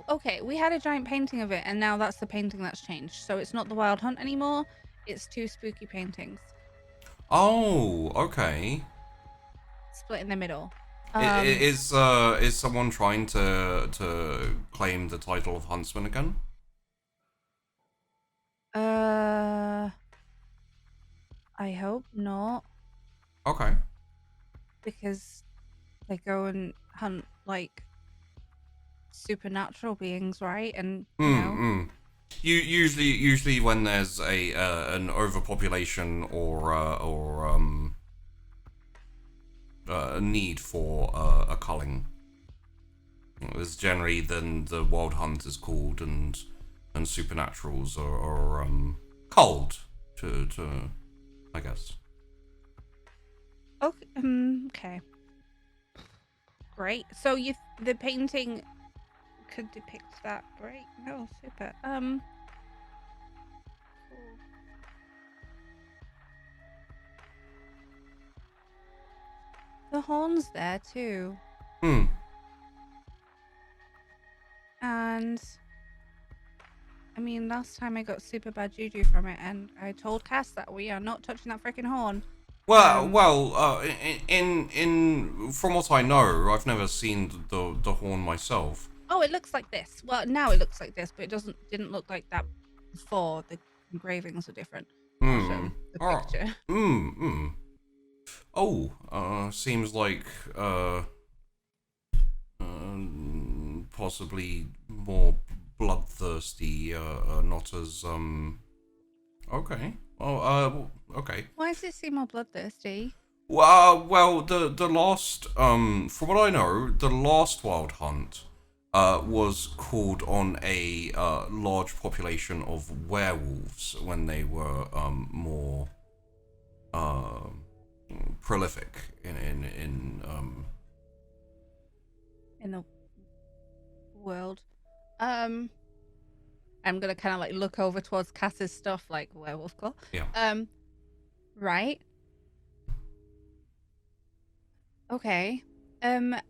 okay, we had a giant painting of it, and now that's the painting that's changed. So it's not the Wild Hunt anymore, it's two spooky paintings. Oh, okay. Split in the middle. Is someone trying to claim the title of Huntsman again? I hope not. Okay. Because they go and hunt, like, supernatural beings, right? And usually when there's an overpopulation or a need for a culling, there's generally then the Wild Hunt is called, and supernaturals are culled to I guess. Okay. Okay. Great. So the painting could depict that. Great. No, super. Cool. The horn's there too. And I mean, last time I got super bad juju from it, and I told Cass that we are not touching that freaking horn. Well, in from what I know, I've never seen the horn myself. Oh, it looks like this. Well, now it looks like this, but it didn't look like that before. The engravings were different. I'll show the picture. Oh, seems like possibly more bloodthirsty, not as okay. Oh, okay. Why does it seem more bloodthirsty? Well, the last from what I know, the last Wild Hunt was called on a large population of werewolves when they were more prolific in the world. I'm gonna kind of like look over towards Cass's stuff, like werewolf claw. Yeah. Right. Okay. And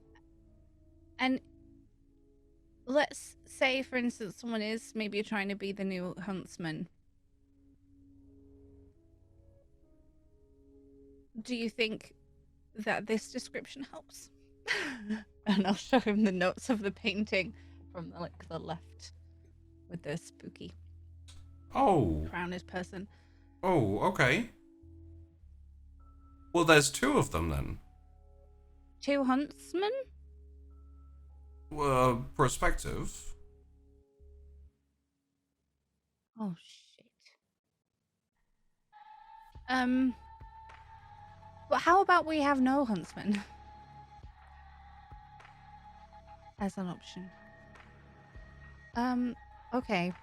let's say, for instance, someone is maybe trying to be the new huntsman. Do you think that this description helps? And I'll show him the notes of the painting from the left with the spooky crowned person. Oh, okay. Well, there's two of them then. Two huntsmen? Perspective. Oh shit. But how about we have no huntsman? as an option. Okay,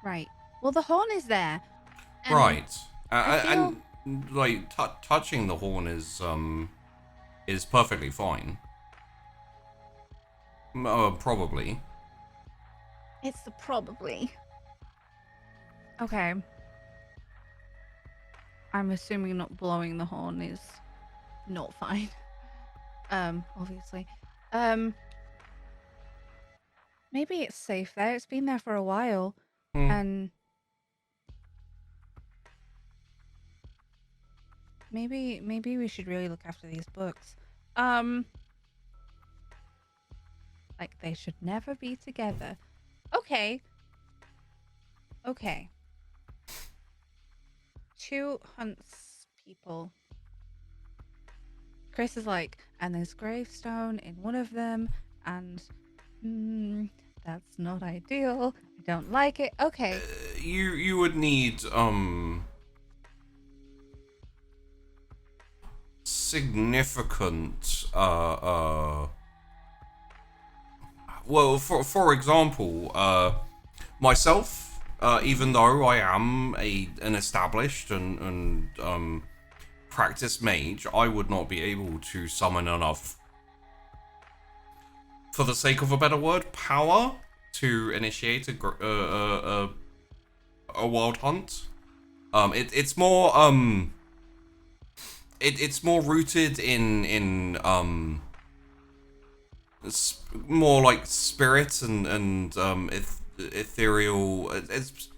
right. Well, the horn is there. And Right. I feel- And like touching the horn is perfectly fine. Probably. It's the probably. Okay. I'm assuming not blowing the horn is not fine. Obviously. Maybe it's safe there. It's been there for a while. And maybe we should really look after these books. Like they should never be together. Okay. 2 hunts people. Chrys is like, and there's gravestone in one of them, and that's not ideal. I don't like it. Okay. You would need significant well, for example, myself, even though I am an established and practiced mage, I would not be able to summon enough, for the sake of a better word, power to initiate a wild hunt. It's more it's more rooted in more like spirit and ethereal. It's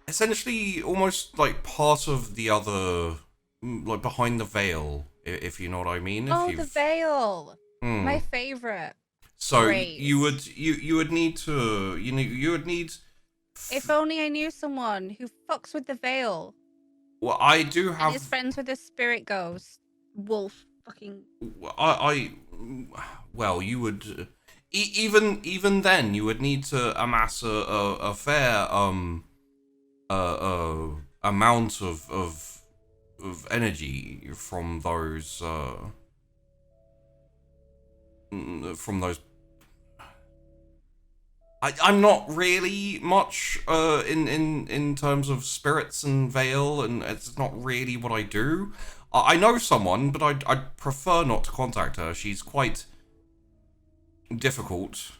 essentially almost like part of the other, like behind the veil, if you know what I mean. The veil, my favorite. So phrase. you would need to you would need. If only I knew someone who fucks with the veil. Well, I do have. And is friends with the spirit ghost wolf. Fucking. Well, you would even then you would need to amass a fair amount of energy from those I'm not really much in terms of spirits and veil, and it's not really what I do. I know someone, but I'd prefer not to contact her. She's quite difficult.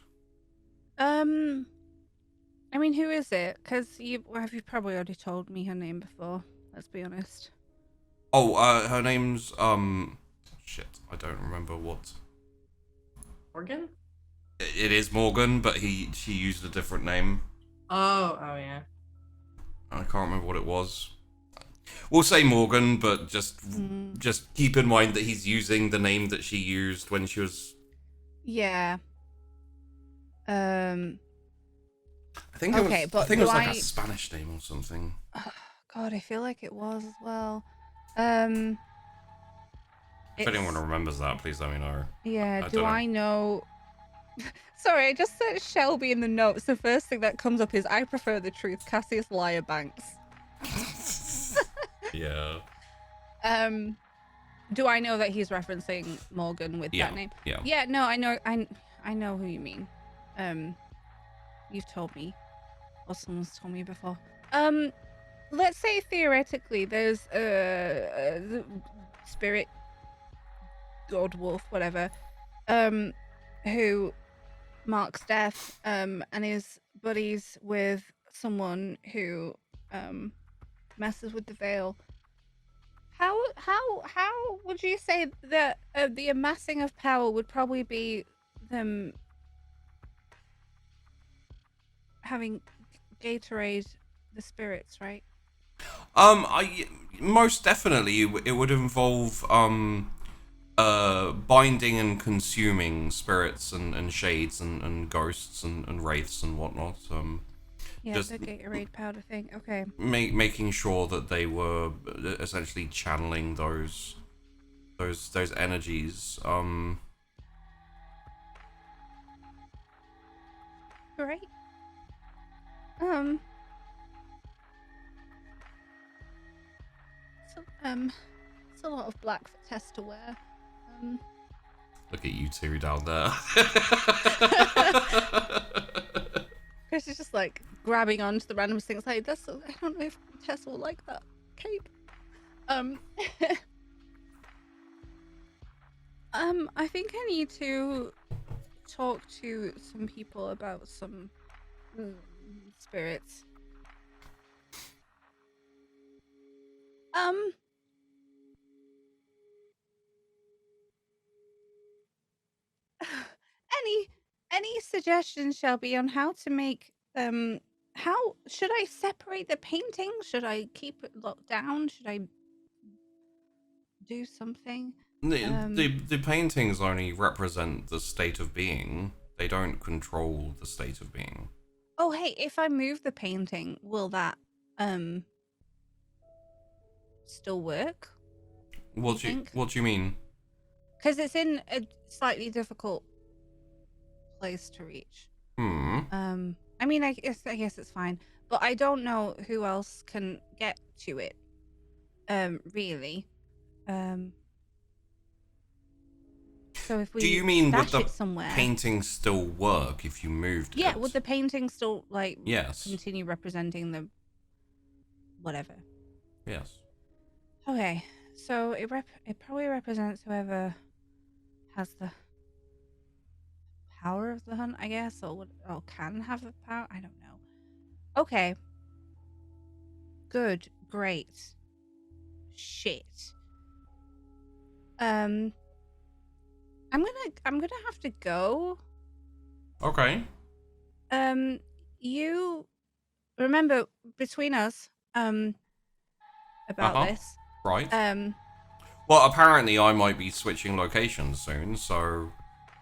I mean, who is it? Because you've probably already told me her name before. Let's be honest. Oh, her name's shit. I don't remember what. Morgan? It is Morgan, but she used a different name. Oh yeah. I can't remember what it was. We'll say Morgan, but just keep in mind that he's using the name that she used when she was. Yeah. I think it was like a Spanish name or something. Oh, God, I feel like it was as well. If anyone remembers that, please let me know. Yeah. Do I know? Sorry, I just searched Shelby in the notes. The first thing that comes up is I prefer the truth. Cassius Banks. Yeah. Do I know that he's referencing Morgan with that name? Yeah. Yeah. No, I know. I know who you mean. You've told me, or someone's told me before. Let's say theoretically there's a spirit, god, wolf, whatever, who marks death, and is buddies with someone who messes with the veil. How would you say that the amassing of power would probably be them having Gatorade the spirits, right? I most definitely it would involve binding and consuming spirits and shades and ghosts and wraiths and whatnot. Yeah, just the Gatorade powder thing. Okay. Making sure that they were essentially channeling those energies. Great. It's a lot of black for Tess to wear. Look at you two down there. grabbing onto the random things. Like, I don't know if Tess will like that cape. I think I need to talk to some people about some spirits. Any suggestions, Shelby, on how to make how should I separate the painting? Should I keep it locked down? Should I do something? The paintings only represent the state of being. They don't control the state of being. Oh, hey, if I move the painting, will that still work? What do you mean? Because it's in a slightly difficult place to reach. I mean, I guess it's fine, but I don't know who else can get to it. Really. So if we do you mean would the somewhere, painting still work if you moved it? Yeah, would the painting still yes continue representing the whatever? Yes. Okay, so it probably represents whoever has the power of the hunt, I guess, or can have the power. I don't know. Okay. Good. Great. Shit. I'm gonna have to go. Okay. You remember between us about this. Right. Well, apparently I might be switching locations soon, so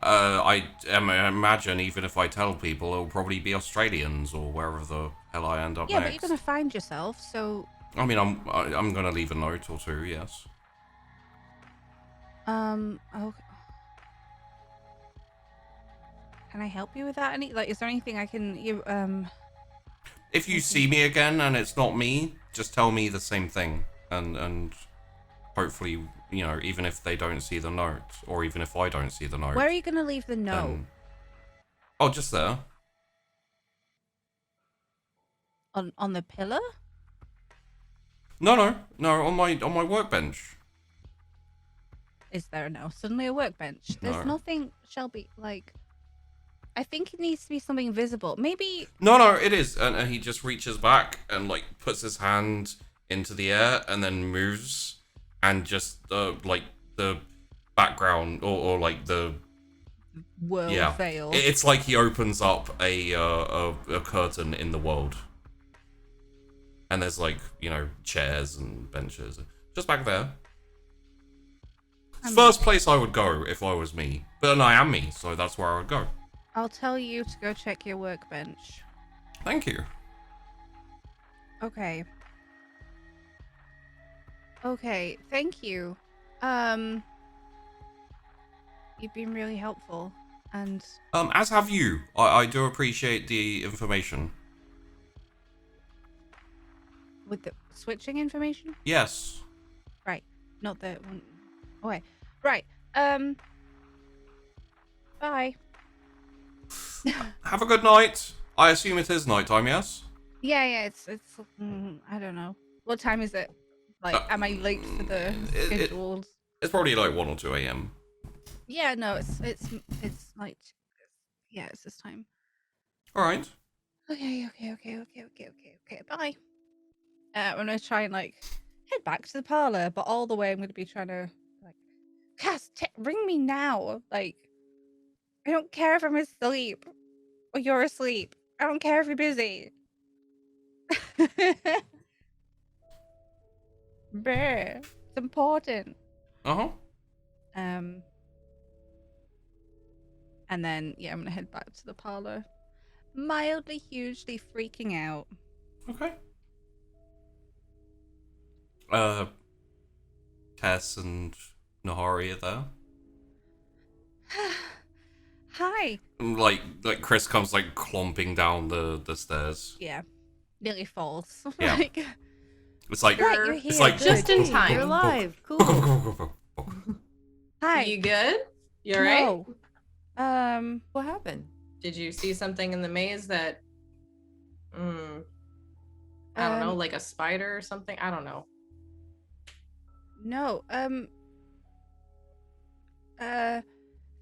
I imagine even if I tell people, it'll probably be Australians or wherever the hell I end up next. Yeah, but you're gonna find yourself, so. I mean, I'm gonna leave a note or two. Yes. Okay. Can I help you with that? Is there anything I can If you see me again and it's not me, just tell me the same thing, and hopefully, even if they don't see the note, or even if I don't see the note. Where are you gonna leave the note? Oh, just there. On the pillar? No, on my workbench. Is there suddenly a workbench? There's nothing, Shelby, I think it needs to be something visible. Maybe. No, it is. And he just reaches back and puts his hand into the air and then moves, and just the background or the world veil. It's like he opens up a curtain in the world, and there's chairs and benches just back there. First place I would go if I was me, but I am me, so that's where I would go. I'll tell you to go check your workbench. Thank you. Okay. Okay, thank you. You've been really helpful, and as have you. I do appreciate the information. with the switching information? Yes. Right. Not the one. Okay. Right. Bye. Have a good night. I assume it is nighttime, yes? Yeah, it's I don't know. What time is it? Am I late for the scheduled? It's probably 1 or 2 a.m. Yeah, no, it's like, yeah, it's this time. All right. Okay. Bye. I'm gonna try and head back to the parlor, but all the way I'm gonna be trying to Cass, ring me now. I don't care if I'm asleep or you're asleep. I don't care if you're busy. Bruh, it's important. And then I'm gonna head back to the parlor, mildly, hugely freaking out. Okay. Tess and Nahari are there. Hi. Chrys comes clomping down the stairs. Yeah, nearly falls. Yeah. It's right, you're here. It's just in time. You're alive. Cool. Hi. You good? You alright? No. What happened? Did you see something in the maze that I don't know, like a spider or something. I don't know. No.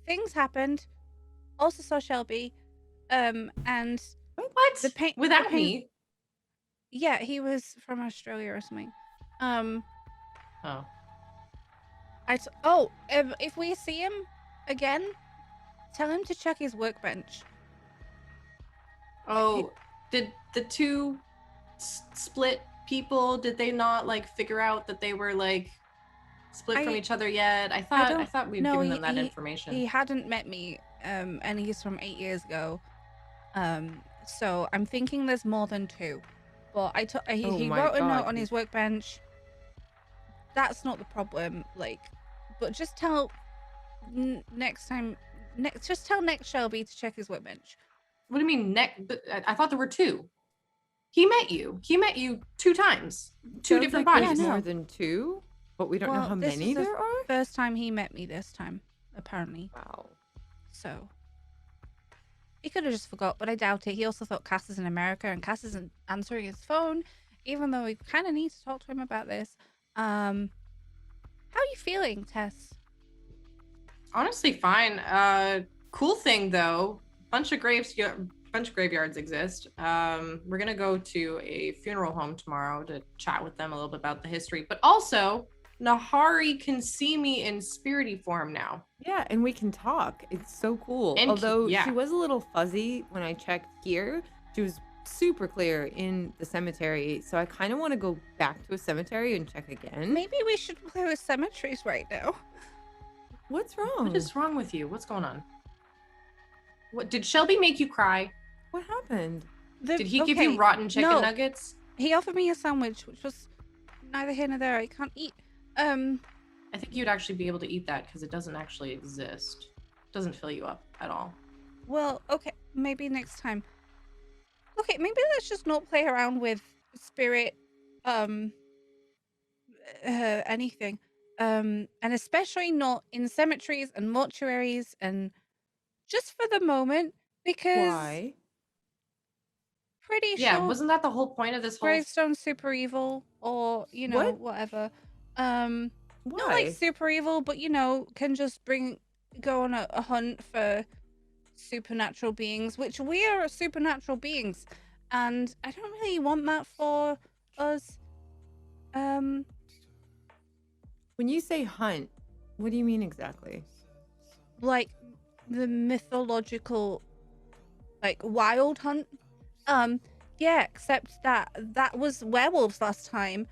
Things happened. Also saw Shelby. And What? the paint Without me? Yeah, he was from Australia or something. Oh. If we see him again, tell him to check his workbench. Oh, did the two split people, did they not like figure out that they were like split from each other yet? I thought we'd given them that information. He hadn't met me, and he's from 8 years ago. So I'm thinking there's more than two. But he wrote a note on his workbench. That's not the problem. Like, but just tell next Shelby to check his workbench. What do you mean I thought there were two. He met you 2 times. Two different bodies. There's more than 2, but we don't know how many there are. First time he met me this time, apparently. Wow. So he could have just forgot, but I doubt it. He also thought Cass is in America, and Cass isn't answering his phone, even though we kind of need to talk to him about this. How are you feeling, Tess? Honestly, fine. Cool thing though, bunch of graveyards exist. We're gonna go to a funeral home tomorrow to chat with them a little bit about the history, but also Nahari can see me in spirity form now. Yeah, and we can talk. It's so cool. And although she was a little fuzzy when I checked here, she was super clear in the cemetery. So I kind of want to go back to a cemetery and check again. Maybe we should play with cemeteries right now. What's wrong? What is wrong with you? What's going on? What did Shelby make you cry? What happened? Did he give you rotten chicken nuggets? He offered me a sandwich, which was neither here nor there. I can't eat. I think you'd actually be able to eat that because it doesn't actually exist. It doesn't fill you up at all. Well, okay, maybe next time. Okay, maybe let's just not play around with spirit, anything. And especially not in cemeteries and mortuaries, and just for the moment, because why? Pretty sure. Yeah, wasn't that the whole point of this whole Gravestone's super evil, or whatever. Why? Not like super evil, but can just go on a hunt for supernatural beings, which we are supernatural beings, and I don't really want that for us. When you say hunt, what do you mean exactly? Like the mythological, like wild hunt. Yeah, except that was werewolves last time,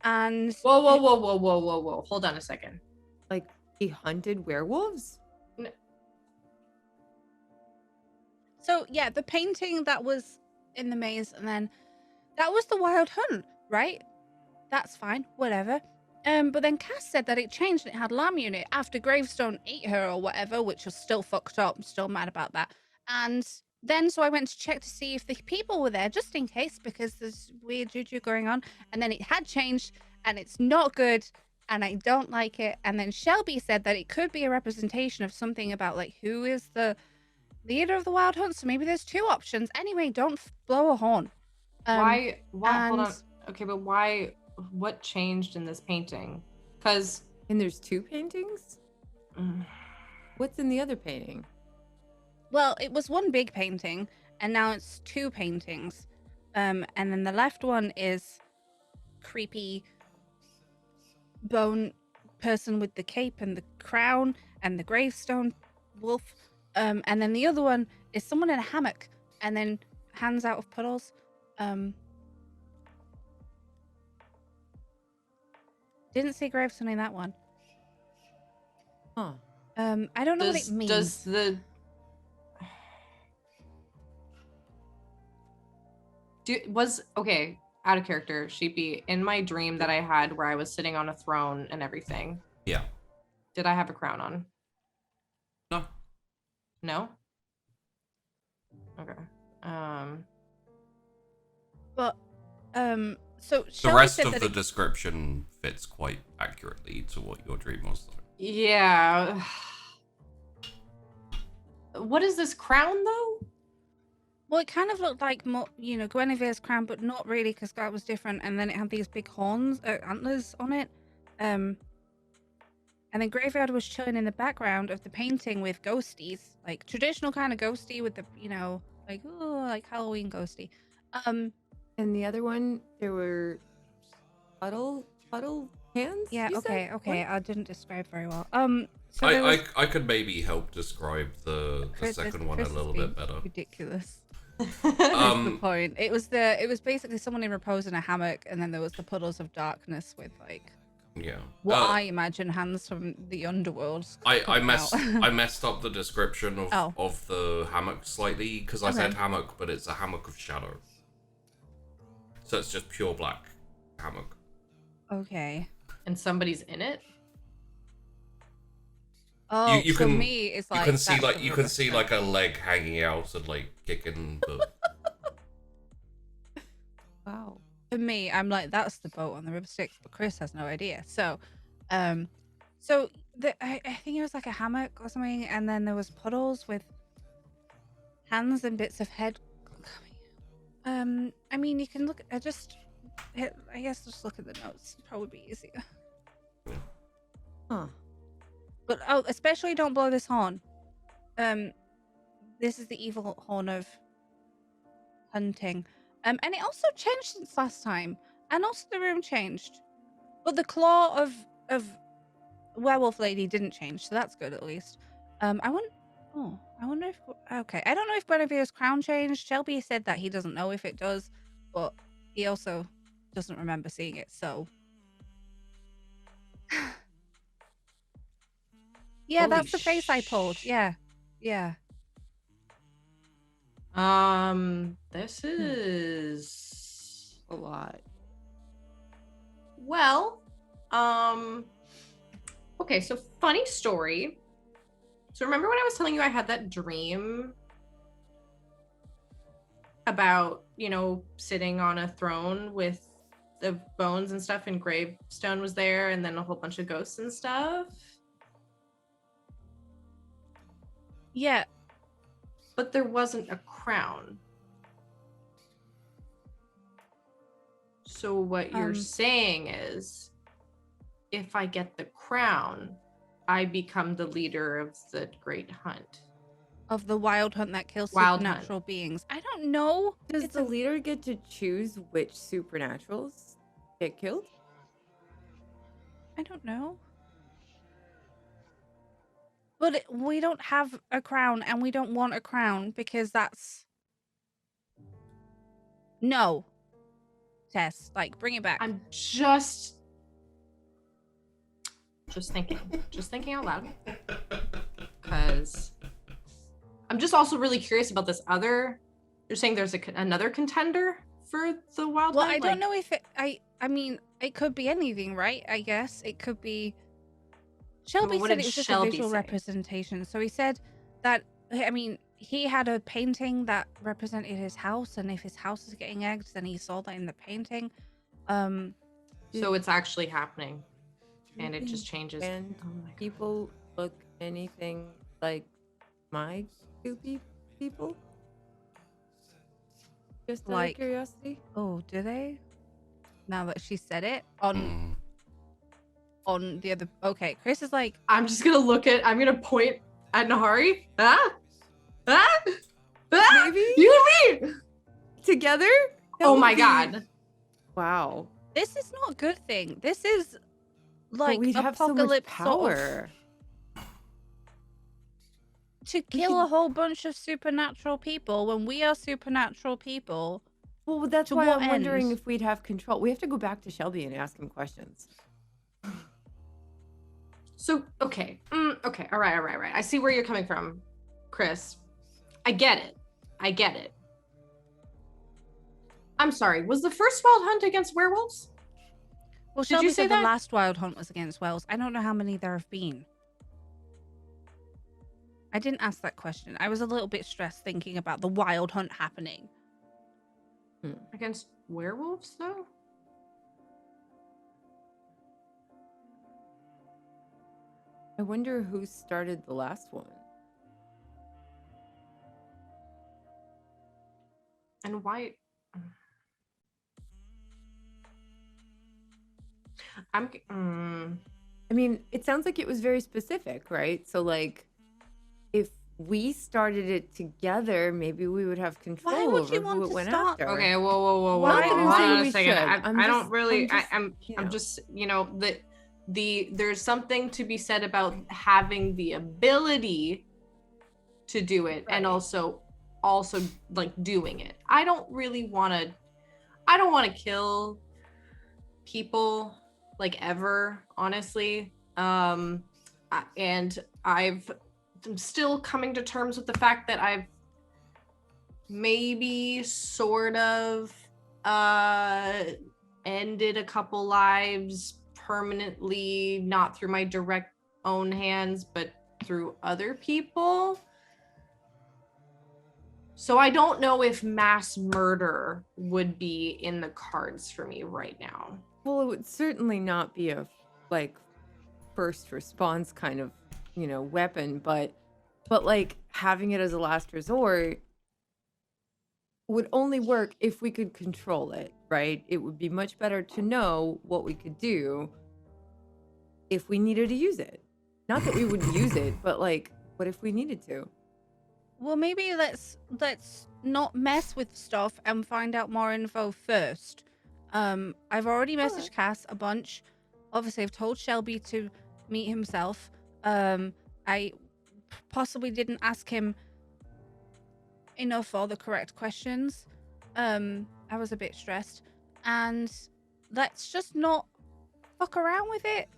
and Whoa. Hold on a second. Like he hunted werewolves? No. So yeah, the painting that was in the maze, and then that was the wild hunt, right? That's fine, whatever. But then Cass said that it changed and it had lamb unit after Gravestone ate her or whatever, which was still fucked up. I'm still mad about that. And then so I went to check to see if the people were there, just in case, because there's weird juju going on. And then it had changed, and it's not good, and I don't like it. And then Shelby said that it could be a representation of something about like who is the leader of the wild hunt. So maybe there's 2 options. Anyway, don't blow a horn. Why? Hold on. Okay, but why? What changed in this painting? And there's 2 paintings? What's in the other painting? Well, it was one big painting, and now it's 2 paintings. And then the left one is creepy bone person with the cape and the crown and the gravestone wolf. And then the other one is someone in a hammock and then hands out of puddles. Didn't see gravestone in that one. Huh. I don't know what it means. Okay, out of character, Sheepy, in my dream that I had where I was sitting on a throne and everything. Yeah. Did I have a crown on? No. No? Okay. But so The rest of the description fits quite accurately to what your dream was, though. Yeah. What is this crown, though? Well, it kind of looked like more, Guinevere's crown, but not really, because that was different. And then it had these big horns, antlers on it. And then Graveyard was chilling in the background of the painting with ghosties, like traditional kind of ghosty with the, like Halloween ghosty. And the other one, there were puddle hands. Yeah. you Okay. said? Okay. What? I didn't describe very well. So there was I could maybe help describe the Chris second one a is little being bit better. ridiculous. That's the Um, point. It was basically someone in repose in a hammock, and then there was the puddles of darkness with like yeah. what I imagine hands from the underworld. I coming messed out. I messed up the description Oh. of the hammock slightly because I said Okay. hammock, but it's a hammock of shadow. So it's just pure black hammock. Okay. And somebody's in it. Oh, You for can- me, it's like you can see that's like the you can rubber see stamp. like a leg hanging out and like kicking. But Wow. For me, I'm like, that's the boat on the river Styx, but Chris has no idea. So, I think it was like a hammock or something, and then there was puddles with hands and bits of head coming. I mean, you can look. I guess just look at the notes. It'd probably be easier. Huh. But especially don't blow this horn. This is the evil horn of hunting. And it also changed since last time. And also the room changed. But the claw of werewolf lady didn't change, so that's good at least. I wonder if okay. I don't know if Guinevere's crown changed. Shelby said that he doesn't know if it does, but he also doesn't remember seeing it, so yeah, Holy that's the face I pulled. Yeah. This is A lot. well, okay, so funny story. So remember when I was telling you I had that dream about, sitting on a throne with the bones and stuff, and gravestone was there, and then a whole bunch of ghosts and stuff? Yeah. But there wasn't a crown. So what you're saying is, if I get the crown, I become the leader of the great hunt. Of the wild hunt that kills Wild supernatural beings. I don't know. Does It's the leader get to choose which supernaturals get killed? I don't know. But we don't have a crown, and we don't want a crown because that's no. Tess, like, bring it back. I'm just thinking out loud, because I'm just also really curious about this other. You're saying there's another contender for the wild Well, hunt? I don't know if it. I mean, it could be anything, right? I guess it could be. Shelby what said did it was just Shelby a visual say? representation. So he said that. I mean, he had a painting that represented his house, and if his house is getting egged, then he saw that in the painting. So it's actually happening, and it just changes. And Oh my God. people look anything like my two people? Just out of Like- curiosity. Oh, do they? Now that she said it on the other. Okay, Chris is like, I'm gonna point at Nahari. Maybe? You and me. Together? That Oh would my be- God. Wow. this is not a good thing. This is But like we'd have so much apocalypse power. to kill a whole bunch of supernatural people when we are supernatural people. Well, that's To why what I'm wondering end? if we'd have control. We have to go back to Shelby and ask him questions. So okay, okay, all right. I see where you're coming from, Chris. I get it. I'm sorry. Was the first wild hunt against werewolves? Well, Did Shelby you say said the that? last wild hunt was against Wells. I don't know how many there have been. I didn't ask that question. I was a little bit stressed thinking about the wild hunt happening. Against werewolves, though? I wonder who started the last one. And why? I mean, it sounds like it was very specific, right? So, like, if we started it together, maybe we would have control Why would over you who want it to went stop? after. Okay, whoa. Not that I'm Hold saying on we a second. should. I don't really. I'm just, you know, there's something to be said about having the ability to do it, and also like doing it. I don't want to kill people like ever, honestly. And I'm still coming to terms with the fact that I've maybe sort of ended a couple lives permanently, not through my direct own hands, but through other people. So I don't know if mass murder would be in the cards for me right now. Well, it would certainly not be a like first response kind of, you know, weapon, but like having it as a last resort would only work if we could control it, right? It would be much better to know what we could do if we needed to use it. Not that we would use it, but like, what if we needed to? Well, maybe let's not mess with stuff and find out more info first. I've already messaged Cass a bunch. Obviously, I've told Shelby to meet himself. I possibly didn't ask him enough or the correct questions. I was a bit stressed. And let's just not fuck around with it.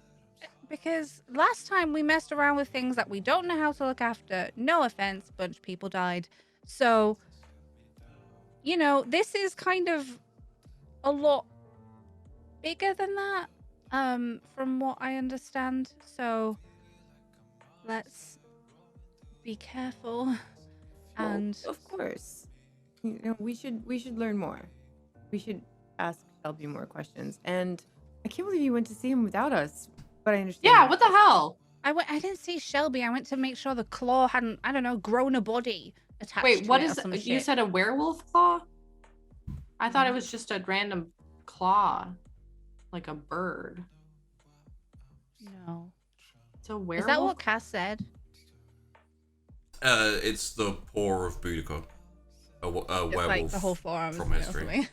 Because last time we messed around with things that we don't know how to look after. No offense, a bunch of people died. So, you know, this is kind of a lot bigger than that, from what I understand. So, let's be careful. And of course, you know, we should learn more. We should ask Shelby more questions. And I can't believe you went to see him without us. But I understand. Yeah, what the hell? I didn't see Shelby. I went to make sure the claw hadn't, I don't know, grown a body attached to it. Wait, what is it? You said a werewolf claw? I thought it was just a random claw, like a bird. No. It's a werewolf? Is that what Cass said? It's the paw of Boudica, a werewolf like the whole forearm from history.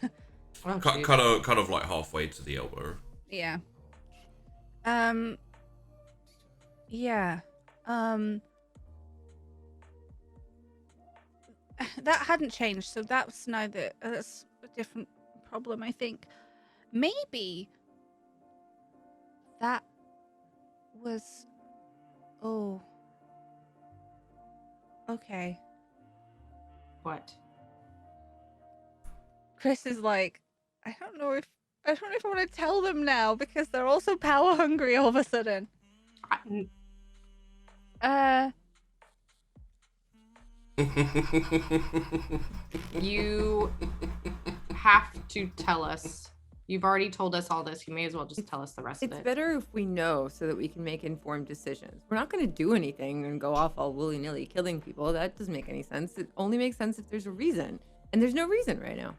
Oh, kind of like halfway to the elbow. Yeah. Yeah. That hadn't changed, so that's that's a different problem, I think. Maybe that was... Oh. Okay. What? Chrys is like, I don't know if I want to tell them now because they're also power hungry all of a sudden. You have to tell us. You've already told us all this. You may as well just tell us the rest of it. It's better if we know so that we can make informed decisions. We're not going to do anything and go off all willy-nilly killing people. That doesn't make any sense. It only makes sense if there's a reason. And there's no reason right now.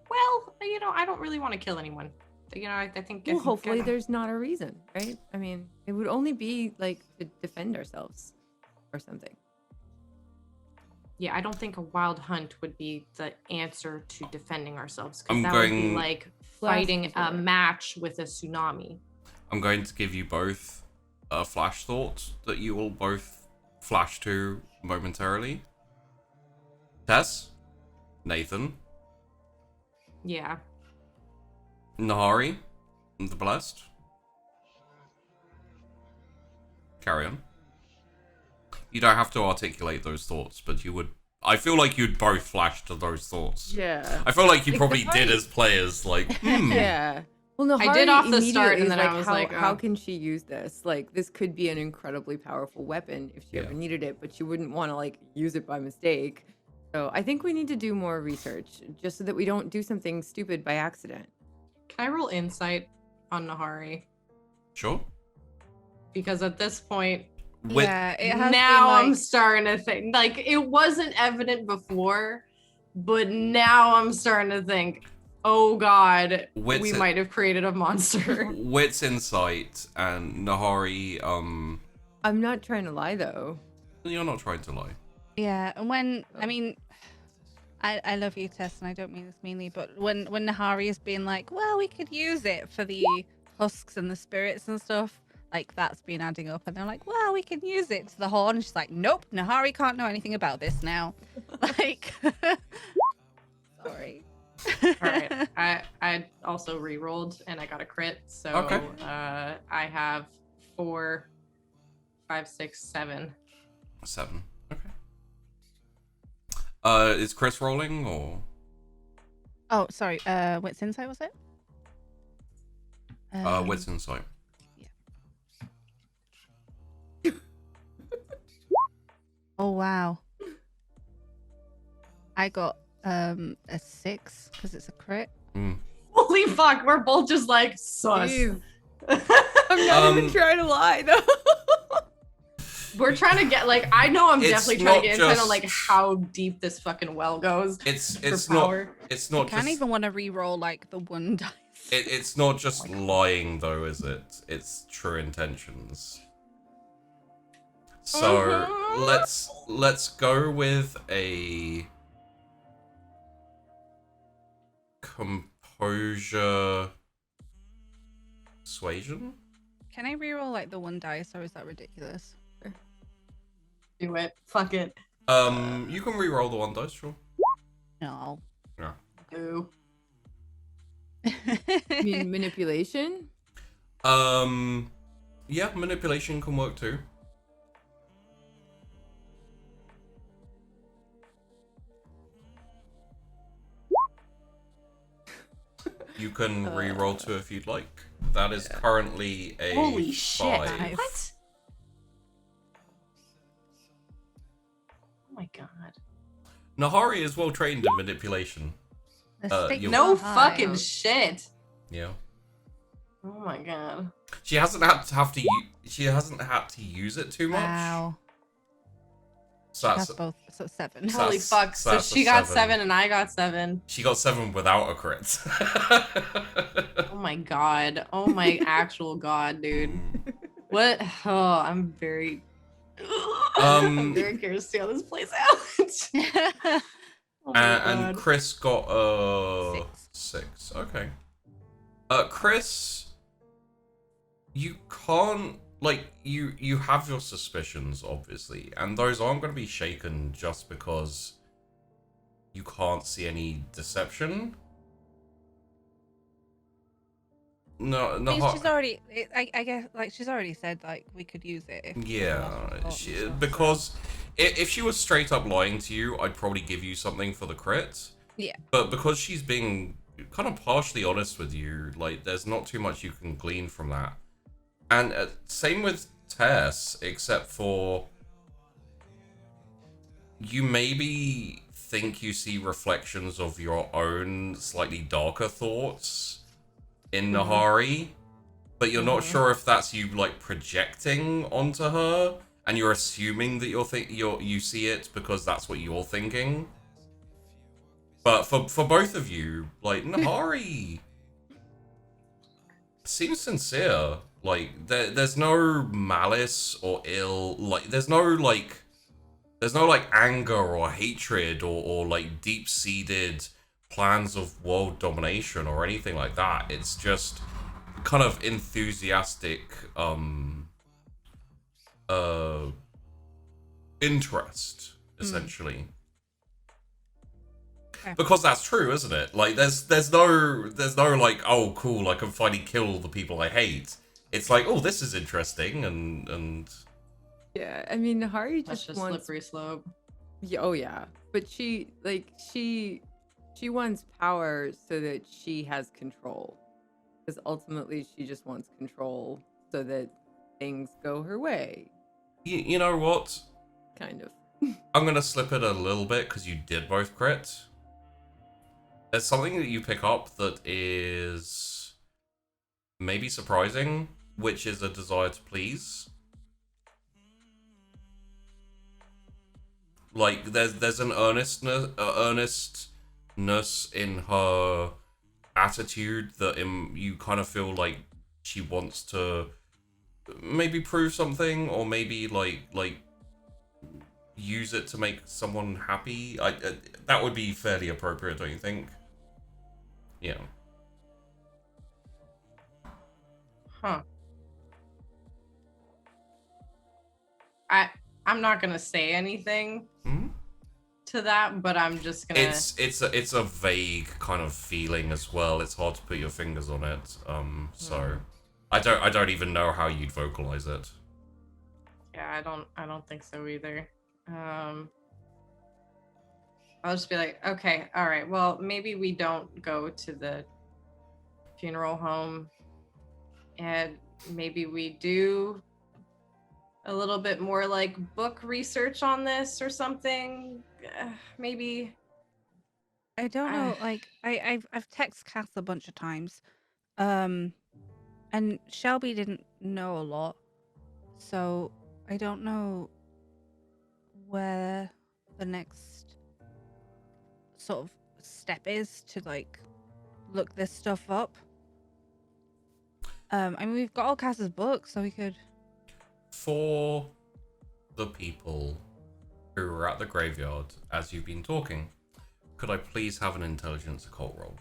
Well, you know, I don't really want to kill anyone. You know, I think... Well, hopefully there's not a reason, right? I mean, it would only be, like, to defend ourselves or something. Yeah, I don't think a wild hunt would be the answer to defending ourselves. Because would be like fighting a match with a tsunami. I'm going to give you both a flash thought that you will both flash to momentarily. Tess? Nathan? Yeah. Nahari? The Blessed? Carry on. You don't have to articulate those thoughts, but you would... I feel like you'd both flash to those thoughts. Yeah. I feel like you probably did as players, like, Yeah. Well, no, I did off the start, and then I was like, how can she use this? Like, this could be an incredibly powerful weapon if she ever needed it, but she wouldn't want to, like, use it by mistake. So I think we need to do more research, just so that we don't do something stupid by accident. Can I roll insight on Nahari? Sure. Because at this point... Yeah, it has now been, like... I'm starting to think, like, it wasn't evident before, but now I'm starting to think, oh god, we might have created a monster. Wits insight and Nahari. I'm not trying to lie though. You're not trying to lie. Yeah, and I mean, I love you, Tess, and I don't mean this meanly, but when Nahari is being like, well, we could use it for the husks and the spirits and stuff, like that's been adding up, and they're like, well, we can use it to the horn. And she's like, nope, Nahari can't know anything about this now. Like, sorry. All right, I also re-rolled and I got a crit, so okay. I have 4, 5, 6, 7. 7. Okay. Is Chrys rolling or? Oh, sorry. Wits insight was it? Wits insight. Yeah. Oh wow. I got a 6 because it's a crit. Holy fuck, we're both just like sus. I'm not even trying to lie though. We're trying to get like, I know I'm It's definitely trying to get not into just- like how deep this fucking well goes. It's for power. not. It's not I can't just. even want to re-roll like the 1 dice. It's not just lying though, is it? It's true intentions. So let's go with a composure persuasion. Can I re-roll like the 1 dice, or is that ridiculous? Do it. Fuck it. You can re-roll the 1 dice, sure. No. Yeah. Ooh. I mean, manipulation? Yeah, manipulation can work too. You can re-roll 2 if you'd like. That is currently a Holy shit. 5. What? Oh my god. Nahari is well trained in manipulation. The stakes you- are No high. fucking shit. Yeah. Oh my god. She hasn't had to use it too much. Wow. So That's that's, both. So 7. So Holy that's- fuck. so So that's a she got 7. 7 and I got 7. she got 7 without a crit. Oh my god. Oh my actual god, dude. What? Oh, I'm very... I'm very curious to see how this plays out. Oh my and God. Chrys got 6. 6. Okay. Chrys, you can't like you have your suspicions obviously, and those aren't going to be shaken just because you can't see any deception. No, no. I mean, she's already. I guess like she's already said like we could use it. If Yeah, because if she was straight up lying to you, I'd probably give you something for the crit. Yeah. But because she's being kind of partially honest with you, like there's not too much you can glean from that. And same with Tess, except for you maybe think you see reflections of your own slightly darker thoughts in Nahari, but you're not sure if that's you like projecting onto her, and you're assuming that you see it because that's what you're thinking. But for both of you, like Nahari seems sincere. Like there's no malice or ill. Like there's no anger or hatred or like deep-seated plans of world domination or anything like that. It's just kind of enthusiastic interest, essentially. Okay. Because that's true, isn't it? Like there's no like, oh cool, I can finally kill the people I hate. It's like, oh, this is interesting and Yeah, I mean, Nahari That's just just wants. slippery slope. Yeah, oh yeah, but she wants power so that she has control. Because ultimately, she just wants control so that things go her way. you know what? Kind of. I'm gonna slip it a little bit because you did both crit. There's something that you pick up that is maybe surprising, which is a desire to please. Like there's an earnestness in her attitude that you kind of feel like she wants to maybe prove something, or maybe like use it to make someone happy. That would be fairly appropriate, don't you think? Yeah. Huh. I'm not gonna say anything to that, but I'm just gonna. It's a vague kind of feeling as well. It's hard to put your fingers on it. So I don't even know how you'd vocalize it. Yeah, I don't think so either. I'll just be like, okay, all right, well, maybe we don't go to the funeral home, and maybe we do a little bit more like book research on this or something. Maybe. I don't know. Like I've texted Cass a bunch of times, and Shelby didn't know a lot, so I don't know where the next sort of step is to like look this stuff up. I mean, we've got all Cass's books, so we could. For the people who were at the graveyard as you've been talking, could I please have an intelligence occult roll?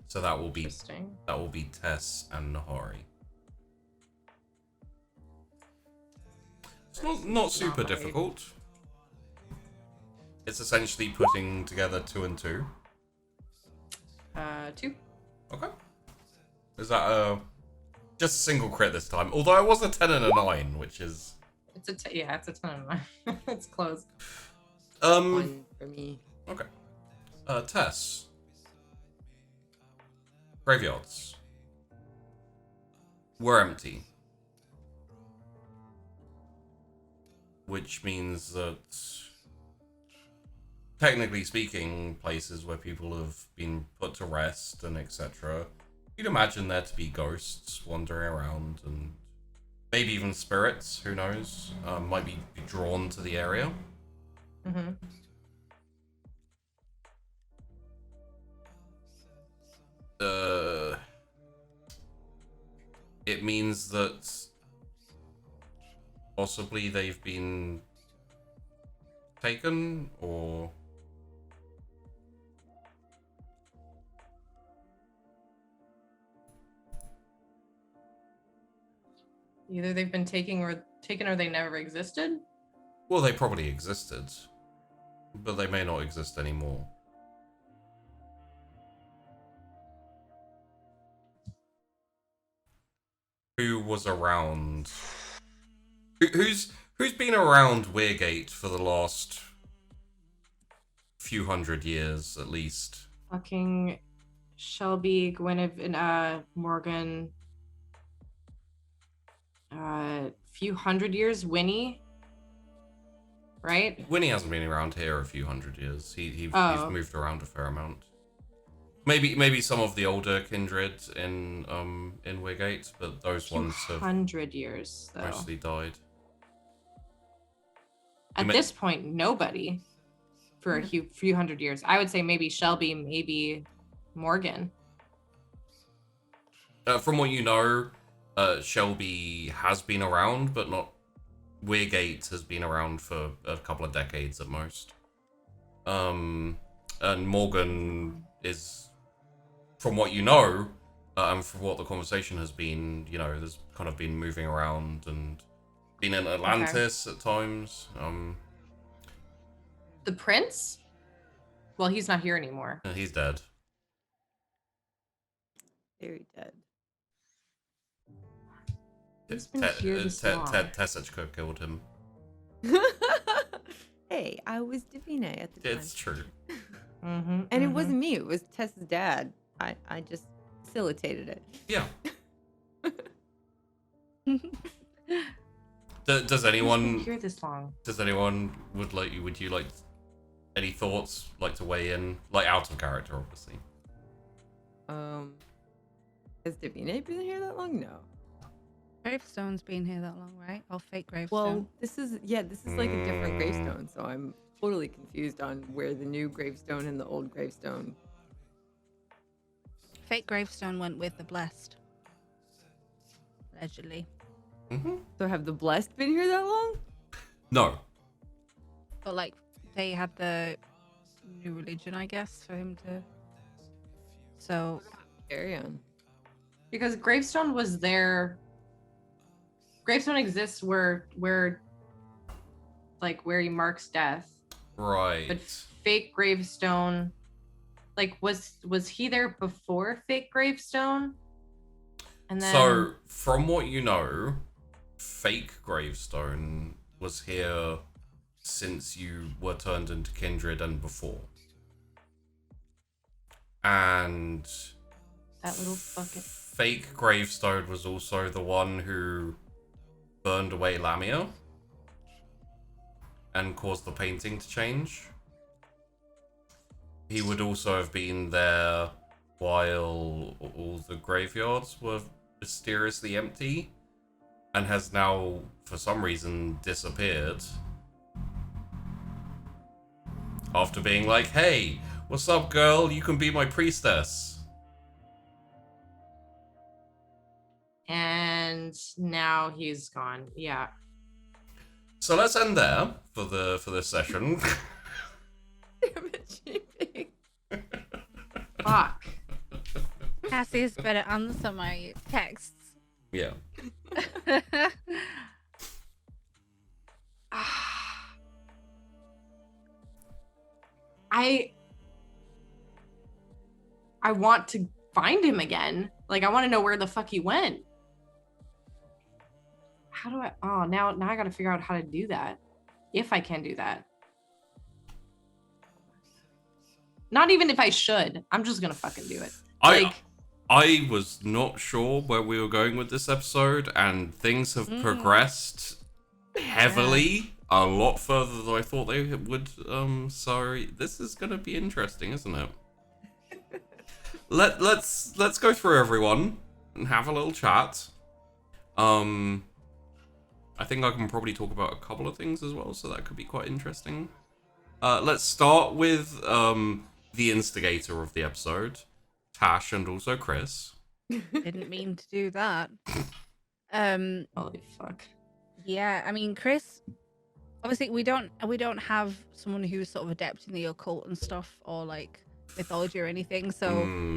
So that will be Tess and Nahari. It's not super difficult. It's essentially putting together 2 and 2. 2. Okay. Is that just a single crit this time? Although it was a 10 and a 9, which is... It's a 10 and 9. It's close. 1 for me. Okay. Tess. Graveyards were empty. Which means that, technically speaking, places where people have been put to rest and etc., you'd imagine there to be ghosts wandering around, and maybe even spirits, who knows, might be drawn to the area. Mm-hmm. It means that possibly they've been taken, or... Either they've been taken or they never existed. Well, they probably existed, but they may not exist anymore. Who was around? Who's been around Weirgate for the last few hundred years, at least? Fucking Shelby, Gwyneth, Morgan. Few hundred years, Winnie. Right? Winnie hasn't been around here a few hundred years. He's moved around a fair amount. Maybe some of the older Kindred in Weirgate, but those ones have 100 years though. mostly died. At this point, nobody for a few hundred years. I would say maybe Shelby, maybe Morgan. From what you know, Shelby has been around, but not. Weirgate has been around for a couple of decades at most. And Morgan is, from what you know, and from what the conversation has been, you know, there's kind of been moving around and been in Atlantis at times. The prince? Well, he's not here anymore. He's dead. Very dead. He's been here this long. Tess Aquila killed him. Hey, I was Divina at the time. It's true. And it wasn't me. It was Tess's dad. I just facilitated it. Yeah. Does anyone here this long? Does anyone would you like any thoughts, like to weigh in, like out of character, obviously? Has Divina been here that long? No. Gravestone's been here that long, right? Or fake gravestone? Well, this is like a different gravestone, so I'm totally confused on where the new gravestone and the old gravestone. Fake gravestone went with the blessed. Allegedly. Mm-hmm. So have the blessed been here that long? No. But like they had the new religion, I guess, for him to. So Carry on. Because gravestone was there. Gravestone exists where he marks death. Right. But fake gravestone, like was he there before fake gravestone? And then So, from what you know, fake gravestone was here since you were turned into Kindred and before. And that little fucking fake gravestone was also the one who burned away Lamia and caused the painting to change. He would also have been there while all the graveyards were mysteriously empty and has now, for some reason, disappeared. After being like, hey, what's up, girl? You can be my priestess. and now he's gone. Yeah. So let's end there for this session. Damn it, cheating. Fuck. Cassius better answer my texts. Yeah. I want to find him again. Like, I want to know where the fuck he went. How do I? Oh, now I got to figure out how to do that. If I can do that. Not even if I should. I'm just gonna fucking do it. I was not sure where we were going with this episode, and things have progressed heavily, a lot further than I thought they would. So this is gonna be interesting, isn't it? Let's go through everyone and have a little chat. I think I can probably talk about a couple of things as well, so that could be quite interesting. Let's start with the instigator of the episode, Tash, and also Chrys. Didn't mean to do that. Holy fuck. Yeah, I mean, Chrys. Obviously, we don't have someone who's sort of adept in the occult and stuff, or like mythology or anything. So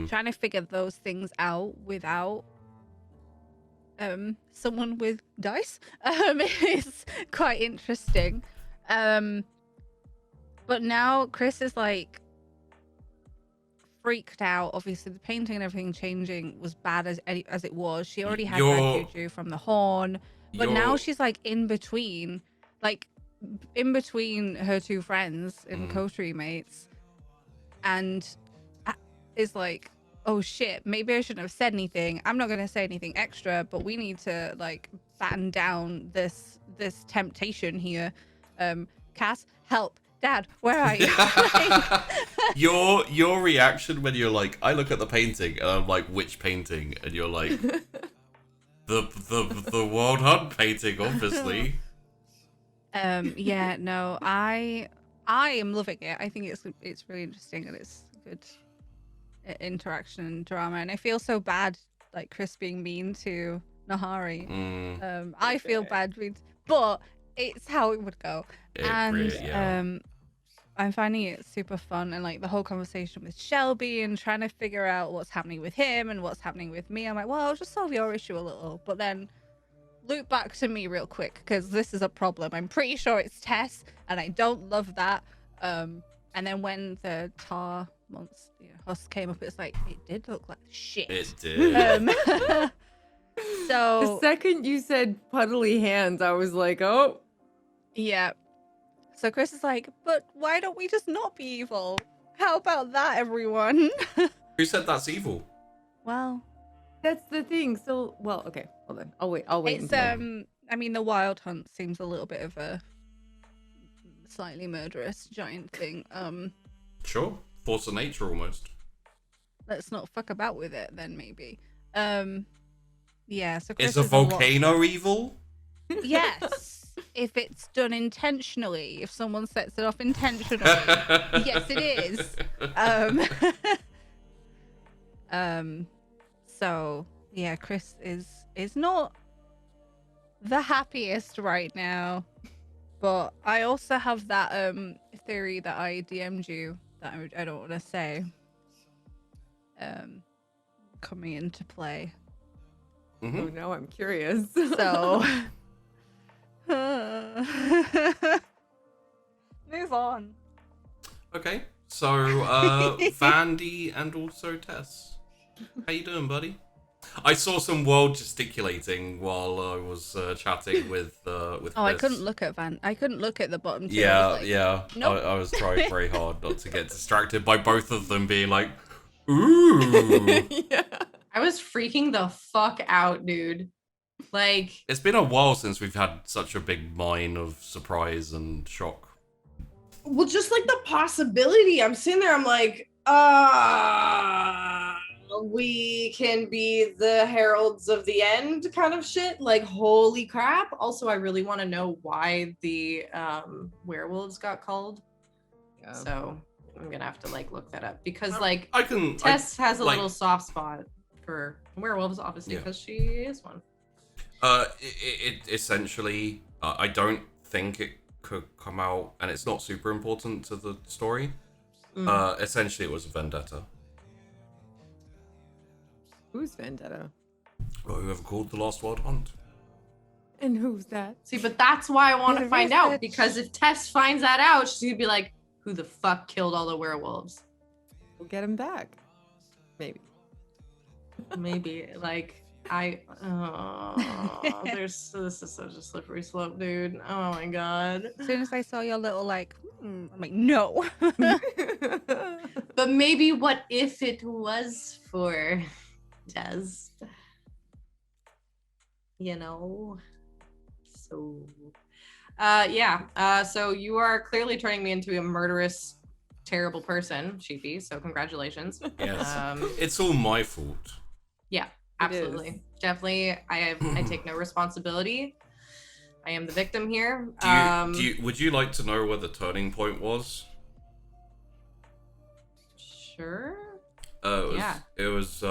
trying to figure those things out without someone with dice is quite interesting. But now Chrys is like freaked out. Obviously, the painting and everything changing was bad as it was. She already had bad juju from the horn, but now she's like in between her two friends and coterie mates, and is like, oh shit, maybe I shouldn't have said anything. I'm not gonna say anything extra, but we need to like batten down this temptation here. Cass, help. Dad, where are you? Your reaction when you're like, I look at the painting and I'm like, which painting? And you're like, the Wild Hunt painting, obviously. Yeah, no, I am loving it. I think it's really interesting and it's good interaction and drama. And I feel so bad, like Chrys being mean to Nahari. I feel bad, but it's how it would go. I'm finding it super fun, and like the whole conversation with Shelby and trying to figure out what's happening with him and what's happening with me. I'm like, well, I'll just solve your issue a little, but then loop back to me real quick because this is a problem. I'm pretty sure it's Tess, and I don't love that. And then when the tar husk came up, it's like it did look like shit. It did. So the second you said puddly hands, I was like, oh. Yeah. So Chrys is like, but why don't we just not be evil? How about that, everyone? Who said that's evil? Well, that's the thing. So, well, okay, hold on. I'll wait. It's I mean, the Wild Hunt seems a little bit of a slightly murderous giant thing. Sure, force of nature almost. Let's not fuck about with it then, maybe. Yeah, so Is Chrys a is lot- volcano evil? Yes, if it's done intentionally, if someone sets it off intentionally, yes, it is. So yeah, Chrys is not the happiest right now, but I also have that theory that I DM'd you that I don't want to say coming into play. Mm-hmm. Oh no, I'm curious. So move on. Okay, so Vandy and also Tess, how you doing, buddy? I saw some world gesticulating while I was chatting with. Oh, Chris. I couldn't look at I couldn't look at the bottom two. Yeah, I was like, yeah. Nope. I was trying very hard not to get distracted by both of them being like, "Ooh." Yeah. I was freaking the fuck out, dude. Like, It's been a while since we've had such a big mine of surprise and shock. well, just like the possibility. I'm sitting there, I'm like, we can be the heralds of the end kind of shit. Like, holy crap. Also, I really want to know why the werewolves got called. Yeah. So I'm gonna have to like look that up because like I can. Tess has a like- little soft spot for werewolves, obviously, Yeah. because she is one. It essentially, I don't think it could come out, and it's not super important to the story. Essentially, it was a vendetta. Who's Vendetta? Or whoever called the Last Wild Hunt. And who's that? See, but that's why I want to The find out, research. because if Tess finds that out, she's gonna be like, who the fuck killed all the werewolves? We'll get him back. Maybe. Maybe, like, this is such a slippery slope, dude. Oh my god. as soon as I saw your little like, I'm like, no. But maybe what if it was for Tess? You know? So, so you are clearly turning me into a murderous, terrible person, Sheepy, so congratulations. Yes. It's all my fault. Yeah, absolutely. Definitely, I take no responsibility. I am the victim here. Would you like to know where the turning point was? Sure. It was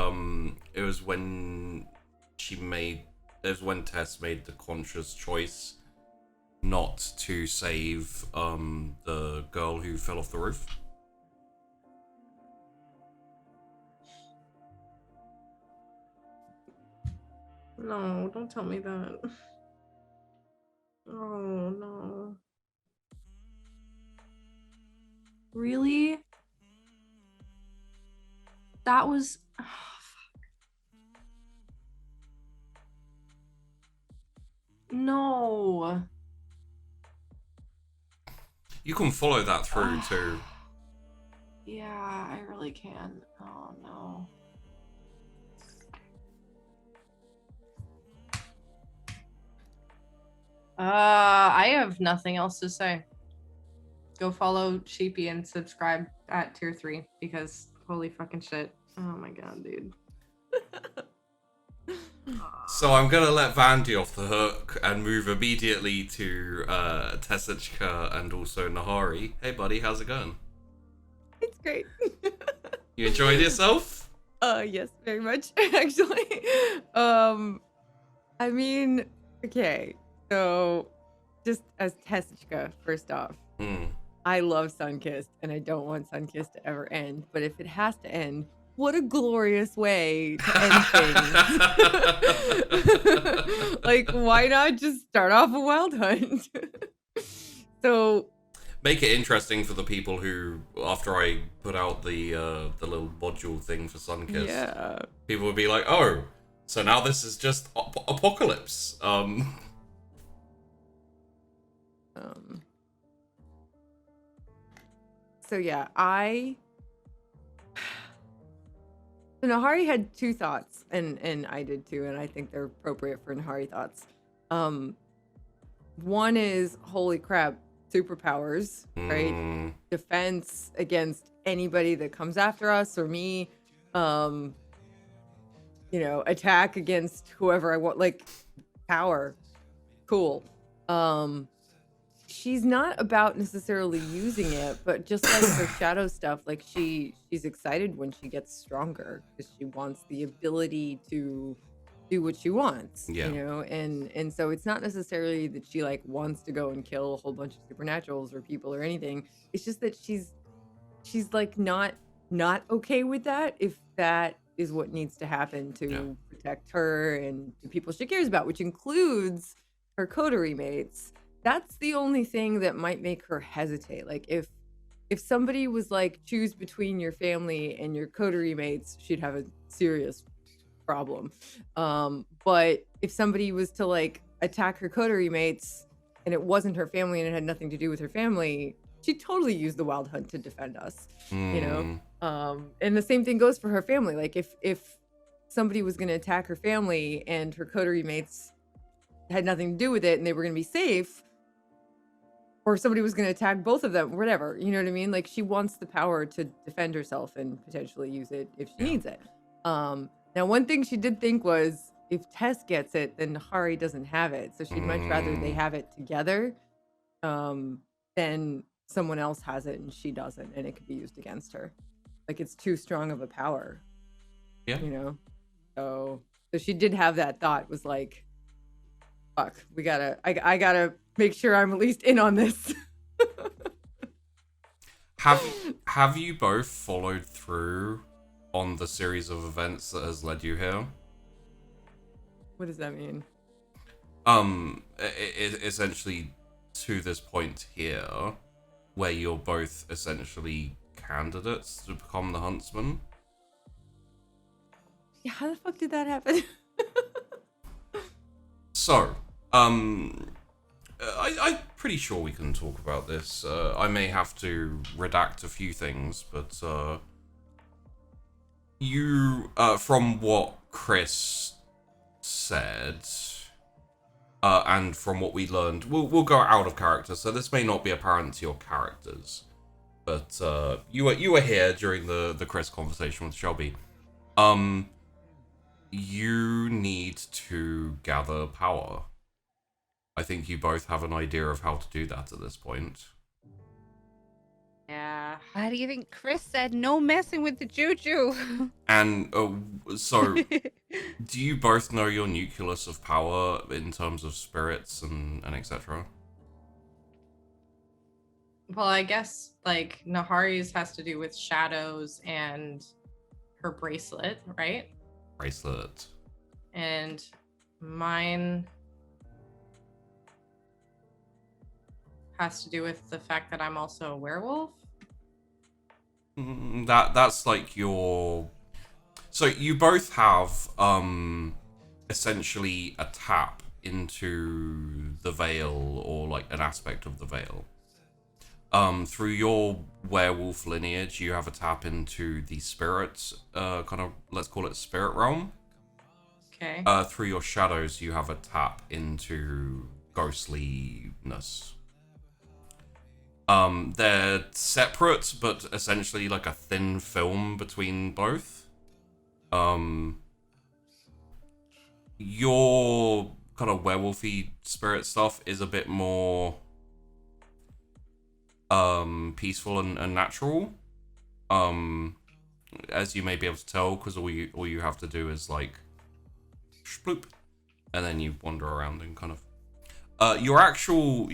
when Tess made the conscious choice not to save the girl who fell off the roof. No, don't tell me that. Oh no. Really? That was. Oh, fuck. No. You can follow that through too. Yeah, I really can. Oh no. I have nothing else to say. Go follow Sheepy and subscribe at tier 3 because holy fucking shit. Oh my god, dude. So I'm gonna let Vandy off the hook and move immediately to Tess Aquila and also Nahari. Hey buddy, how's it going? It's great. You enjoyed yourself? Yes, very much, actually. I mean, okay, so just as Tessica, first off, I love Sunkissed, and I don't want Sunkissed to ever end, but if it has to end, what a glorious way to end things. Like, why not just start off a wild hunt? So make it interesting for the people who, after I put out the little module thing for Sunkissed, yeah, people would be like, oh, so now this is just apocalypse. So yeah, so Nahari had two thoughts, and I did too, and I think they're appropriate for Nahari thoughts. One is, holy crap, superpowers, right? Defense against anybody that comes after us or me. attack against whoever I want, like power. Cool. She's not about necessarily using it, but just like her shadow stuff, like she's excited when she gets stronger because she wants the ability to do what she wants, Yeah. and so it's not necessarily that she like wants to go and kill a whole bunch of supernaturals or people or anything. It's just that she's like not okay with that if that is what needs to happen to protect her and the people she cares about, which includes her coterie mates. That's the only thing that might make her hesitate. Like if somebody was like, choose between your family and your coterie mates, she'd have a serious problem. But if somebody was to like attack her coterie mates and it wasn't her family and it had nothing to do with her family, she'd totally use the wild hunt to defend us. And the same thing goes for her family. Like if somebody was going to attack her family and her coterie mates had nothing to do with it and they were going to be safe, or somebody was going to attack both of them, whatever, you know what I mean? Like she wants the power to defend herself and potentially use it if she needs it. Now, one thing she did think was if Tess gets it, then Nahari doesn't have it. So she'd much rather they have it together than someone else has it and she doesn't, and it could be used against her. Like it's too strong of a power. Yeah. So she did have that thought, was like, fuck, I gotta make sure I'm at least in on this. Have you both followed through on the series of events that has led you here? What does that mean? Essentially to this point here, where you're both essentially candidates to become the huntsman. Yeah, how the fuck did that happen? So, I'm pretty sure we can talk about this. I may have to redact a few things, but you, from what Chrys said, and from what we learned, we'll go out of character, so this may not be apparent to your characters, but you were here during the Chrys conversation with Shelby. You need to gather power. I think you both have an idea of how to do that at this point. Yeah. Why do you think Chrys said no messing with the juju? And so, do you both know your nucleus of power in terms of spirits and etc.? Well, I guess like Nahari's has to do with shadows and her bracelet, right? Bracelet. And mine has to do with the fact that I'm also a werewolf. That's like your. So you both have essentially a tap into the veil, or like an aspect of the veil. Through your werewolf lineage, you have a tap into the spirit, kind of, let's call it spirit realm. Okay. Through your shadows, you have a tap into ghostliness. They're separate, but essentially like a thin film between both. Your kind of werewolfy spirit stuff is a bit more peaceful and natural. As you may be able to tell, because all you have to do is like sploop, and then you wander around and kind of your actual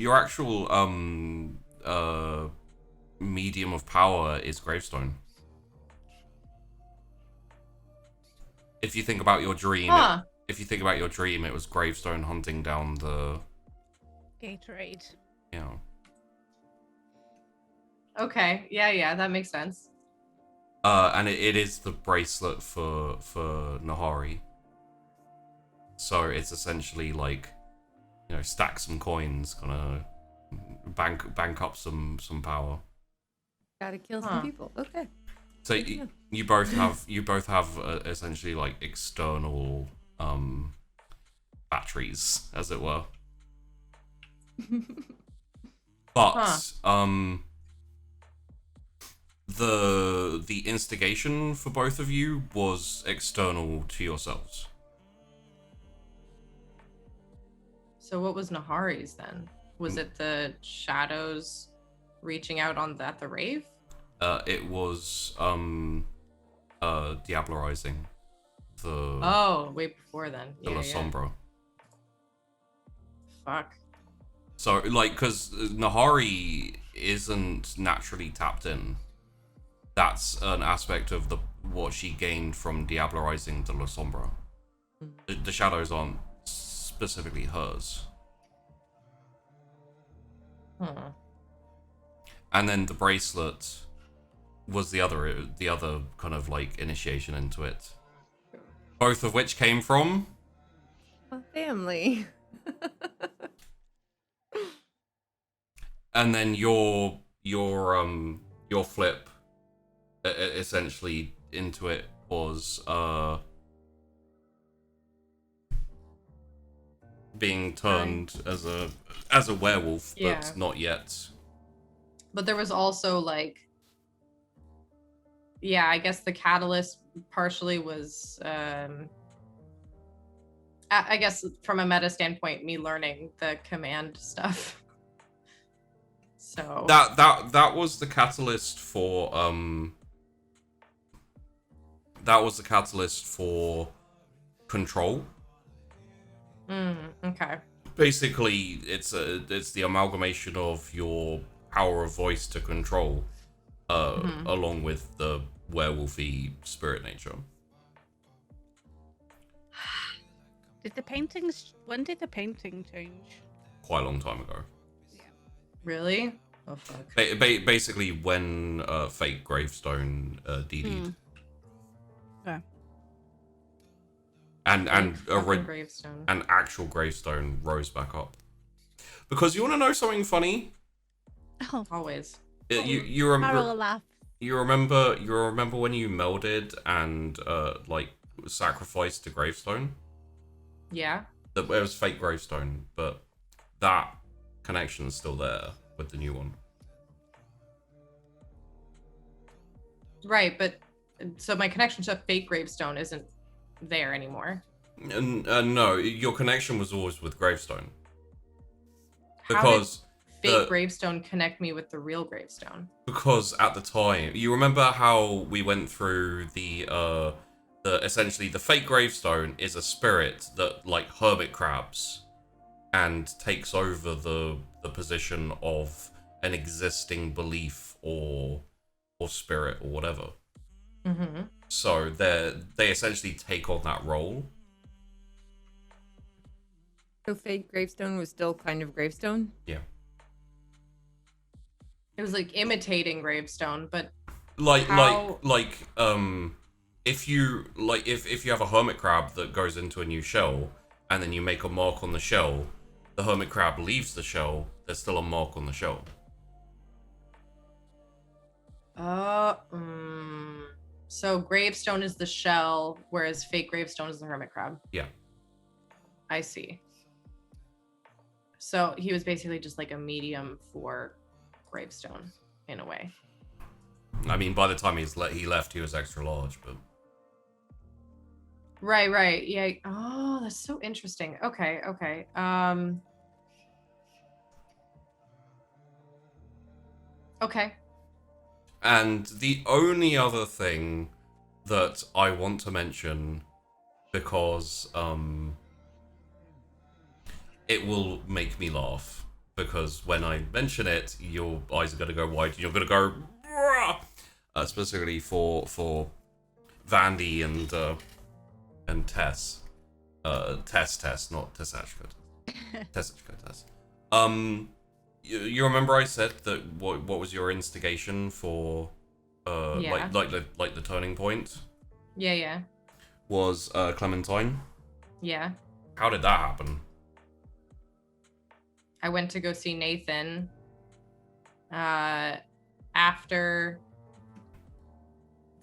medium of power is gravestone. If you think about your dream, it was gravestone hunting down the Gatorade. Yeah. Okay. Yeah, that makes sense. And it is the bracelet for Nahari. So it's essentially like, stack some coins, kind of bank up some power. Gotta kill some people. Okay. So you both have essentially like external batteries, as it were. But the instigation for both of you was external to yourselves. So what was Nahari's then? Was it the shadows reaching out at the rave? It was diablerizing the way before then. the La Sombra. Fuck. So like, because Nahari isn't naturally tapped in. That's an aspect of what she gained from diablerizing the La Sombra. The shadows aren't specifically hers. And then the bracelet was the other kind of like initiation into it. Both of which came from A family. and then your flip essentially into it was being turned as a werewolf, but not yet. But there was also like, I guess the catalyst partially was I guess from a meta standpoint, me learning the command stuff. So that was the catalyst for control. Okay. Basically, it's the amalgamation of your power of voice to control, along with the werewolfy spirit nature. When did the painting change? Quite a long time ago. Really? Oh fuck. Basically, when fake gravestone DD'd. Okay. And gravestone. an actual gravestone rose back up. Because you want to know something funny? Oh, Always. You remember? Carol laugh. You remember when you melded and like sacrificed a gravestone? Yeah. It was fake gravestone, but that connection is still there with the new one. Right, but so my connection to fake gravestone isn't there anymore. No, your connection was always with gravestone. How Because did fake gravestone connect me with the real gravestone? Because at the time, you remember how we went through the essentially the fake gravestone is a spirit that like hermit crabs and takes over the position of an existing belief or spirit or whatever. Mm-hmm. So they essentially take on that role. So fake gravestone was still kind of gravestone? Yeah. It was like imitating gravestone, but if you have a hermit crab that goes into a new shell and then you make a mark on the shell, the hermit crab leaves the shell, there's still a mark on the shell. So gravestone is the shell, whereas fake gravestone is the hermit crab. Yeah. I see. So he was basically just like a medium for gravestone in a way. I mean, by the time he left, he was extra large, but Right. Yeah. Oh, that's so interesting. Okay. Okay. And the only other thing that I want to mention, because it will make me laugh, because when I mention it, your eyes are going to go wide, and you're going to go, specifically for Vandy and Tess. Tess, not Tess Aquila. Tess Aquila, Tess. You remember I said that what was your instigation for like the turning point? Yeah. Was Clementine? Yeah. How did that happen? I went to go see Nathan after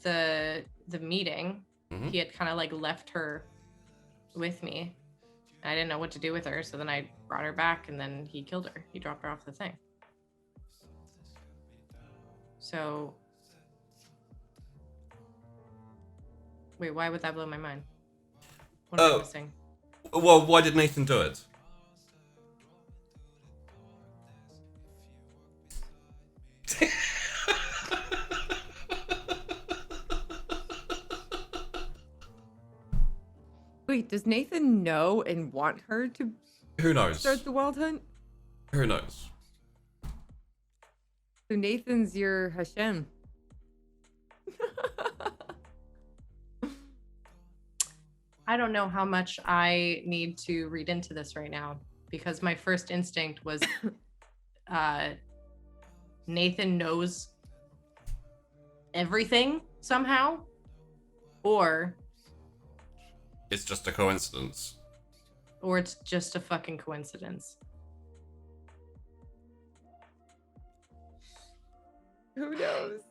the meeting. Mm-hmm. He had kind of like left her with me. I didn't know what to do with her, so then I brought her back, and then he killed her. He dropped her off the thing. So Wait, why would that blow my mind? What am I missing? Well, why did Nathan do it? Wait, does Nathan know and want her to Who knows? start the wild hunt? Who knows? So Nathan's your Hashem. I don't know how much I need to read into this right now because my first instinct was Nathan knows everything somehow, or It's just a coincidence. it's just a fucking coincidence. Who knows?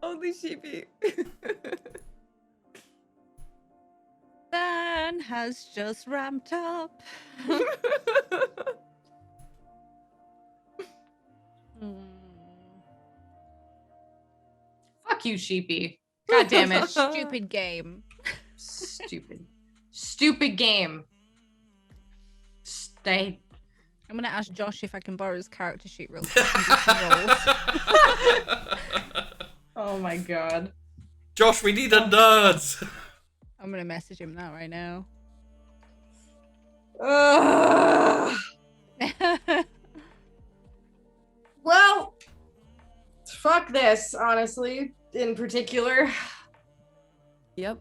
Only Sheepy. Sun has just ramped up. Fuck you, Sheepy. God damn it. Stupid game. Stupid game. Stay. I'm gonna ask Josh if I can borrow his character sheet real quick and do some rolls. Oh my god. Josh, we need a nerd! I'm gonna message him that right now. Well, fuck this, honestly, in particular. Yep.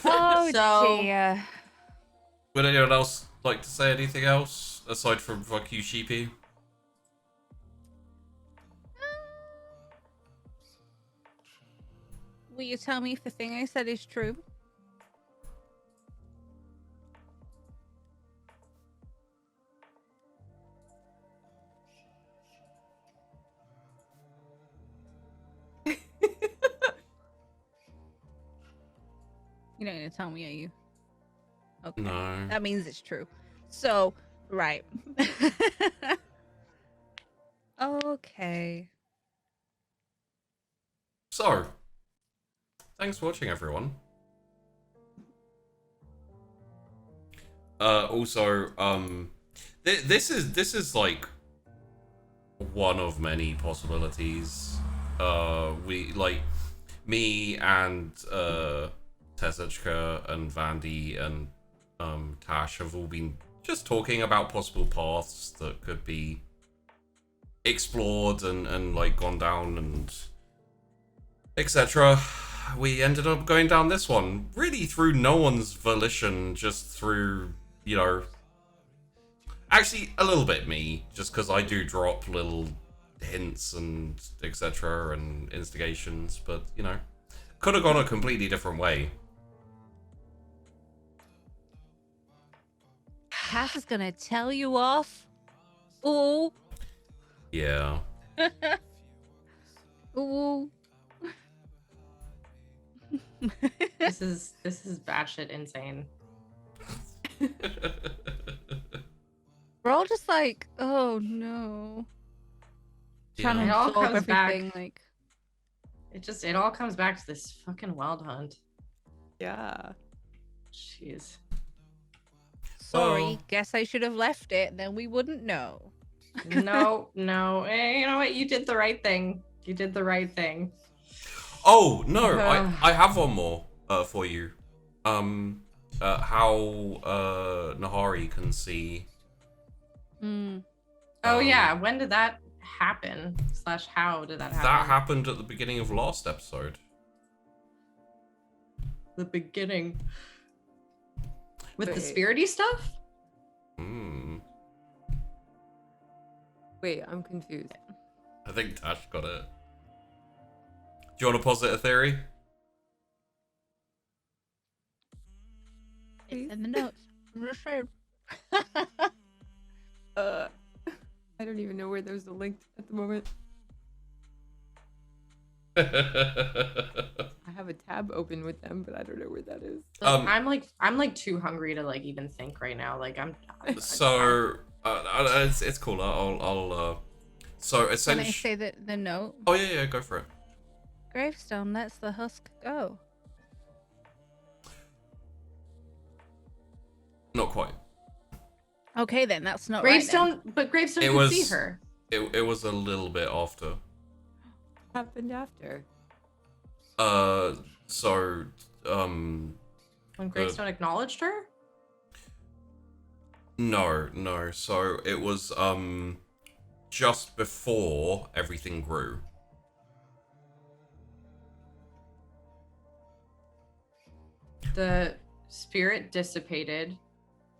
Oh So- dear. Would anyone else like to say anything else aside from fuck you, Sheepy? Will you tell me if the thing I said is true? You're not gonna tell me, are you? Okay. No. That means it's true. So, right. Okay. So, thanks for watching, everyone. Also, this is like one of many possibilities. We like me and Tess Aquila and Vandy and Tash have all been just talking about possible paths that could be explored and like gone down and etc. We ended up going down this one really through no one's volition, just through, you know, actually a little bit me, just because I do drop little hints and etc. and instigations, but you know, could have gone a completely different way. Cass is gonna tell you off. Ooh. Yeah. Ooh. This is batshit insane. We're all just like, oh no. Trying Yeah. It to all absorb comes back. everything, like. It all comes back to this fucking wild hunt. Yeah. Jeez. Sorry, Oh. guess I should have left it, then we wouldn't know. No. You know what? You did the right thing. You did the right thing. Oh no, I have one more for you. How Nahari can see. Oh yeah, when did that happen? / how did that happen? That happened at the beginning of last episode. The beginning. With the Wait. spirity stuff? Hmm. Wait, I'm confused. I think Tash got it. Do you want to posit a theory? It's in the notes. I'm just saying. I don't even know where those are linked at the moment. I have a tab open with them, but I don't know where that is. Like, I'm like too hungry to like even think right now. Like I'm So it's cool. So Can I essentially. say the note? Oh yeah, go for it. Gravestone lets the husk go. quite. Okay, then that's not Gravestone, right. but Gravestone It could was- see her. It was a little bit after. What happened after? So, When Gravestone acknowledged her? no. So it was, just before everything grew. The spirit dissipated.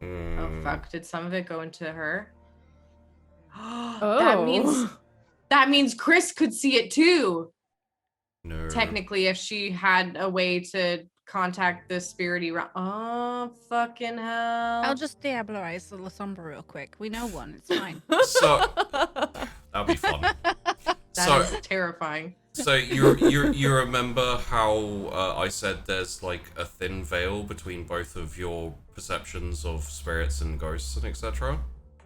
Oh Mm, fuck! Did some of it go into her? Oh. that means Chrys could see it too. No. Technically, if she had a way to contact the spirity realm. Oh fucking hell! I'll just diablerize the La Sombra real quick. We know one. It's fine. So, that'd be fun. That is terrifying. So you remember how I said there's like a thin veil between both of your perceptions of spirits and ghosts and etc.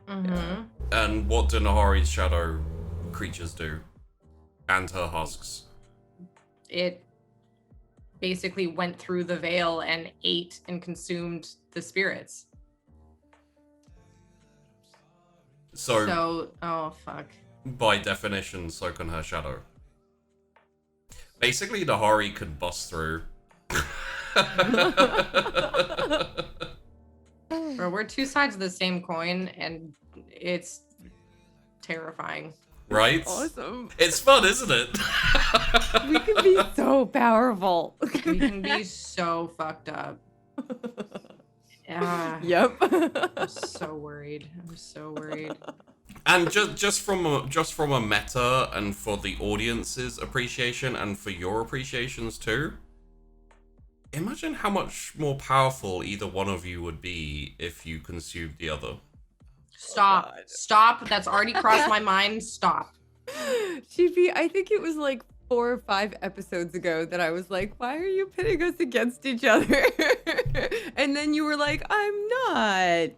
Mm-hmm. And what do Nahari's shadow creatures do? And her husks. It basically went through the veil and ate and consumed the spirits. So Oh fuck. by definition, so can her shadow. Basically, Nahari could bust through. Bro, we're two sides of the same coin, and it's terrifying. Right? Awesome. It's fun, isn't it? We can be so powerful. We can be so fucked up. Yep. I'm so worried. I'm so worried. And just from a meta and for the audience's appreciation and for your appreciations too. Imagine how much more powerful either one of you would be if you consumed the other. Stop. Stop. That's already crossed my mind. Stop. She'd be, I think it was like 4 or 5 episodes ago that I was like, why are you pitting us against each other? And then you were like, I'm not.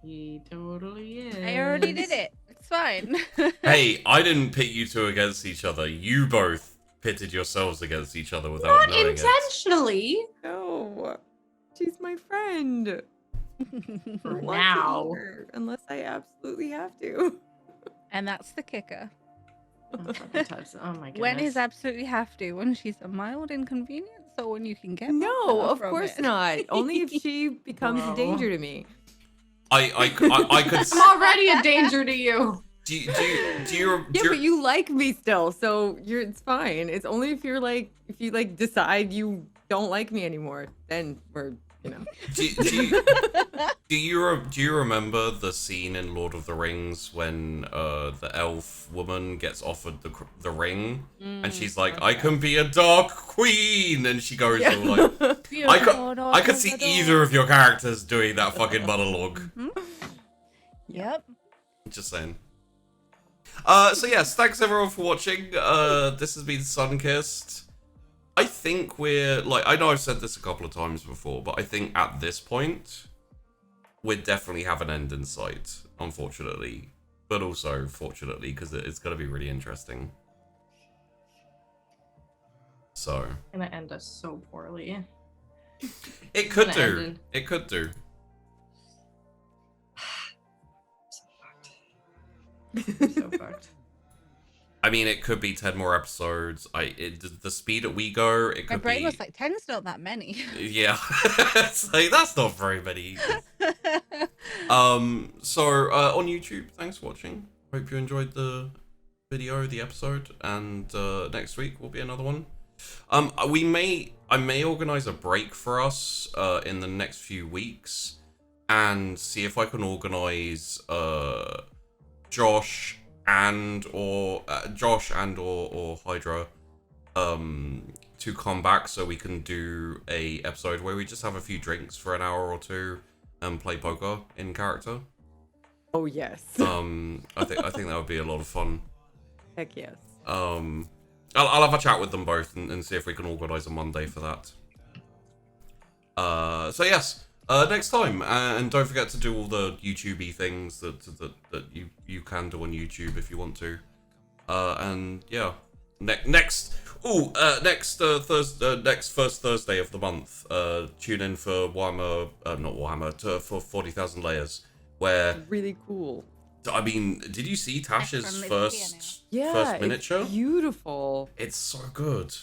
He totally is. I already did it. It's fine. Hey, I didn't pit you two against each other. You both pitted yourselves against each other without Not knowing intentionally. No. She's my friend. For I want to now. eat her, unless I absolutely have to. And that's the kicker. Oh, fucking touch. Oh my goodness. When is absolutely have to? When she's a mild inconvenience or when you can get No, more of from course it? not. Only if she becomes Bro. a danger to me. I could. I'm already a danger to you. Do you Yeah, but you like me still, so it's fine. It's only if if you decide you don't like me anymore, then we're, do you remember the scene in Lord of the Rings when the elf woman gets offered the ring and she's like, I can be a dark queen, and she goes all like, I could see either of your characters doing that fucking monologue. Yep. Just saying. So yes, thanks everyone for watching. This has been Sunkissed. I think we're I know I've said this a couple of times before, but I think at this point we definitely have an end in sight, unfortunately, but also fortunately, because it's going to be really interesting. So Gonna end us so poorly. it could Gonna do. end It could do. So fucked. I mean, it could be 10 more episodes. The speed that we go, it My could brain be. was like, 10's not that many. Yeah, it's like, that's not very many. So on YouTube, thanks for watching. Hope you enjoyed the video, the episode, and next week will be another one. I may organize a break for us in the next few weeks and see if I can organize Josh and or Hydra to come back so we can do a episode where we just have a few drinks for an hour or two and play poker in character. Oh yes. I think that would be a lot of fun. Heck yes. I'll have a chat with them both and see if we can organize a Monday for that. So yes, next time, and don't forget to do all the YouTube-y things that you can do on YouTube if you want to. And yeah, next Next first Thursday of the month, tune in for for 40,000 Layers, where Really cool. I mean, did you see Tash's Excellent first Yeah, miniature? it's beautiful. It's so good.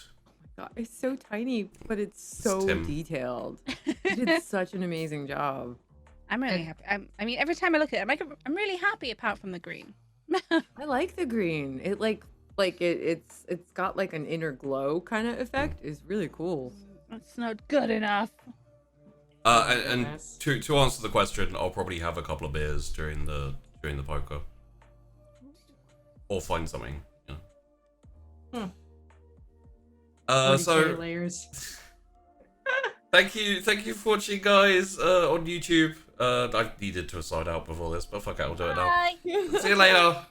God, it's so tiny, but it's so Tim. detailed. You did such an amazing job. I'm really happy. I mean, every time I look at it, I'm really happy apart from the green. I like the green. It it's got like an inner glow kind of effect. It's really cool. It's not good enough. And to answer the question, I'll probably have a couple of beers during the poker, or find something. Yeah. So layers. thank you for watching, guys, on YouTube. I needed to sign out before this, but fuck it, I'll do it now. Bye. See you later.